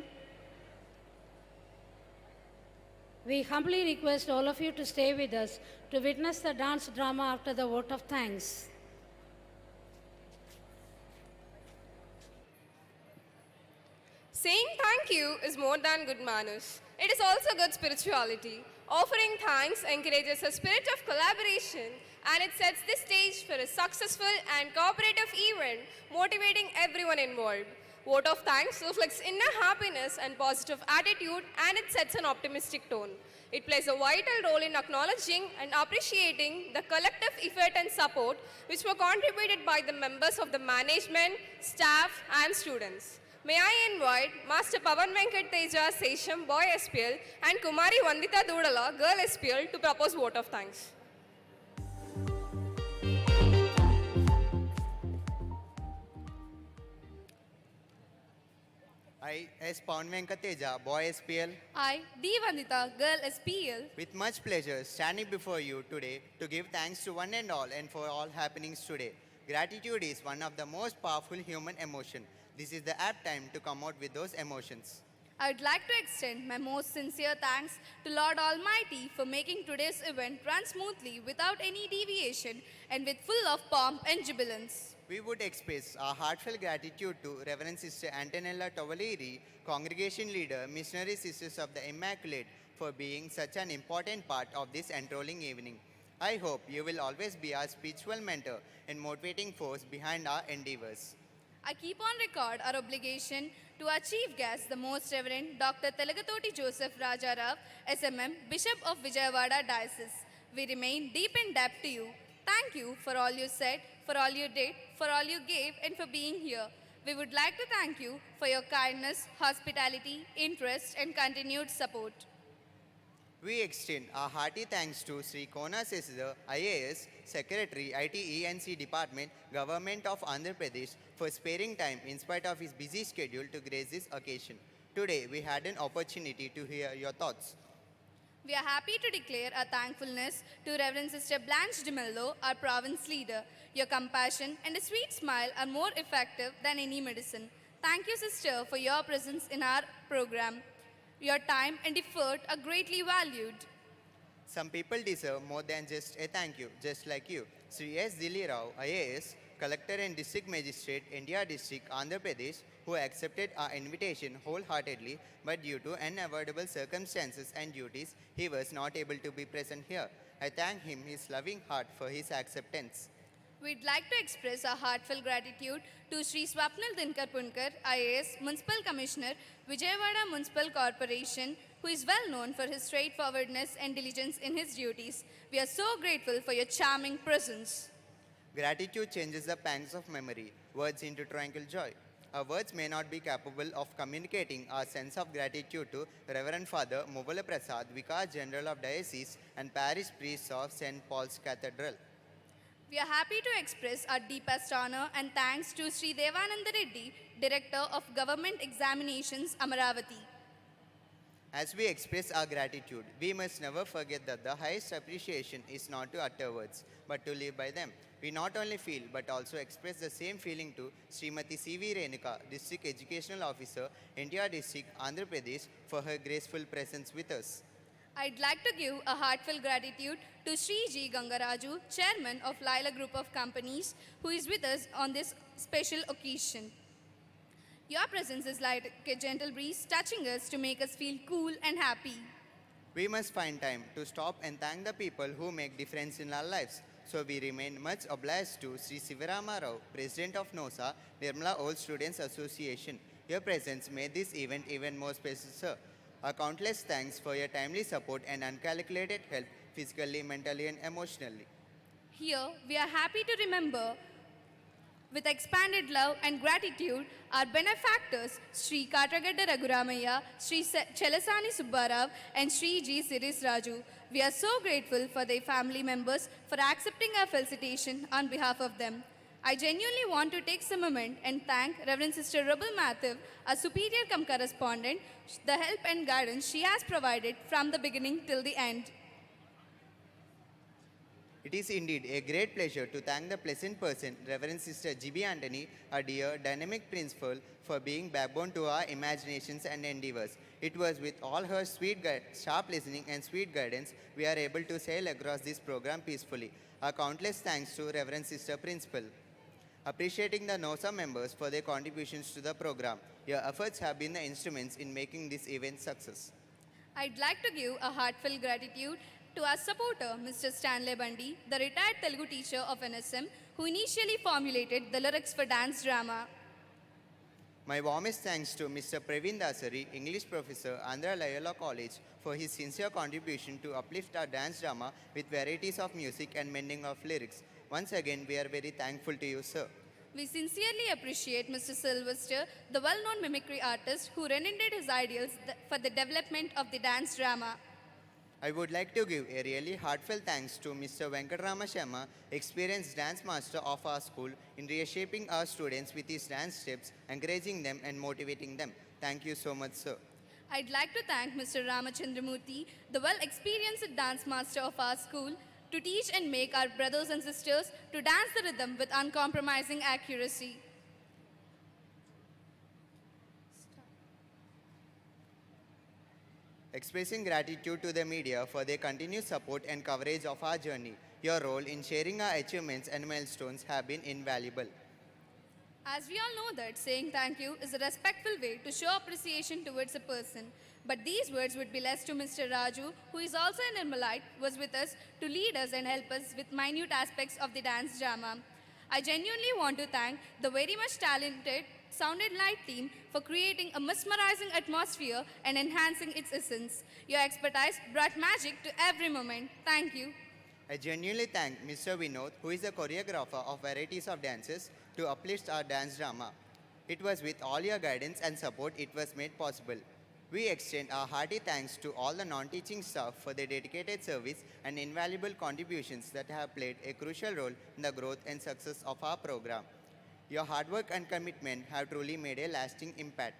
S8: We humbly request all of you to stay with us to witness the dance drama after the vote of thanks.
S11: Saying thank you is more than good manners. It is also good spirituality. Offering thanks encourages a spirit of collaboration and it sets the stage for a successful and cooperative event, motivating everyone involved. Vote of thanks reflects inner happiness and positive attitude and it sets an optimistic tone. It plays a vital role in acknowledging and appreciating the collective effort and support which were contributed by the members of the management, staff and students. May I invite Master Pavan Venkat Teja Sesham, Boy SPL, and Kumari Vandita Dudala, Girl SPL, to propose vote of thanks.
S21: I, S. Pawan Venkateja, Boy SPL,
S10: I, D. Vandita, Girl SPL,
S21: with much pleasure standing before you today to give thanks to one and all and for all happenings today. Gratitude is one of the most powerful human emotion. This is the apt time to come out with those emotions.
S10: I would like to extend my most sincere thanks to Lord Almighty for making today's event run smoothly without any deviation and with full of pomp and jubilance.
S21: We would express our heartfelt gratitude to Reverend Sister Antonella Tovaleri, Congregation Leader, Missionary Sisters of the Immaculate, for being such an important part of this enthralling evening. I hope you will always be our spiritual mentor and motivating force behind our endeavors.
S10: I keep on record our obligation to our chief guest, the Most Reverend Dr. Telugatoti Joseph Rajarao, SMM, Bishop of Vijayawada Diocese. We remain deep in debt to you. Thank you for all you said, for all you did, for all you gave, and for being here. We would like to thank you for your kindness, hospitality, interest, and continued support.
S21: We extend our hearty thanks to Sri Kona Sesida, IAS, Secretary, ITENC Department, Government of Andhra Pradesh for sparing time in spite of his busy schedule to grace this occasion. Today, we had an opportunity to hear your thoughts.
S10: We are happy to declare our thankfulness to Reverend Sister Blanche de Mello, our province leader. Your compassion and a sweet smile are more effective than any medicine. Thank you, Sister, for your presence in our program. Your time and effort are greatly valued.
S21: Some people deserve more than just a thank you, just like you. Sri S. Dilli Rao, IAS, Collector and District Magistrate, India District, Andhra Pradesh, who accepted our invitation wholeheartedly, but due to unavoidable circumstances and duties, he was not able to be present here. I thank him, his loving heart, for his acceptance.
S10: We'd like to express our heartfelt gratitude to Sri Swapnil Dinkar Punkar, IAS, Municipal Commissioner, Vijayawada Municipal Corporation, who is well known for his straightforwardness and diligence in his duties. We are so grateful for your charming presence.
S21: Gratitude changes the pangs of memory, words into tranquil joy. Our words may not be capable of communicating our sense of gratitude to Reverend Father Movala Prasad, Vicar General of Diocese and Parish Priest of St. Paul's Cathedral.
S10: We are happy to express our deepest honor and thanks to Sri Devananda Reddy, Director of Government Examinations, Amaravati.
S21: As we express our gratitude, we must never forget that the highest appreciation is not to utter words, but to live by them. We not only feel, but also express the same feeling to Srimati C.V. Renuka, District Educational Officer, India District, Andhra Pradesh, for her graceful presence with us.
S10: I'd like to give a heartfelt gratitude to Sri G. Gangaraju, Chairman of Lila Group of Companies, who is with us on this special occasion. Your presence is like a gentle breeze touching us to make us feel cool and happy.
S21: We must find time to stop and thank the people who make difference in our lives. So we remain much obliged to Sri Sivarama Rao, President of NOSA, Nirmala Old Students Association. Your presence made this event even more special, sir. Our countless thanks for your timely support and uncalculated help physically, mentally and emotionally.
S10: Here, we are happy to remember with expanded love and gratitude our benefactors Sri Katragadda Raghuramaya, Sri Chelasani Subbarao and Sri G. Siris Raju. We are so grateful for their family members for accepting our felicitation on behalf of them. I genuinely want to take some moment and thank Reverend Sister Rubble Matthew, our superior cum correspondent, the help and guidance she has provided from the beginning till the end.
S21: It is indeed a great pleasure to thank the pleasant person, Reverend Sister G.B. Anthony, our dear dynamic principal, for being backbone to our imaginations and endeavors. It was with all her sharp listening and sweet guidance, we are able to sail across this program peacefully. Our countless thanks to Reverend Sister Principal. Appreciating the NOSA members for their contributions to the program. Your efforts have been the instruments in making this event success.
S10: I'd like to give a heartfelt gratitude to our supporter, Mr. Stanley Bundy, the retired Telugu teacher of NSM, who initially formulated the lyrics for dance drama.
S21: My warmest thanks to Mr. Praveen Dasari, English professor, Andhra Loyola College, for his sincere contribution to uplift our dance drama with varieties of music and mending of lyrics. Once again, we are very thankful to you, sir.
S10: We sincerely appreciate Mr. Sylvester, the well-known mimicry artist who rendered his ideals for the development of the dance drama.
S21: I would like to give a really heartfelt thanks to Mr. Venkatrama Sharma, experienced dance master of our school, in reshaping our students with his dance steps, encouraging them and motivating them. Thank you so much, sir.
S10: I'd like to thank Mr. Ramachandramurthy, the well-experienced dance master of our school, to teach and make our brothers and sisters to dance the rhythm with uncompromising accuracy.
S21: Expressing gratitude to the media for their continued support and coverage of our journey. Your role in sharing our achievements and milestones have been invaluable.
S10: As we all know that saying thank you is a respectful way to show appreciation towards a person. But these words would be less to Mr. Raju, who is also an Nirmalite, was with us to lead us and help us with minute aspects of the dance drama. I genuinely want to thank the very much talented Sounded Light team for creating a mesmerizing atmosphere and enhancing its essence. Your expertise brought magic to every moment. Thank you.
S21: I genuinely thank Mr. Vinod, who is the choreographer of varieties of dances, to uplift our dance drama. It was with all your guidance and support it was made possible. We extend our hearty thanks to all the non-teaching staff for their dedicated service and invaluable contributions that have played a crucial role in the growth and success of our program. Your hard work and commitment have truly made a lasting impact.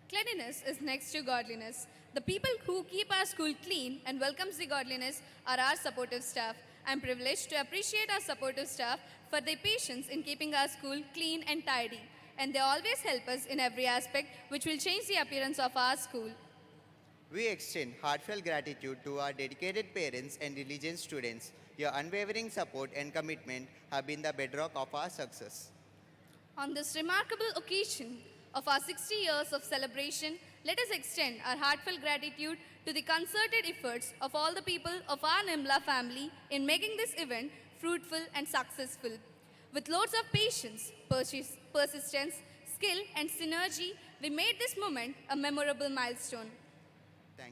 S2: Cleanliness is next to godliness. The people who keep our school clean and welcomes the godliness are our supportive staff. I'm privileged to appreciate our supportive staff for their patience in keeping our school clean and tidy. And they always help us in every aspect which will change the appearance of our school.
S21: We extend heartfelt gratitude to our dedicated parents and diligent students. Your unwavering support and commitment have been the bedrock of our success.
S2: On this remarkable occasion of our 60 years of celebration, let us extend our heartfelt gratitude to the concerted efforts of all the people of our Nirmala family in making this event fruitful and successful. With loads of patience, persistence, skill, and synergy, we made this moment a memorable milestone.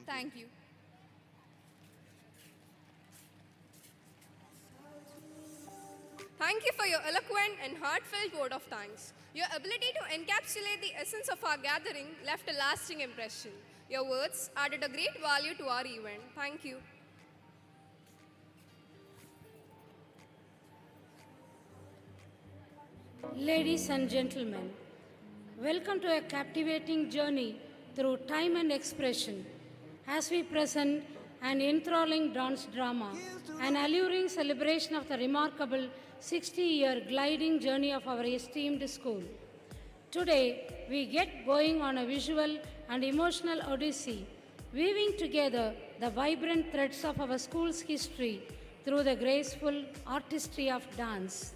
S2: Thank you.
S11: Thank you for your eloquent and heartfelt vote of thanks. Your ability to encapsulate the essence of our gathering left a lasting impression. Your words added a great value to our event. Thank you.
S8: Ladies and gentlemen, welcome to a captivating journey through time and expression as we present an enthralling dance drama, an alluring celebration of the remarkable 60-year gliding journey of our esteemed school. Today, we get going on a visual and emotional odyssey, weaving together the vibrant threads of our school's history through the graceful artistry of dance.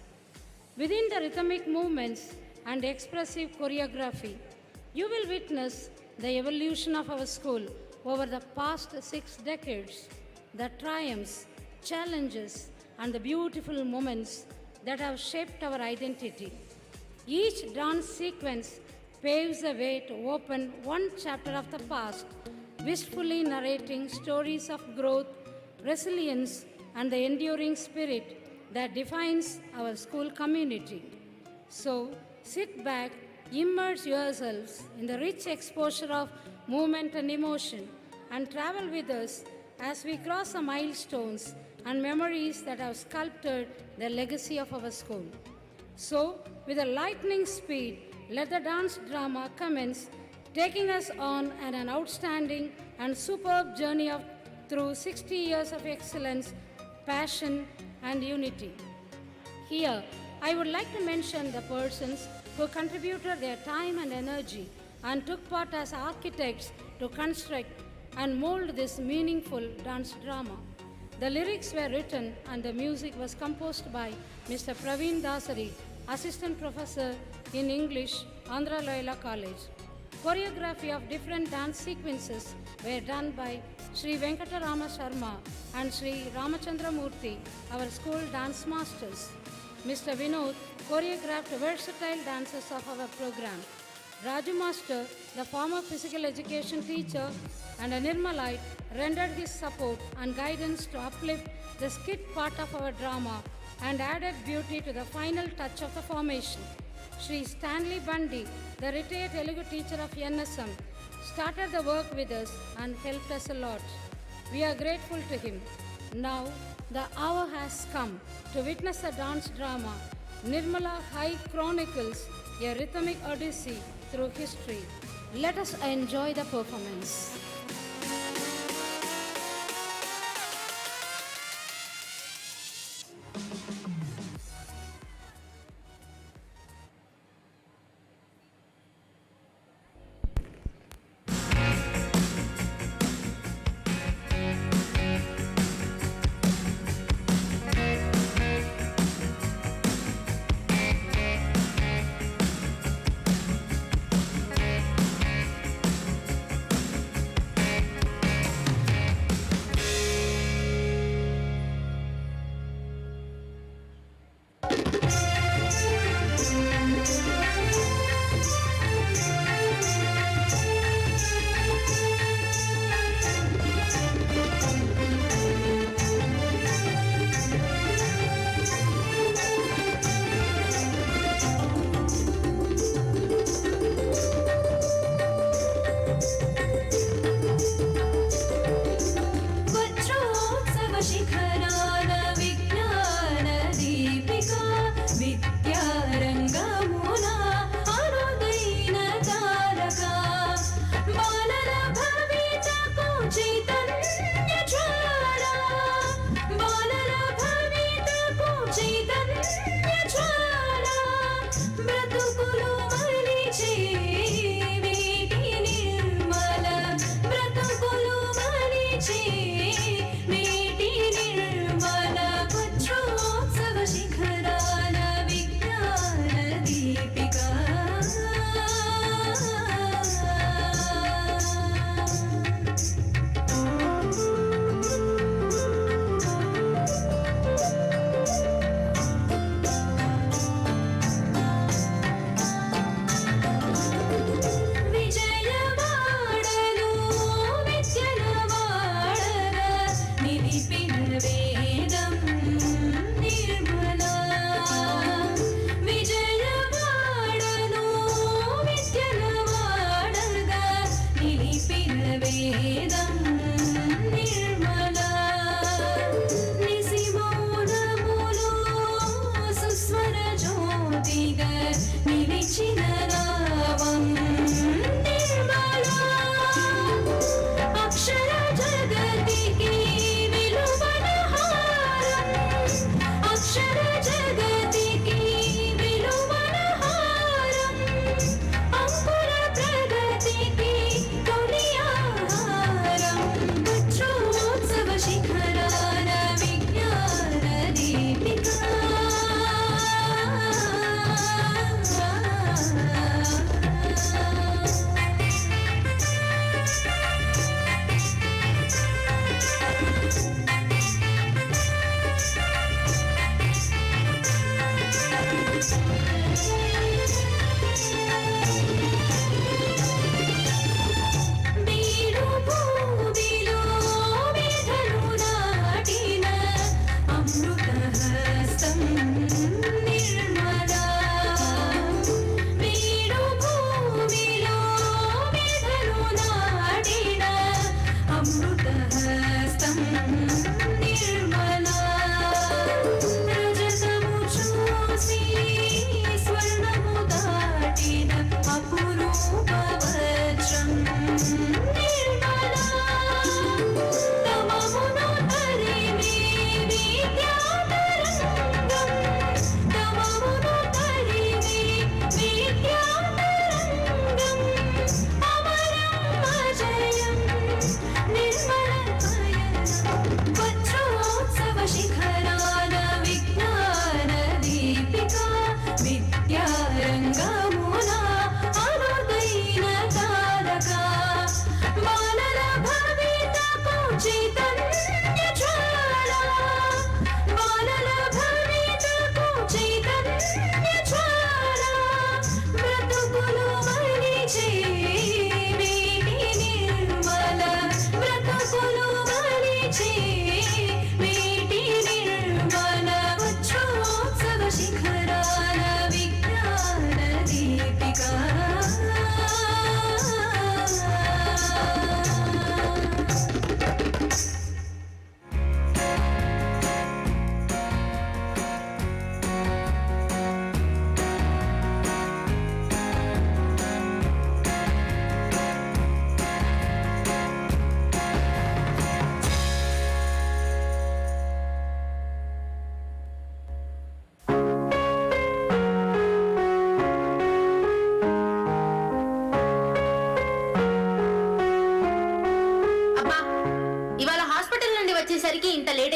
S8: Within the rhythmic movements and expressive choreography, you will witness the evolution of our school over the past 6 decades, the triumphs, challenges, and the beautiful moments that have shaped our identity. Each dance sequence paves the way to open one chapter of the past, wistfully narrating stories of growth, resilience, and the enduring spirit that defines our school community. So, sit back, immerse yourselves in the rich exposure of movement and emotion, and travel with us as we cross the milestones and memories that have sculpted the legacy of our school. So, with a lightning speed, let the dance drama commence, taking us on an outstanding and superb journey through 60 years of excellence, passion, and unity. Here, I would like to mention the persons who contributed their time and energy and took part as architects to construct and mold this meaningful dance drama. The lyrics were written and the music was composed by Mr. Praveen Dasari, Assistant Professor in English, Andhra Loyola College. Choreography of different dance sequences were done by Sri Venkatarama Sharma and Sri Ramachandra Murthy, our school dance masters. Mr. Vinod choreographed versatile dances of our program. Raju Master, the former physical education teacher and a Nirmalite, rendered his support and guidance to uplift the skit part of our drama and added beauty to the final touch of the formation. Sri Stanley Bundy, the retired Telugu teacher of NSM, started the work with us and helped us a lot. We are grateful to him. Now, the hour has come to witness the dance drama, Nirmala High Chronicles, a rhythmic odyssey through history. Let us enjoy the performance.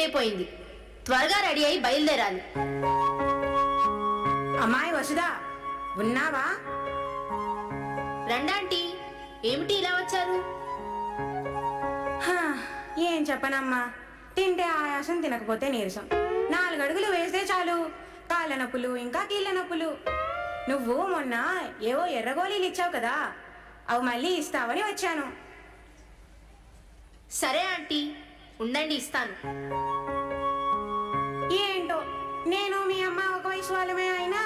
S1: అయిపోయింది. త్వరగా ready అయి బయలుదేరాలి.
S22: అమ్మాయి వసుదా, ఉన్నావా?
S1: రండాంటీ, ఏమిటి ఇలా వచ్చారు?
S22: ఏం చెప్పనమ్మా, తింటే ఆయాసం, తినకపోతే నీరసం. 4 అడుగులు వేస్తే చాలు కాళ్ళ నొప్పులు, ఇంకా కీళ్ళ నొప్పులు. నువ్వు మొన్న ఏవో ఎర్రగోళీలు ఇచ్చావు కదా, అవి మళ్ళీ ఇస్తావని వచ్చాను.
S1: సరే ఆంటీ, ఉండండి ఇస్తాను.
S22: ఏంటో, నేను మీ అమ్మ ఒక వయసు వాళ్ళమే అయినా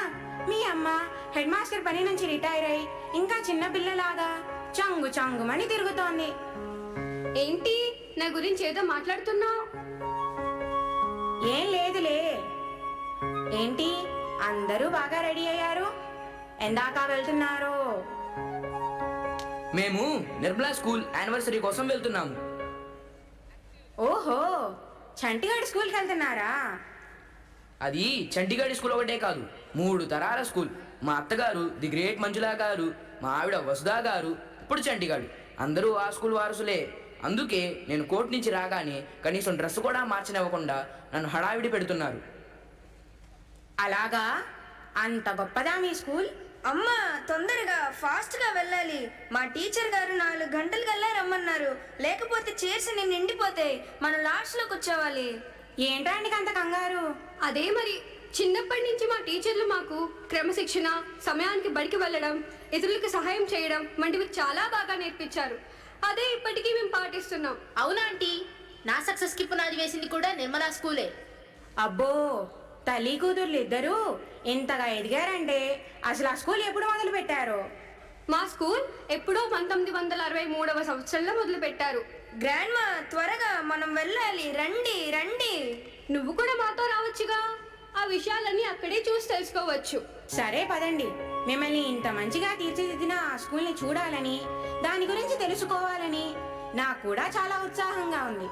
S22: మీ అమ్మ హెడ్ మాస్టర్ పని నుంచి రిటైర్ అయి ఇంకా చిన్న పిల్లలాగా చంగు చంగుమని తిరుగుతోంది.
S10: ఏంటి నా గురించి ఏదో మాట్లాడుతున్నావు?
S22: ఏం లేదులే. ఏంటి అందరూ బాగా రెడీ అయ్యారు? ఎందాకా వెళ్తున్నారు?
S23: మేము నిర్మలా స్కూల్ యానివర్సరీ కోసం వెళ్తున్నాము.
S22: ఓహో, చంటిగాడి స్కూల్కి వెళ్తున్నారా?
S23: అది చంటిగాడి స్కూల్ ఒకటే కాదు, 3 తరాల స్కూల్. మా అత్తగారు ది గ్రేట్ మంజులా గారు, మా ఆవిడ వసుదా గారు, ఇప్పుడు చంటిగాడు, అందరూ ఆ స్కూల్ వారసులే. అందుకే నేను కోర్టు నుంచి రాగానే కనీసం డ్రెస్ కూడా మార్చనివ్వకుండా నన్ను హడావిడి పెడుతున్నారు.
S22: అలాగా? అంత గొప్పదా మీ స్కూల్?
S24: అమ్మా, తొందరగా ఫాస్ట్గా వెళ్ళాలి. మా టీచర్ గారు 4 గంటలకల్లా రమ్మన్నారు. లేకపోతే చైర్స్ నిండిపోతాయి. మనం లాస్ట్లో కూర్చోవాలి.
S22: ఏంటండి అంత కంగారు?
S10: అదే మరి, చిన్నప్పటి నుంచి మా టీచర్లు మాకు క్రమశిక్షణ, సమయానికి బడికి వెళ్ళడం, ఇతరులకు సహాయం చేయడం వంటివి చాలా బాగా నేర్పించారు. అదే ఇప్పటికీ మేము పాటిస్తున్నాం.
S1: అవునా ఆంటీ, నా సక్సెస్ కి పునాది వేసింది కూడా నిర్మలా స్కూలే.
S22: అబ్బో, తల్లి కూతుర్లు ఇద్దరు ఇంతగా ఎదిగారంటే అసలు ఆ స్కూల్ ఎప్పుడు మొదలు పెట్టారు?
S10: మా స్కూల్ ఎప్పుడో 1963వ సంవత్సరంలో మొదలు పెట్టారు.
S24: గ్రాండ్ మా, త్వరగా మనం వెళ్ళాలి. రండి రండి.
S10: నువ్వు కూడా మాతో రావచ్చుగా, ఆ విషయాలన్నీ అక్కడే చూసి తెలుసుకోవచ్చు.
S22: సరే పదండి. మిమ్మల్ని ఇంత మంచిగా తీర్చిదిద్దిన ఆ స్కూల్ని చూడాలని, దాని గురించి తెలుసుకోవాలని నాకు కూడా చాలా ఉత్సాహంగా ఉంది.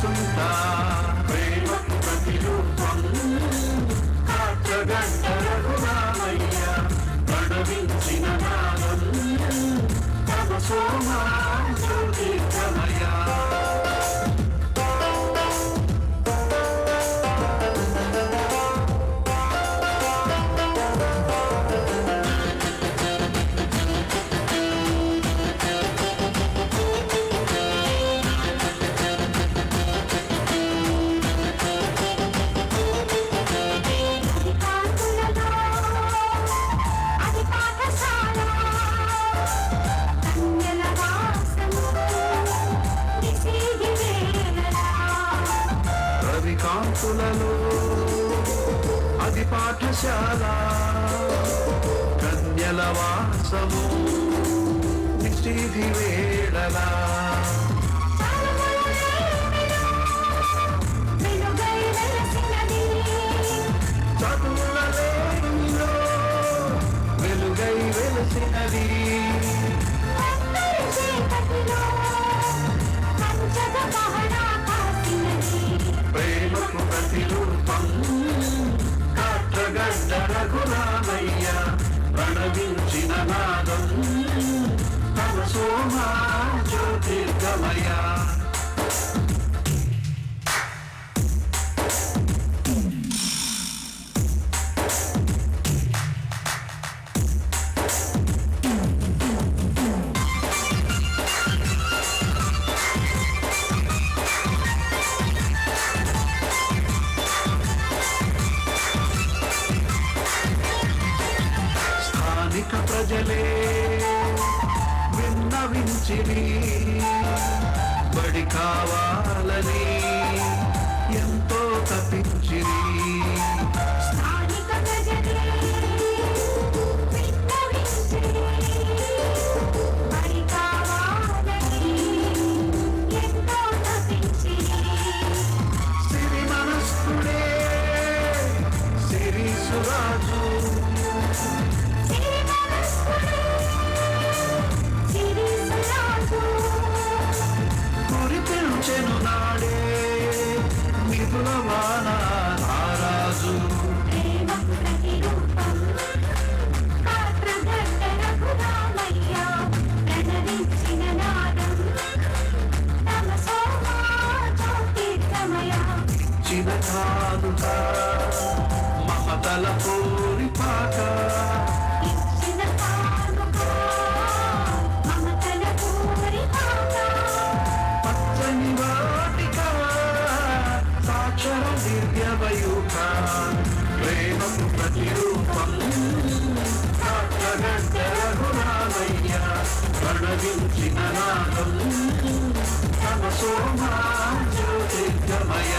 S7: తెలుసుంటా ప్రేమకు ప్రతిరూపం కాచగంట రఘురామయ్య ప్రణవించిన నాదం తమ సోమా జ్యోతిర్గమయ కాంతులలో అది పాఠశాల కన్యల వాసము నిశీధి వేళలా చదువులలో వెలుగై వెలసినది ప్రేమకు ప్రతిరూపం కాట్రగడ్డ రఘురామయ్య ప్రణవించిన నాదం తమ సోమా జ్యోతిర్గమయ ప్రజలే విన్నవించిరి బడి కావాలని ఎంతో తప్పించిరి సిరి మనస్కుడే సిరి సురాజు కురిపించెను నాడే మిథుల వాన రారాజు చిరకాలుగా మమతల పూరిపాక పచ్చని వాటిక సాక్షర దివ్యవయూక ప్రేమకు ప్రతిరూపం కాట్రగడ్డ రఘురామయ్య ప్రణవించిన నాదం తమ సోమా జ్యోతిర్గమయ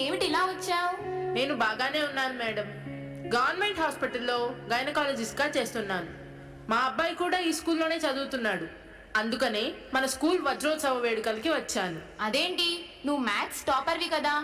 S1: ఏమిటి ఇలా వచ్చావు? నేను బాగానే ఉన్నాను మేడం. గవర్నమెంట్ హాస్పిటల్లో గైనకాలజిస్ట్గా చేస్తున్నాను. మా అబ్బాయి కూడా ఈ స్కూల్లోనే చదువుతున్నాడు. అందుకనే మన స్కూల్ వజ్రోత్సవ వేడుకలకి వచ్చాను.
S12: అదేంటి, నువ్వు మ్యాథ్స్ టాపర్వి కదా?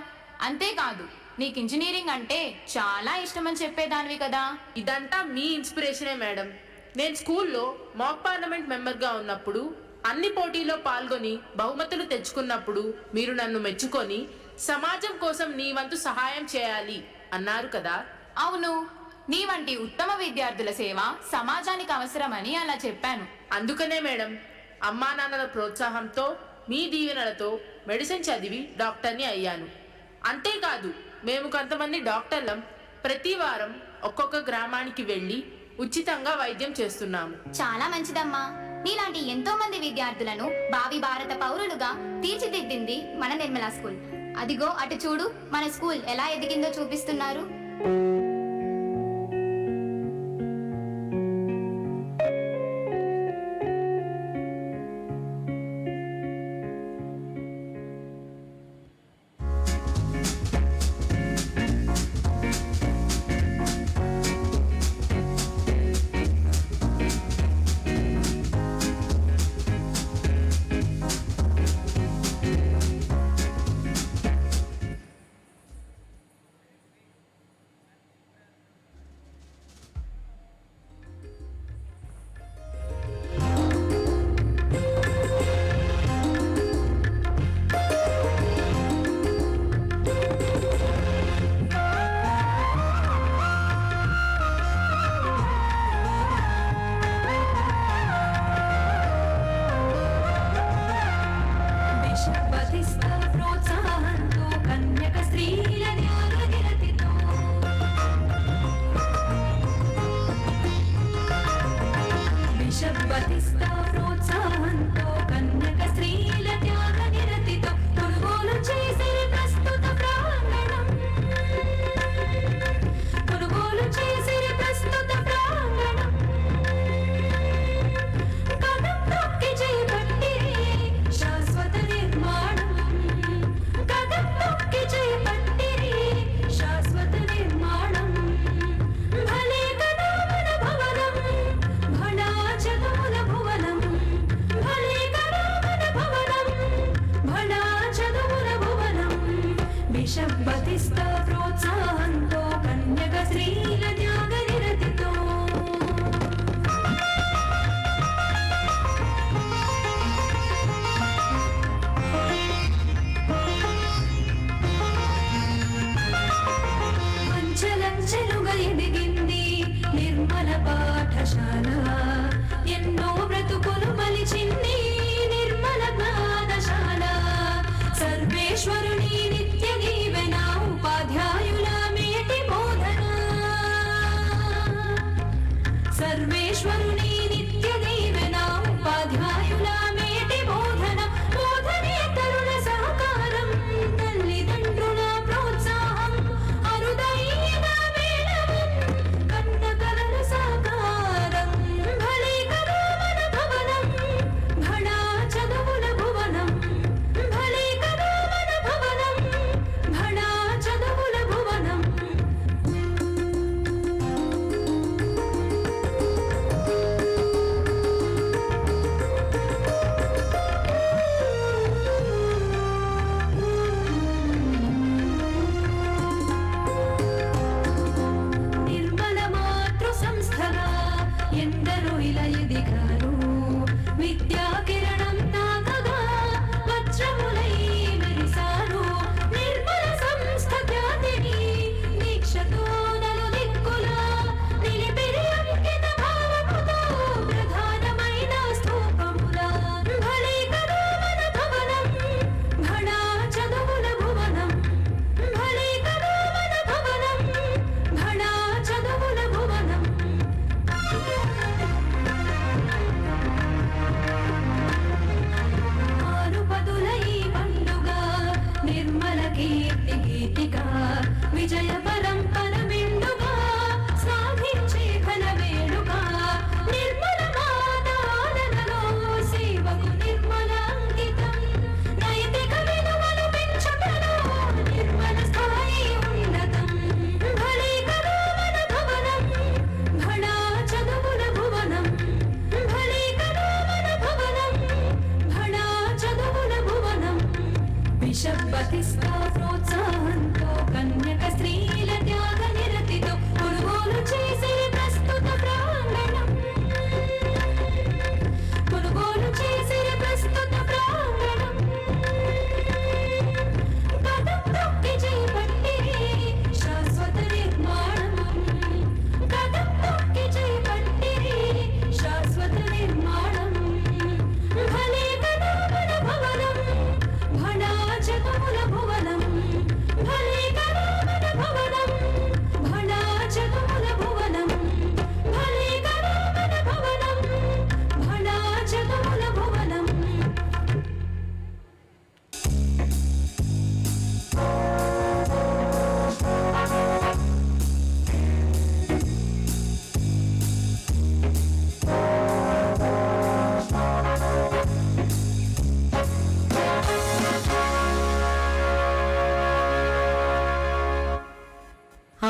S12: అంతేకాదు నీకు ఇంజనీరింగ్ అంటే చాలా ఇష్టమని చెప్పేదానివి కదా.
S1: ఇదంతా మీ ఇన్స్పిరేషనే మేడం. నేను స్కూల్లో మాక్ పార్లమెంట్ మెంబర్గా ఉన్నప్పుడు, అన్ని పోటీల్లో పాల్గొని బహుమతులు తెచ్చుకున్నప్పుడు మీరు నన్ను మెచ్చుకొని సమాజం కోసం నీ వంతు సహాయం చేయాలి అన్నారు కదా.
S12: అవును, నీ వంటి ఉత్తమ విద్యార్థుల సేవ సమాజానికి అవసరమని అలా చెప్పాను.
S1: అందుకనే మేడం, అమ్మా నాన్నల ప్రోత్సాహంతో మీ దీవెనలతో మెడిసిన్ చదివి డాక్టర్ని అయ్యాను. అంతేకాదు, మేము కొంతమంది డాక్టర్లం ప్రతి వారం ఒక్కొక్క గ్రామానికి వెళ్ళి ఉచితంగా వైద్యం చేస్తున్నాము.
S9: చాలా మంచిదమ్మా. నీలాంటి ఎంతో మంది విద్యార్థులను భావి భారత పౌరులుగా తీర్చిదిద్దింది మన నిర్మలా స్కూల్. అదిగో అటు చూడు, మన స్కూల్ ఎలా ఎదిగిందో చూపిస్తున్నారు.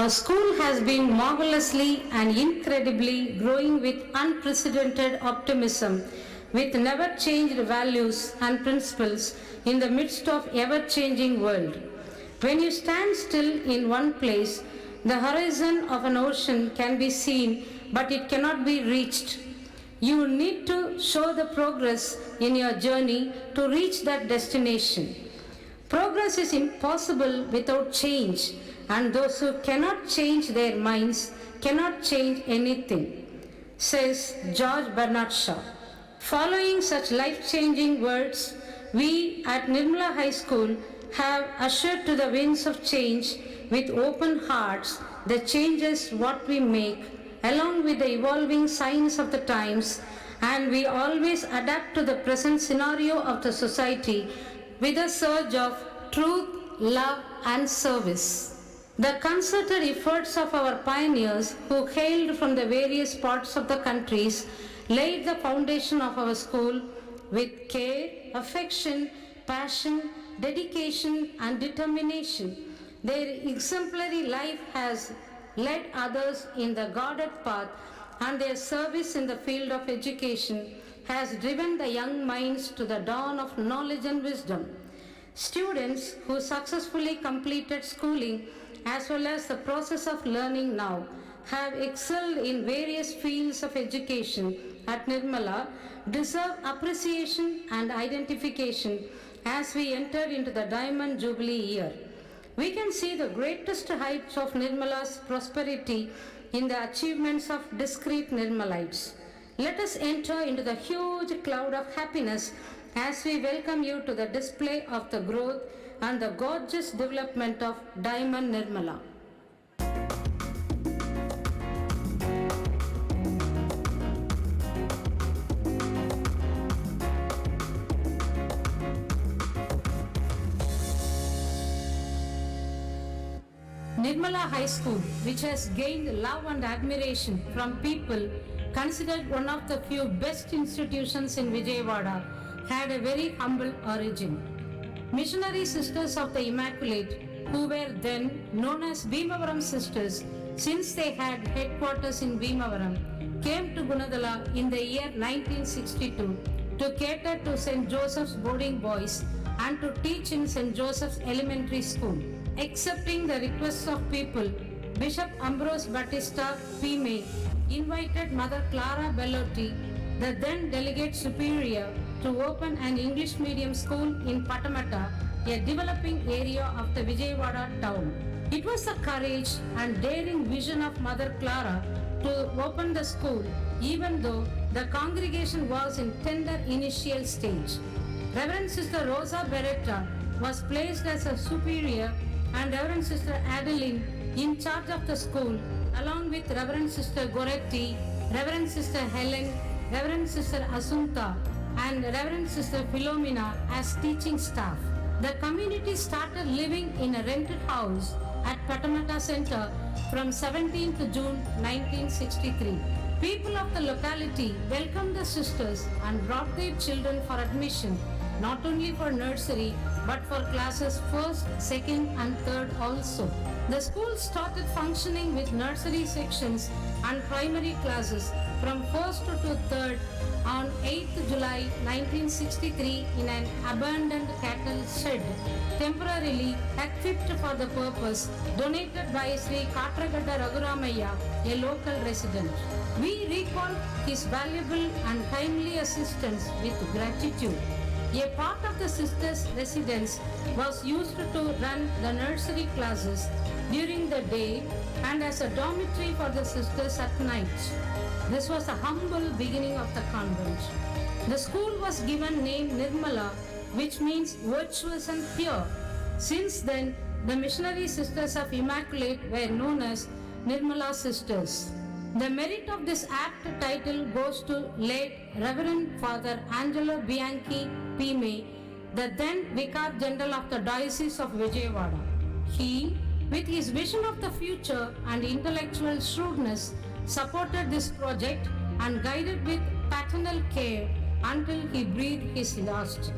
S8: Our school has been marvelously and incredibly growing with unprecedented optimism, with never-changed values and principles in the midst of ever-changing world. When you stand still in one place, the horizon of an ocean can be seen, but it cannot be reached. You need to show the progress in your journey to reach that destination. Progress is impossible without change, and those who cannot change their minds cannot change anything, says George Bernard Shaw. Following such life-changing words, we at Nirmala High School have ushered to the winds of change with open hearts the changes what we make, along with the evolving signs of the times, and we always adapt to the present scenario of the society with a surge of truth, love, and service. The concerted efforts of our pioneers who hailed from the various parts of the countries laid the foundation of our school with care, affection, passion, dedication, and determination. Their exemplary life has led others in the guarded path, and their service in the field of education has driven the young minds to the dawn of knowledge and wisdom. Students who successfully completed schooling as well as the process of learning now have excelled in various fields of education at Nirmala deserve appreciation and identification as we enter into the Diamond Jubilee year. We can see the greatest heights of Nirmala's prosperity in the achievements of discreet Nirmalites. Let us enter into the huge cloud of happiness as we welcome you to the display of the growth and the gorgeous development of Diamond Nirmala. Nirmala High School, which has gained love and admiration from people, considered one of the few best institutions in Vijayawada, had a very humble origin. Missionary Sisters of the Immaculate, who were then known as Bhimavaram Sisters, since they had headquarters in Bhimavaram, came to Gunadala in the year 1962 to cater to St. Joseph's boarding boys and to teach in St. Joseph's Elementary School. Accepting the requests of people, Bishop Ambrose Batista Pime invited Mother Clara Bellotti, the then Delegate Superior, to open an English medium school in Patamata, a developing area of the Vijayawada town. It was the courage and daring vision of Mother Clara to open the school, even though the congregation was in tender initial stage. Reverend Sister Rosa Beretta was placed as a superior, and Reverend Sister Adeline in charge of the school, along with Reverend Sister Goretti, Reverend Sister Helen, Reverend Sister Asunta, and Reverend Sister Philomena as teaching staff. The community started living in a rented house at Patamata Center from 17th June 1963. People of the locality welcomed the sisters and brought their children for admission, not only for nursery but for classes 1st, 2nd and 3rd also. The school started functioning with nursery sections and primary classes from 1st to 3rd on 8th July 1963 in an abandoned cattle shed, temporarily equipped for the purpose, donated by Sri Katragadda Raghuramaya, a local resident. We recall his valuable and timely assistance with gratitude. A part of the sisters' residence was used to run the nursery classes during the day and as a dormitory for the sisters at night. This was the humble beginning of the convent. The school was given name Nirmala, which means virtuous and pure. Since then, the missionary sisters of Immaculate were known as Nirmala Sisters. The merit of this apt title goes to late Reverend Father Angelo Bianchi Pime, the then Vicar General of the Diocese of Vijayawada. He, with his vision of the future and intellectual shrewdness, supported this project and guided with paternal care until he breathed his last.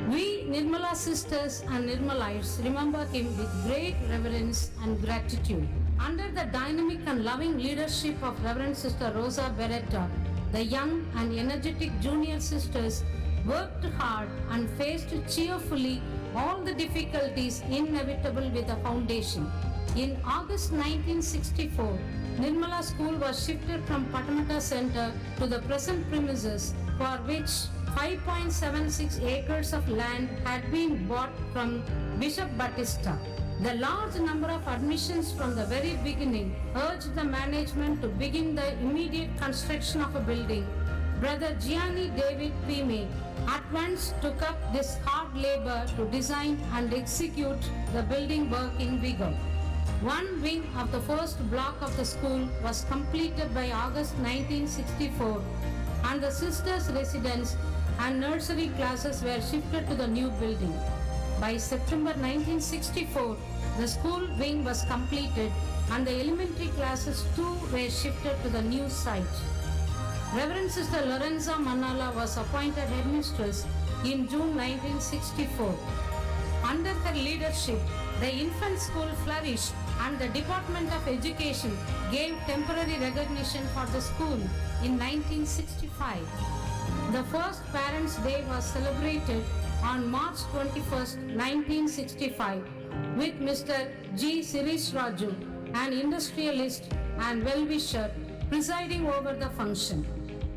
S8: We Nirmala sisters and Nirmalites remember him with great reverence and gratitude. Under the dynamic and loving leadership of Reverend Sister Rosa Beretta, the young and energetic junior sisters worked hard and faced cheerfully all the difficulties inevitable with the foundation. In August 1964, Nirmala School was shifted from Patamata Center to the present premises, for which 5.76 acres of land had been bought from Bishop Batista. The large number of admissions from the very beginning urged the management to begin the immediate construction of a building. Brother Gianni David Pime at once took up this hard labor to design and execute the building work in vigor. One wing of the first block of the school was completed by August 1964, and the sisters' residence and nursery classes were shifted to the new building. By September 1964, the school wing was completed and the elementary classes too were shifted to the new site. Reverend Sister Lorenza Manala was appointed headmistress in June 1964. Under her leadership, the infant school flourished and the Department of Education gave temporary recognition for the school in 1965. The first Parents' Day was celebrated on March 21, 1965, with Mr. G. Sirish Raju, an industrialist and well-wisher, presiding over the function.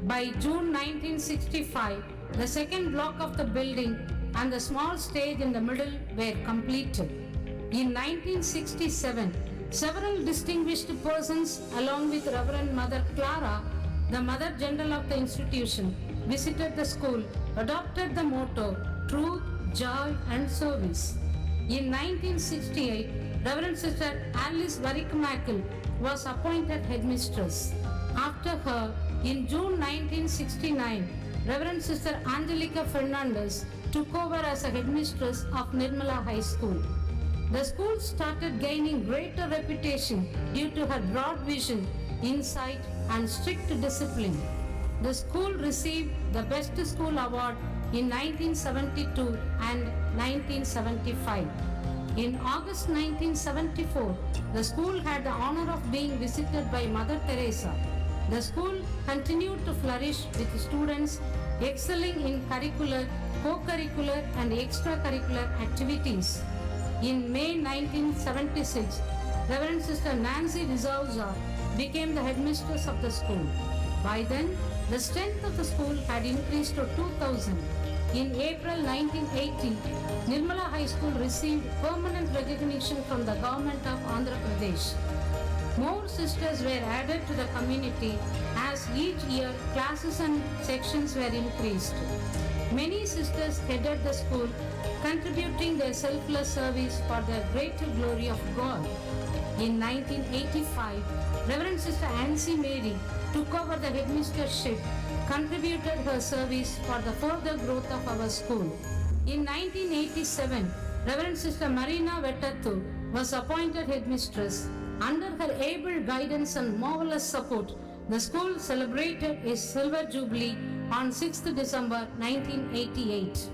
S8: By June 1965, the second block of the building and the small stage in the middle were completed. In 1967, several distinguished persons, along with Reverend Mother Clara, the Mother General of the institution, visited the school, adopted the motto, Truth, Joy and Service. In 1968, Reverend Sister Alice Varikamakel was appointed headmistress. After her, in June 1969, Reverend Sister Angelica Fernandez took over as a headmistress of Nirmala High School. The school started gaining greater reputation due to her broad vision, insight, and strict discipline. The school received the Best School Award in 1972 and 1975. In August 1974, the school had the honor of being visited by Mother Teresa. The school continued to flourish with students excelling in curricular, co-curricular and extracurricular activities. In May 1976, Reverend Sister Nancy Rizauza became the headmistress of the school. By then, the strength of the school had increased to 2,000. In April 1980, Nirmala High School received permanent recognition from the government of Andhra Pradesh. More sisters were added to the community as each year classes and sections were increased. Many sisters headed the school, contributing their selfless service for the greater glory of God. In 1985, Reverend Sister Nancy Mary took over the headmistressship, contributed her service for the further growth of our school. In 1987, Reverend Sister Marina Vettathu was appointed headmistress. Under her able guidance and marvelous support, the school celebrated its Silver Jubilee on 6th December 1988.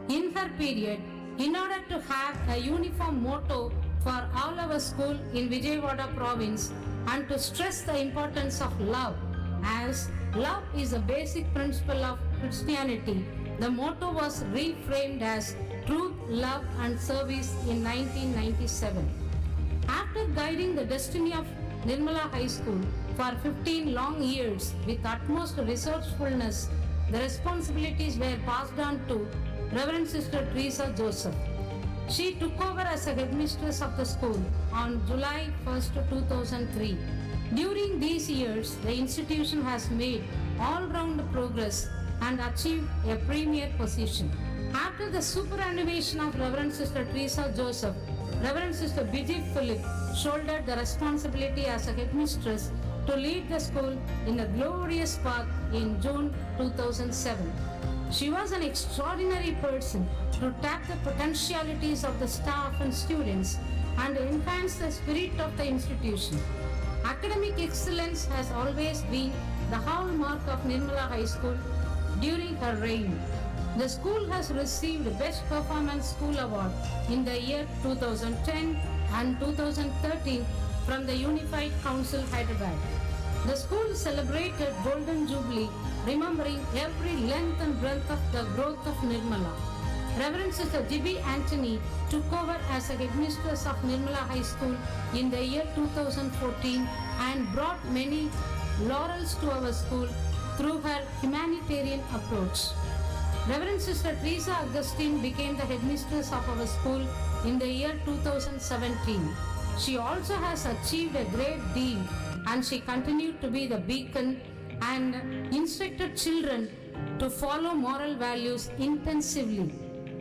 S8: In her period, in order to have a uniform motto for all our school in Vijayawada province and to stress the importance of love, as love is a basic principle of Christianity, the motto was reframed as Truth, Love and Service in 1997. After guiding the destiny of Nirmala High School for 15 long years with utmost resourcefulness, the responsibilities were passed on to Reverend Sister Teresa Joseph. She took over as a headmistress of the school on July 1, 2003. During these years, the institution has made all-round progress and achieved a premier position. After the superannuation of Reverend Sister Teresa Joseph, Reverend Sister Bijay Philip shouldered the responsibility as a headmistress to lead the school in a glorious path in June 2007. She was an extraordinary person to tap the potentialities of the staff and students and enhance the spirit of the institution. Academic excellence has always been the hallmark of Nirmala High School during her reign. The school has received Best Performance School Award in the year 2010 and 2013 from the Unified Council, Hyderabad. The school celebrated Golden Jubilee, remembering every length and breadth of the growth of Nirmala. Reverend Sister Jubilee Anthony took over as a headmistress of Nirmala High School in the year 2014 and brought many laurels to our school through her humanitarian approach. Reverend Sister Teresa Augustine became the headmistress of our school in the year 2017. She also has achieved a great deal, and she continued to be the beacon and instructed children to follow moral values intensively.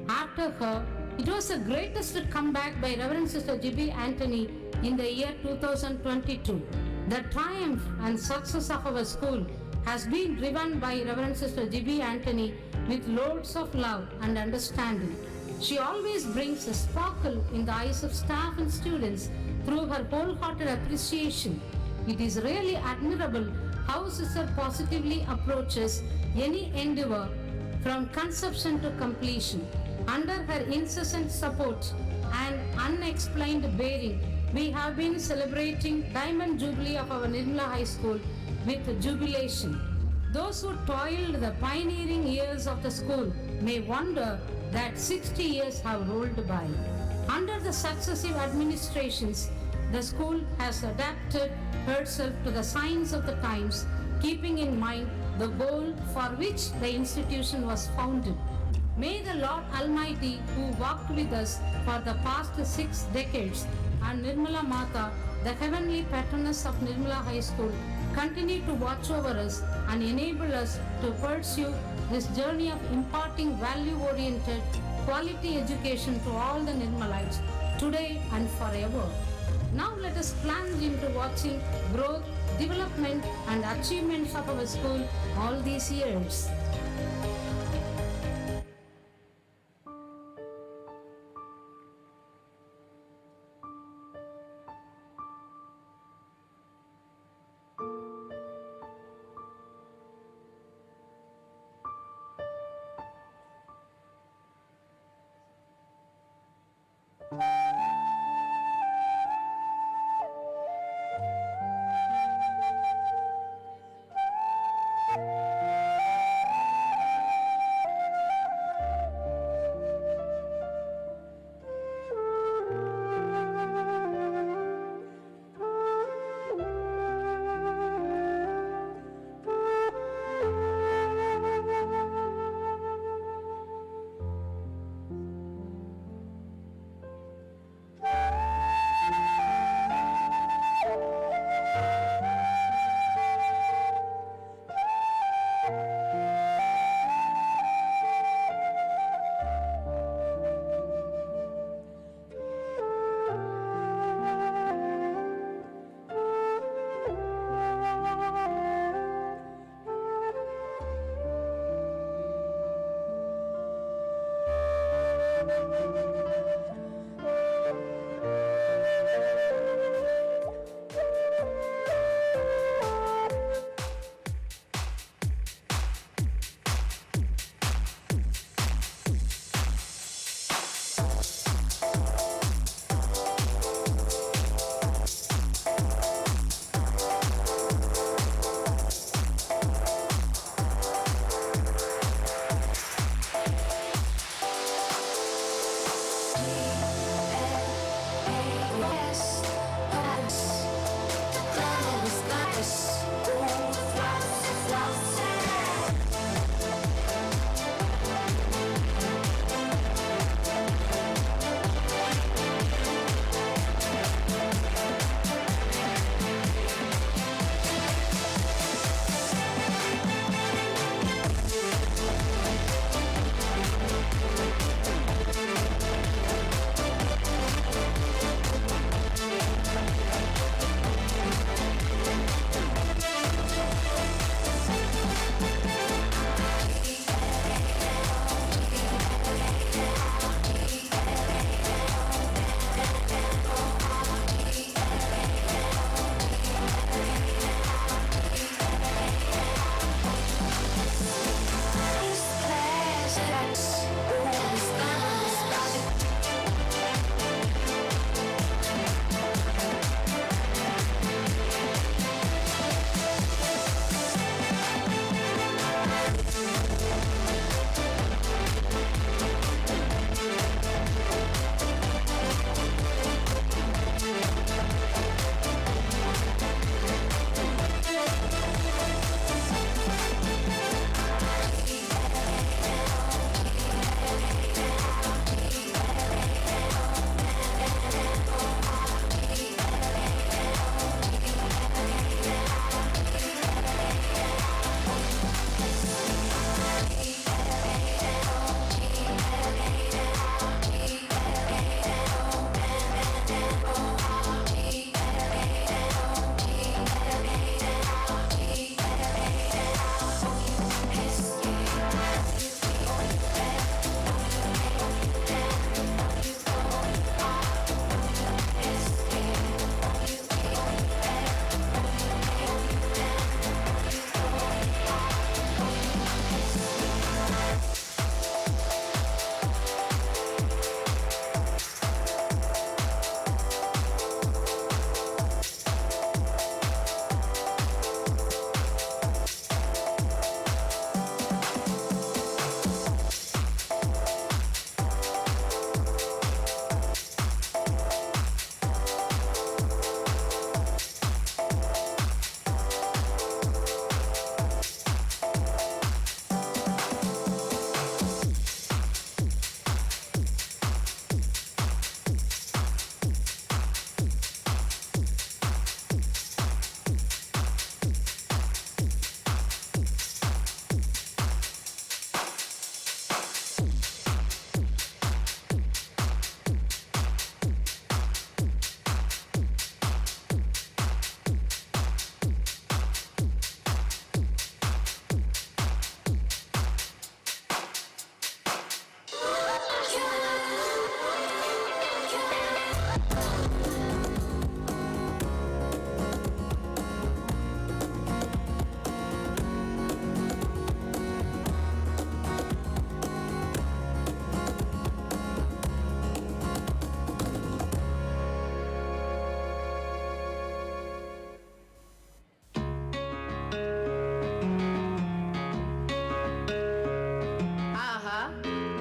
S8: After her, it was the greatest comeback by Reverend Sister Jubilee Anthony in the year 2022. The triumph and success of our school has been driven by Reverend Sister Jubilee Anthony with loads of love and understanding. She always brings a sparkle in the eyes of staff and students through her wholehearted appreciation. It is really admirable how Sister positively approaches any endeavor from conception to completion. Under her incessant support and unexplained bearing, we have been celebrating Diamond Jubilee of our Nirmala High School with jubilation. Those who toiled the pioneering years of the school may wonder that 60 years have rolled by. Under the successive administrations, the school has adapted herself to the signs of the times, keeping in mind the goal for which the institution was founded. May the Lord Almighty, who walked with us for the past 6 decades, and Nirmala Mata, the heavenly patroness of Nirmala High School, continue to watch over us and enable us to pursue this journey of imparting value-oriented, quality education to all the Nirmalites, today and forever. Now let us plunge into watching growth, development and achievements of our school all these years.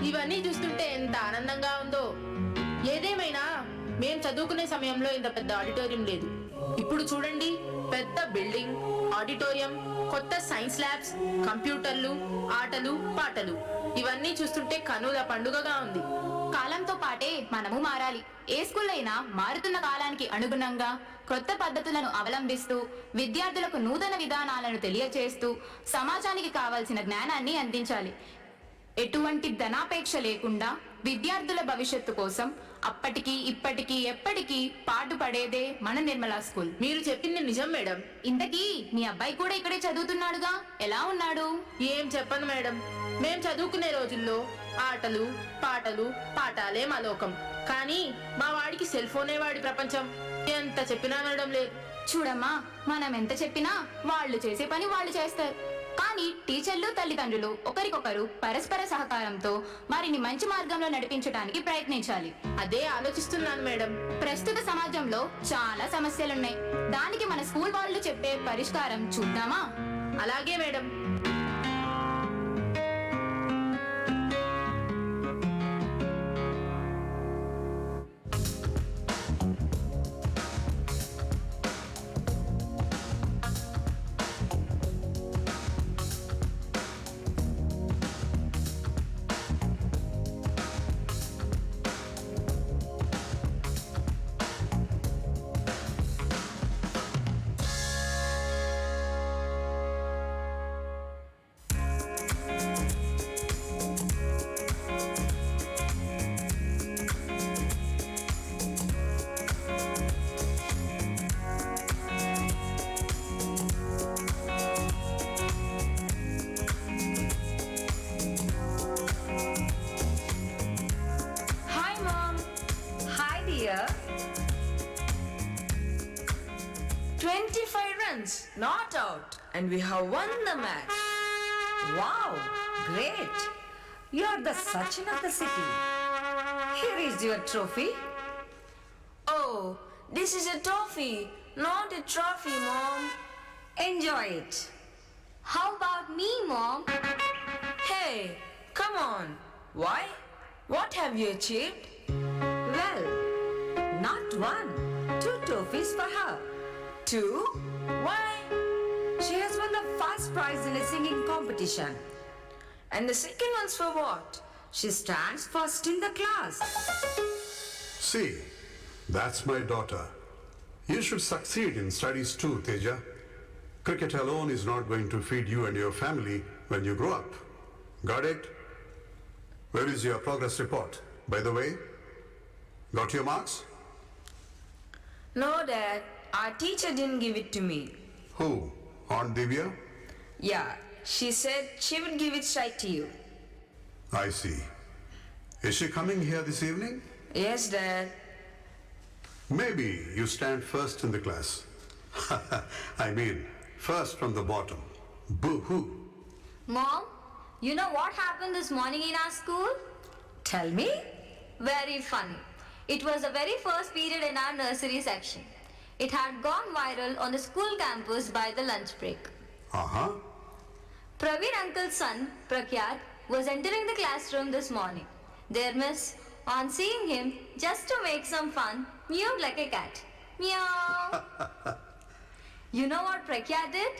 S1: ఇవన్నీ చూస్తుంటే ఎంత ఆనందంగా ఉందో. ఏదేమైనా మేం చదువుకునే సమయంలో ఇంత పెద్ద ఆడిటోరియం లేదు. ఇప్పుడు చూడండి, పెద్ద బిల్డింగ్, ఆడిటోరియం, కొత్త సైన్స్ ల్యాబ్స్, కంప్యూటర్లు, ఆటలు పాటలు, ఇవన్నీ చూస్తుంటే కనుల పండుగగా ఉంది.
S12: కాలంతో పాటే మనము మారాలి. ఏ స్కూల్ అయినా మారుతున్న కాలానికి అనుగుణంగా కొత్త పద్ధతులను అవలంబిస్తూ విద్యార్థులకు నూతన విధానాలను తెలియచేస్తూ సమాజానికి కావాల్సిన జ్ఞానాన్ని అందించాలి. ఎటువంటి ధనాపేక్ష లేకుండా విద్యార్థుల భవిష్యత్తు కోసం అప్పటికి ఇప్పటికీ ఎప్పటికీ పాటుపడేదే మన నిర్మలా స్కూల్.
S1: మీరు చెప్పింది నిజం మేడం.
S12: ఇంతకీ మీ అబ్బాయి కూడా ఇక్కడే చదువుతున్నాడుగా, ఎలా ఉన్నాడు?
S1: ఏం చెప్పను మేడం, మేం చదువుకునే రోజుల్లో ఆటలు పాటలు పాఠాలే మా లోకం. కానీ మా వాడికి సెల్ ఫోనే వాడి ప్రపంచం. ఎంత చెప్పినా వినడం లేదు.
S12: చూడమ్మా, మనం ఎంత చెప్పినా వాళ్ళు చేసే పని వాళ్ళు చేస్తారు. కానీ టీచర్లు తల్లిదండ్రులు ఒకరికొకరు పరస్పర సహకారంతో వారిని మంచి మార్గంలో నడిపించడానికి ప్రయత్నించాలి.
S1: అదే ఆలోచిస్తున్నాను మేడం.
S12: ప్రస్తుత సమాజంలో చాలా సమస్యలున్నాయి. దానికి మన స్కూల్ వాళ్ళు చెప్పే పరిష్కారం చూద్దామా?
S1: అలాగే madam.
S15: Not out, and we have won the match. Wow, great. You're the Sachin of the city. Here is your trophy. Oh, this is a toffee, not a trophy, Mom. Enjoy it.
S24: How about me, Mom?
S15: Hey, come on. Why? What have you achieved? Well, not one, 2 trophies for her. 2? Why? She has won the first prize in a singing competition. And the second one's for what? She stands first in the class.
S7: See, that's my daughter. You should succeed in studies too, Teja. Cricket alone is not going to feed you and your family when you grow up. Got it? Where is your progress report? By the way, got your marks?
S15: No, Dad. Our teacher didn't give it to me.
S7: Who? Aunt Divya?
S15: Yeah, she said she would give it straight to you.
S7: I see. Is she coming here this evening?
S15: Yes, Dad.
S7: Maybe you stand first in the class. I mean, first from the bottom. Boo-hoo.
S24: Mom, you know what happened this morning in our school?
S15: Tell me.
S24: Very funny. It was the very first period in our nursery section. It had gone viral on the school campus by the lunch break.
S7: Uh-huh.
S24: Praveen uncle's son, Prakyat, was entering the classroom this morning. Their miss, on seeing him, just to make some fun, mewed like a cat. Meow. You know what Prakyat did?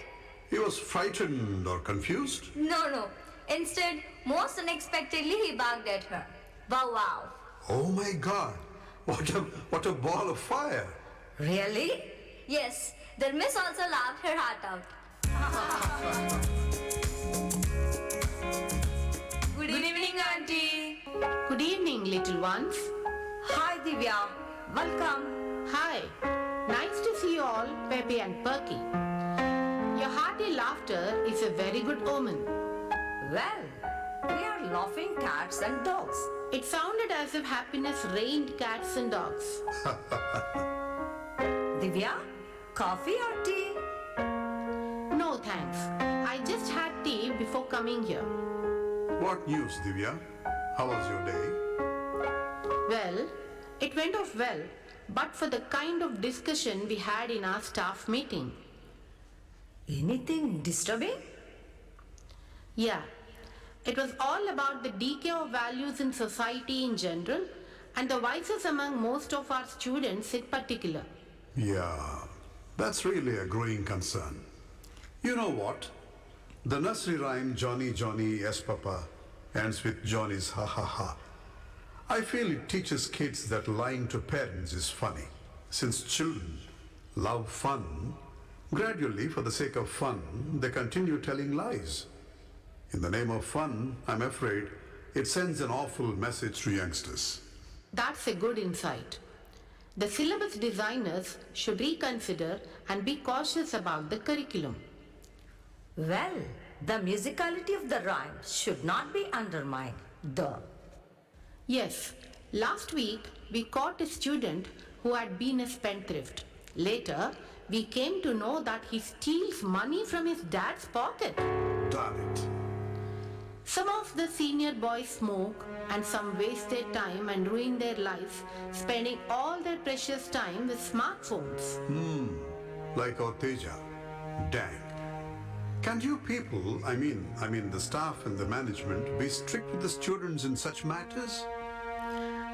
S7: He was frightened or confused?
S24: No. Instead, most unexpectedly, he barked at her. Wow, wow.
S7: Oh my God. What a ball of fire.
S15: Really?
S24: Yes, their miss also laughed her heart out.
S15: Good evening, Auntie.
S1: Good evening, little ones.
S15: Hi, Divya. Welcome.
S1: Hi. Nice to see you all, Pepe and Perky. Your hearty laughter is a very good omen.
S15: Well, we are laughing cats and dogs.
S1: It sounded as if happiness rained cats and dogs.
S15: Divya, coffee or tea?
S1: No, thanks. I just had tea before coming here.
S7: What news, Divya? How was your day?
S1: Well, it went off well, but for the kind of discussion we had in our staff meeting.
S15: Anything disturbing?
S1: Yeah. It was all about the decay of values in society in general and the vices among most of our students in particular.
S7: Yeah, that's really a growing concern. You know what? The nursery rhyme Johnny Johnny Yes Papa ends with Johnny's ha ha ha. I feel it teaches kids that lying to parents is funny. Since children love fun, gradually for the sake of fun, they continue telling lies. In the name of fun, I'm afraid it sends an awful message to youngsters.
S1: That's a good insight. The syllabus designers should reconsider and be cautious about the curriculum.
S15: Well, the musicality of the rhyme should not be undermined, though.
S1: Yes, last week we caught a student who had been a spendthrift. Later, we came to know that he steals money from his dad's pocket.
S7: Damn it.
S1: Some of the senior boys smoke and some waste their time and ruin their lives, spending all their precious time with smartphones.
S7: Like our Teja. Dang. Can you people, I mean the staff and the management, be strict with the students in such matters?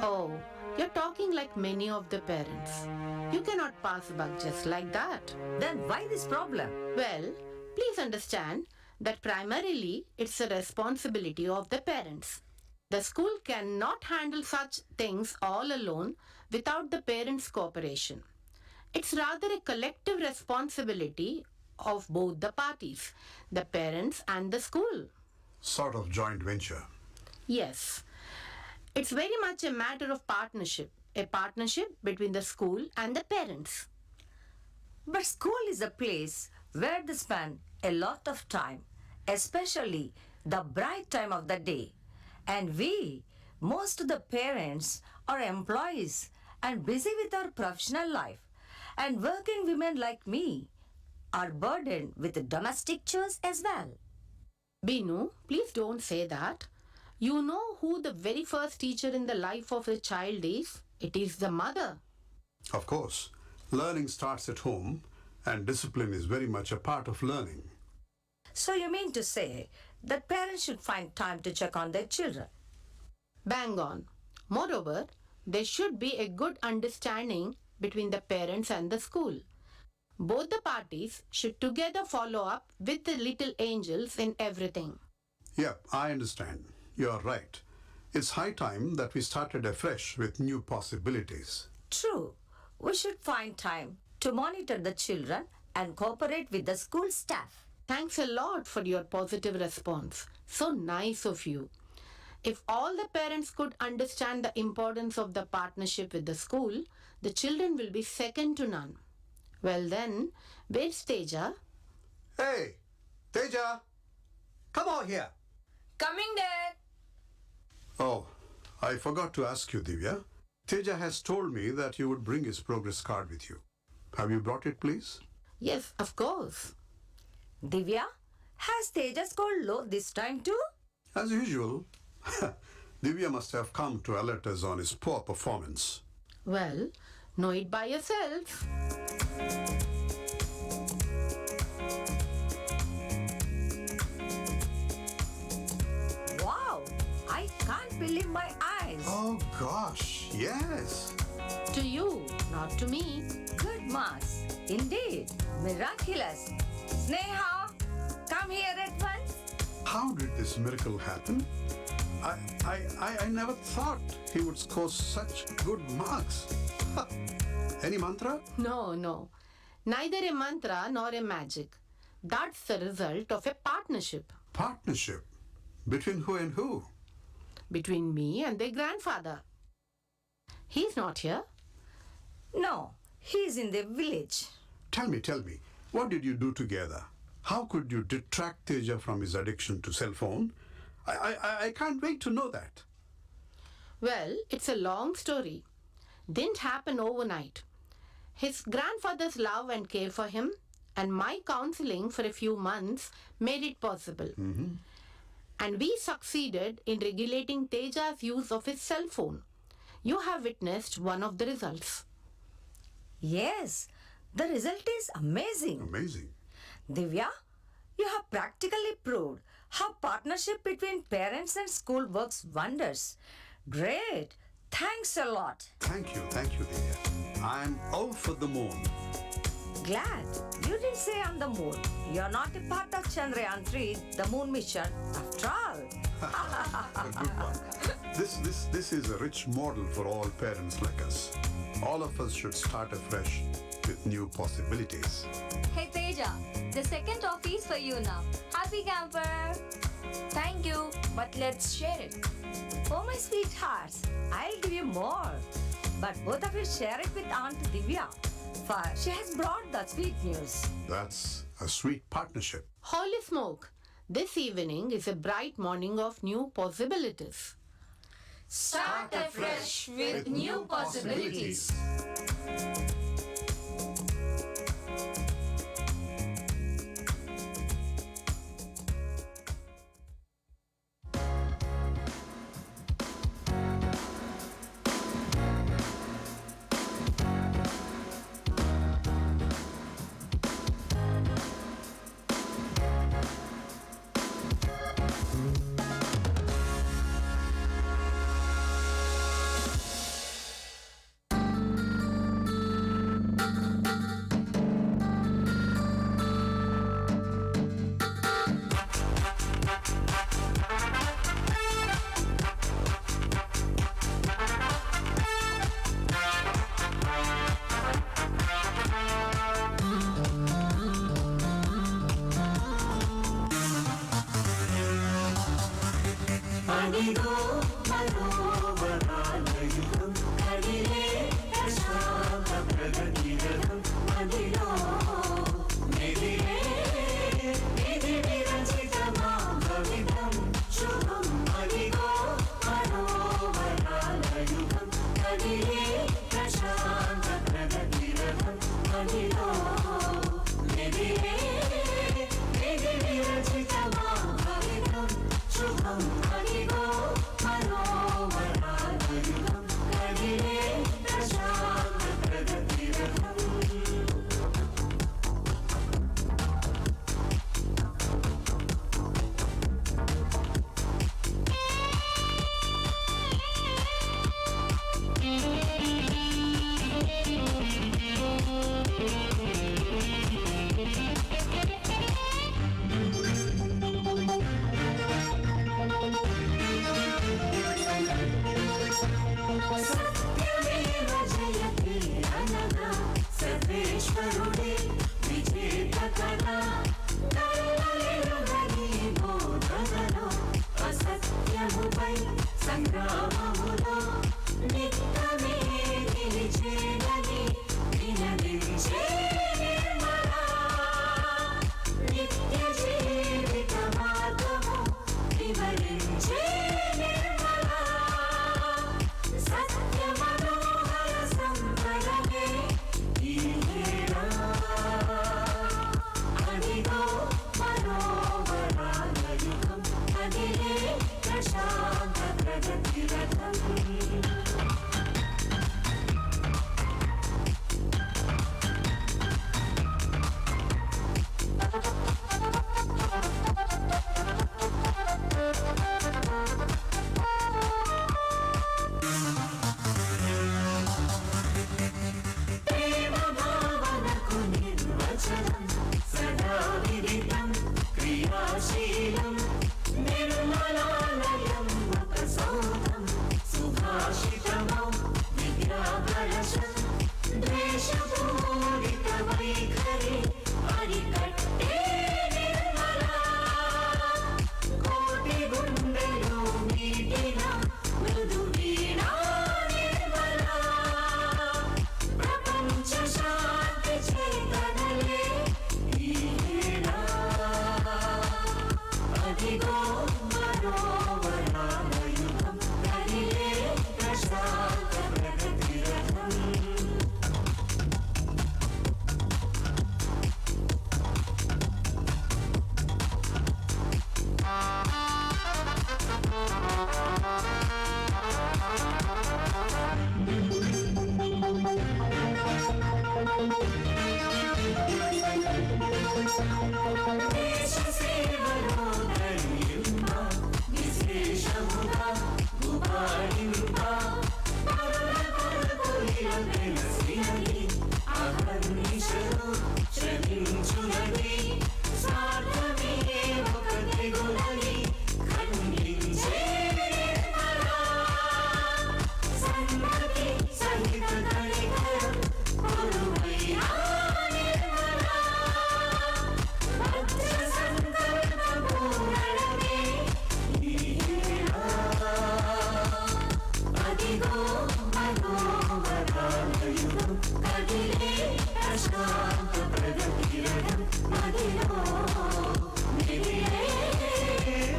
S1: Oh, you're talking like many of the parents. You cannot pass a buck just like that.
S15: Then why this problem?
S1: Well, please understand that primarily it's a responsibility of the parents. The school cannot handle such things all alone without the parents' cooperation. It's rather a collective responsibility of both the parties, the parents and the school.
S7: Sort of joint venture.
S1: Yes. It's very much a matter of partnership, a partnership between the school and the parents.
S15: But school is a place where they spend a lot of time, especially the bright time of the day. And we, most of the parents, are employees and busy with our professional life. And working women like me are burdened with domestic chores as well.
S1: Binu, please don't say that. You know who the very first teacher in the life of a child is? It is the mother.
S7: Of course, learning starts at home and discipline is very much a part of learning.
S15: So you mean to say that parents should find time to check on their children?
S1: Bang on. Moreover, there should be a good understanding between the parents and the school. Both the parties should together follow up with the little angels in everything.
S7: Yeah, I understand. You're right. It's high time that we started afresh with new possibilities.
S15: True. We should find time to monitor the children and cooperate with the school staff.
S1: Thanks a lot for your positive response. So nice of you. If all the parents could understand the importance of the partnership with the school, the children will be second to none. Well then, where's Teja?
S7: Hey, Teja, come over here.
S15: Coming, Dad.
S7: Oh, I forgot to ask you, Divya. Teja has told me that you would bring his progress card with you. Have you brought it, please?
S1: Yes, of course.
S15: Divya, has Teja scored low this time too?
S7: As usual. Divya must have come to alert us on his poor performance.
S1: Well, know it by yourself.
S15: Wow, I can't believe my eyes.
S7: Oh gosh, yes.
S1: To you, not to me.
S15: Good marks. Indeed, miraculous. Sneha, come here at once.
S7: How did this miracle happen? I never thought he would score such good marks. Any mantra?
S1: No. Neither a mantra nor a magic. That's the result of a partnership.
S7: Partnership? Between who and who?
S1: Between me and their grandfather. He's not here.
S15: No, he's in the village.
S7: Tell me, what did you do together? How could you detract Teja from his addiction to cell phone? I can't wait to know that.
S1: Well, it's a long story. Didn't happen overnight. His grandfather's love and care for him and my counseling for a few months made it possible. And we succeeded in regulating Teja's use of his cell phone. You have witnessed one of the results.
S15: Yes, the result is amazing.
S7: Amazing.
S15: Divya, you have practically proved how partnership between parents and school works wonders. Great. Thanks a lot.
S7: Thank you, Divya. I'm out for the moon.
S15: Glad you didn't say on the moon. You're not a part of Chandrayaan 3, the moon mission, after all.
S7: Good one. This is a rich model for all parents like us. All of us should start afresh with new possibilities.
S24: Hey Teja, the second toffee is for you now. Happy camper!
S15: Thank you, but let's share it. Oh, my sweethearts, I'll give you more. But both of you share it with Aunt Divya, for she has brought the sweet news.
S7: That's a sweet partnership.
S1: Holy smoke! This evening is a bright morning of new possibilities.
S15: Start afresh with new possibilities.
S3: అదిగో మనోవరాలయుగం కదిలే ప్రశాంత ప్రగతిరథం మదిలో మెదిలే విధి విరచితమా భవితం శుభం అదిగో మనోవరాలయుగం కదిలే ప్రశాంత ప్రగతిరథం మదిలో మెదిలే విధి విరచితమా భవితం శుభం అదిగో మనోవరాలయుగం కదిలే ప్రశాంత ప్రగతిరథం. సత్యమేవ జయతే అనగా సర్వేశ్వరుడే విజేత కదా నరులెరుగని బోధనలో అసత్యముపై సంగ్రామములో నిత్యమే నిలిచేదని వినదించే నిర్మలా నిత్య జీవిత మార్గము వివరించే నిర్మలా సత్య మనోహర సంపదనే ఈ వేళ అదిగో మనోవరాలయుగం కదిలే ప్రశాంత ప్రగతిరథం. వెలసినది అహర్నిశలు శ్రమించునది స్వార్థమే ఒక తెగులని ఖండించే నిర్మలా. సన్మతి సహిత కనికరం కొలువైన నిర్మలా. భద్ర సంకల్ప పూరణమే నీవేనా. అదిగో మనోవరాలయుగం కదిలే ప్రశాంత ప్రగతిరథం మదిలో నిధిలే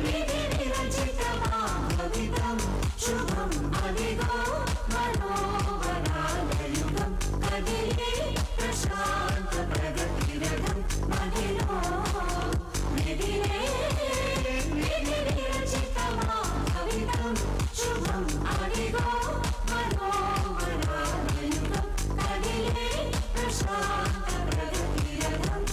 S3: విధి విరచిత భావితం శుభం. అదిగో మనోవరాలయుగం కదిలే ప్రశాంత ప్రగతిరథం మదిలో నిధిలే విధి విరచిత భావితం శుభం. అదిగో మనోవరాలయుగం కదిలే ప్రశాంత ప్రగతిరథం.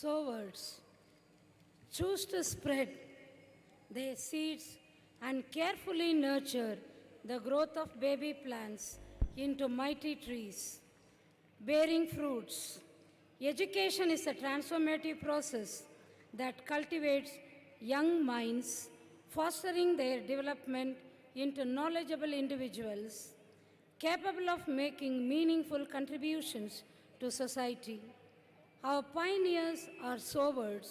S8: Sowers choose to spread their seeds and carefully nurture the growth of baby plants into mighty trees, bearing fruits. Education is a transformative process that cultivates young minds, fostering their development into knowledgeable individuals capable of making meaningful contributions to society. Our pioneers are sowers.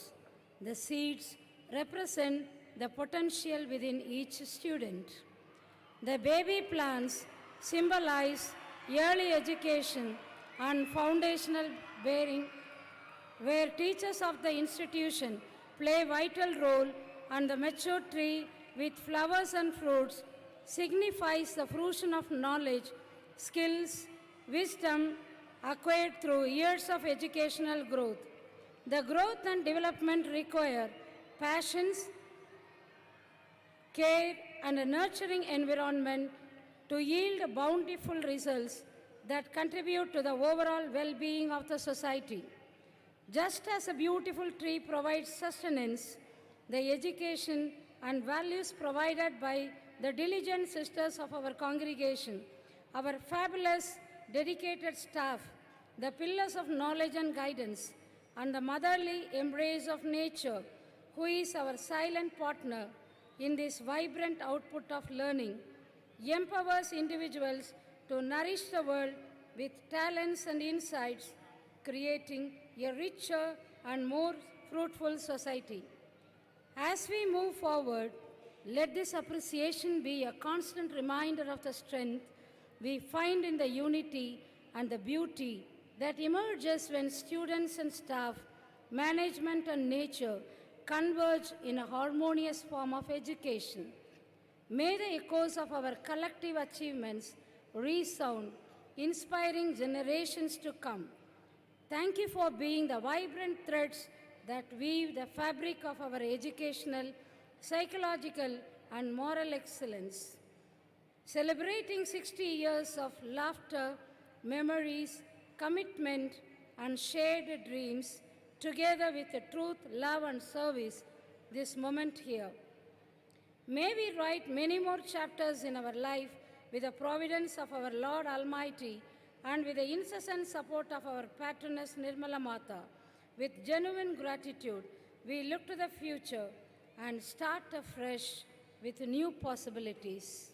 S8: The seeds represent the potential within each student. The baby plants symbolize early education and foundational bearing, where teachers of the institution play a vital role, and the mature tree with flowers and fruits signifies the fruition of knowledge skills, wisdom acquired through years of educational growth. The growth and development require passions, care, and a nurturing environment to yield bountiful results that contribute to the overall well-being of the society. Just as a beautiful tree provides sustenance, the education and values provided by the diligent sisters of our congregation, our fabulous, dedicated staff, the pillars of knowledge and guidance, and the motherly embrace of nature, who is our silent partner in this vibrant output of learning, empowers individuals to nourish the world with talents and insights, creating a richer and more fruitful society. As we move forward, let this appreciation be a constant reminder of the strength we find in the unity and the beauty that emerges when students and staff, management and nature converge in a harmonious form of education. May the echoes of our collective achievements resound, inspiring generations to come. Thank you for being the vibrant threads that weave the fabric of our educational, psychological, and moral excellence. Celebrating 60 years of laughter, memories, commitment, and shared dreams, together with the truth, love, and service, this moment here. May we write many more chapters in our life with the providence of our Lord Almighty and with the incessant support of our patroness Nirmala Mata. With genuine gratitude, we look to the future and start afresh with new possibilities.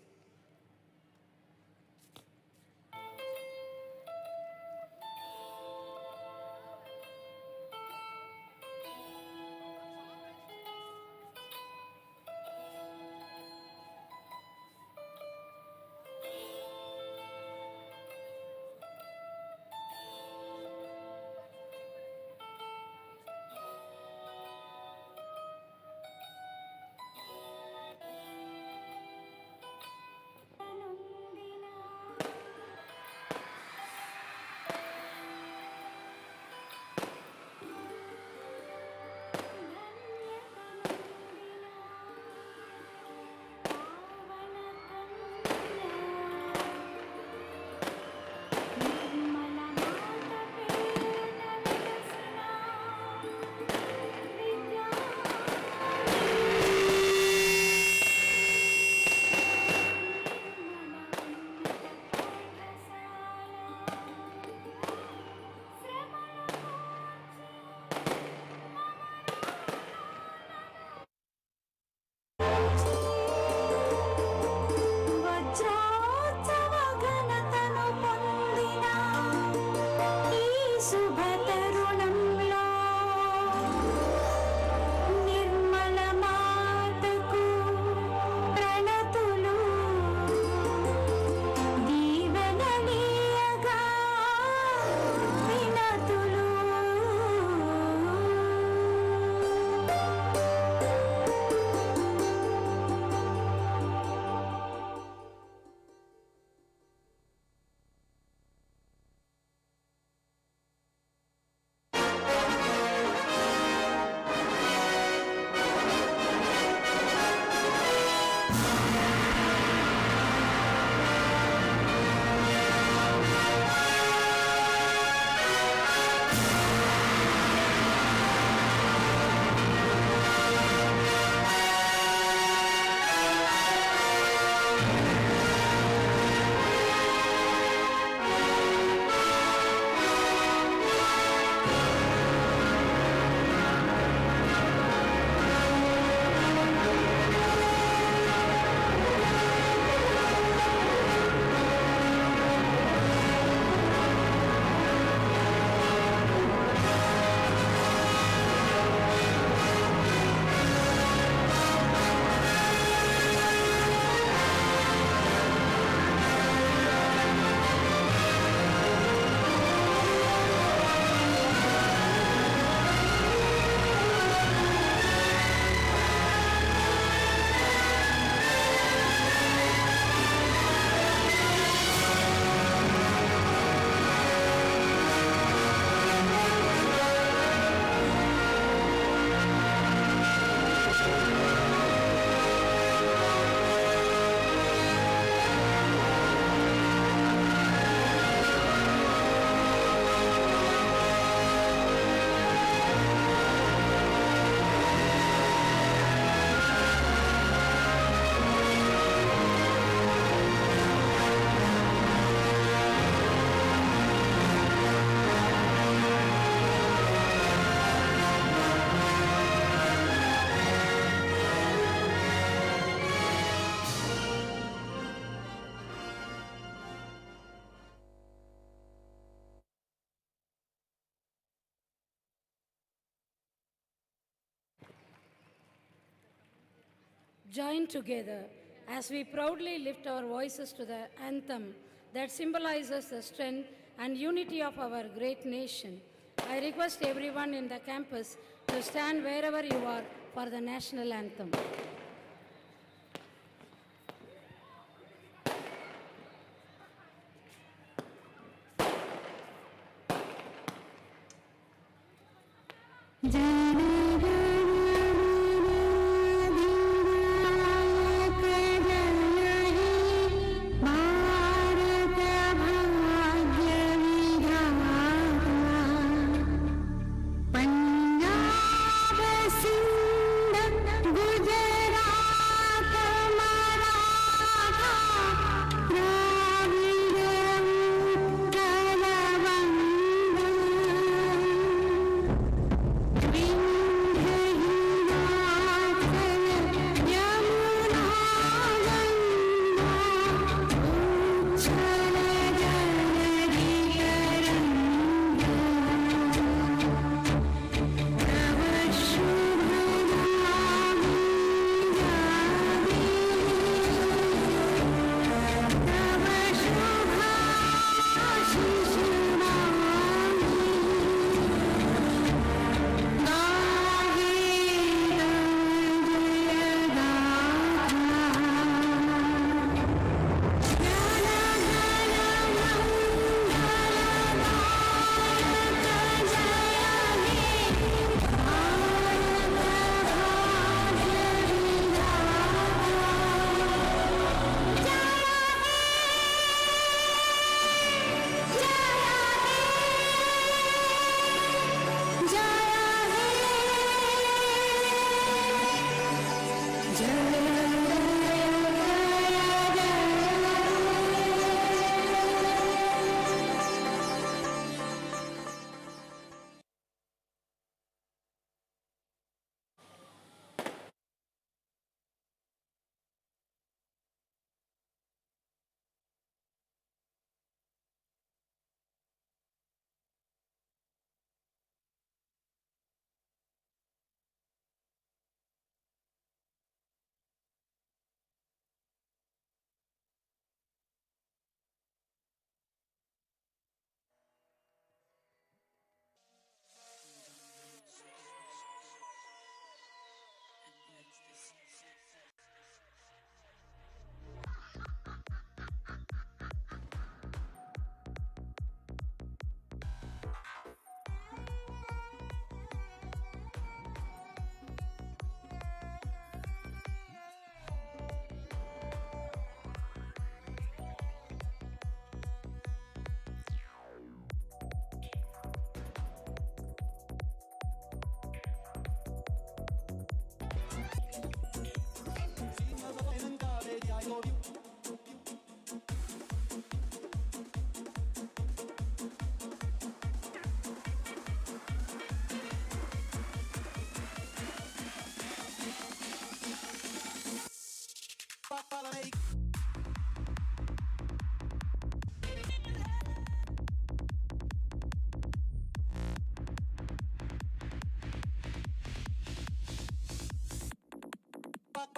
S8: join together as we proudly lift our voices to the anthem that symbolizes the strength and unity of our great nation. I request everyone in the campus to stand wherever you are for the national anthem.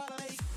S5: Para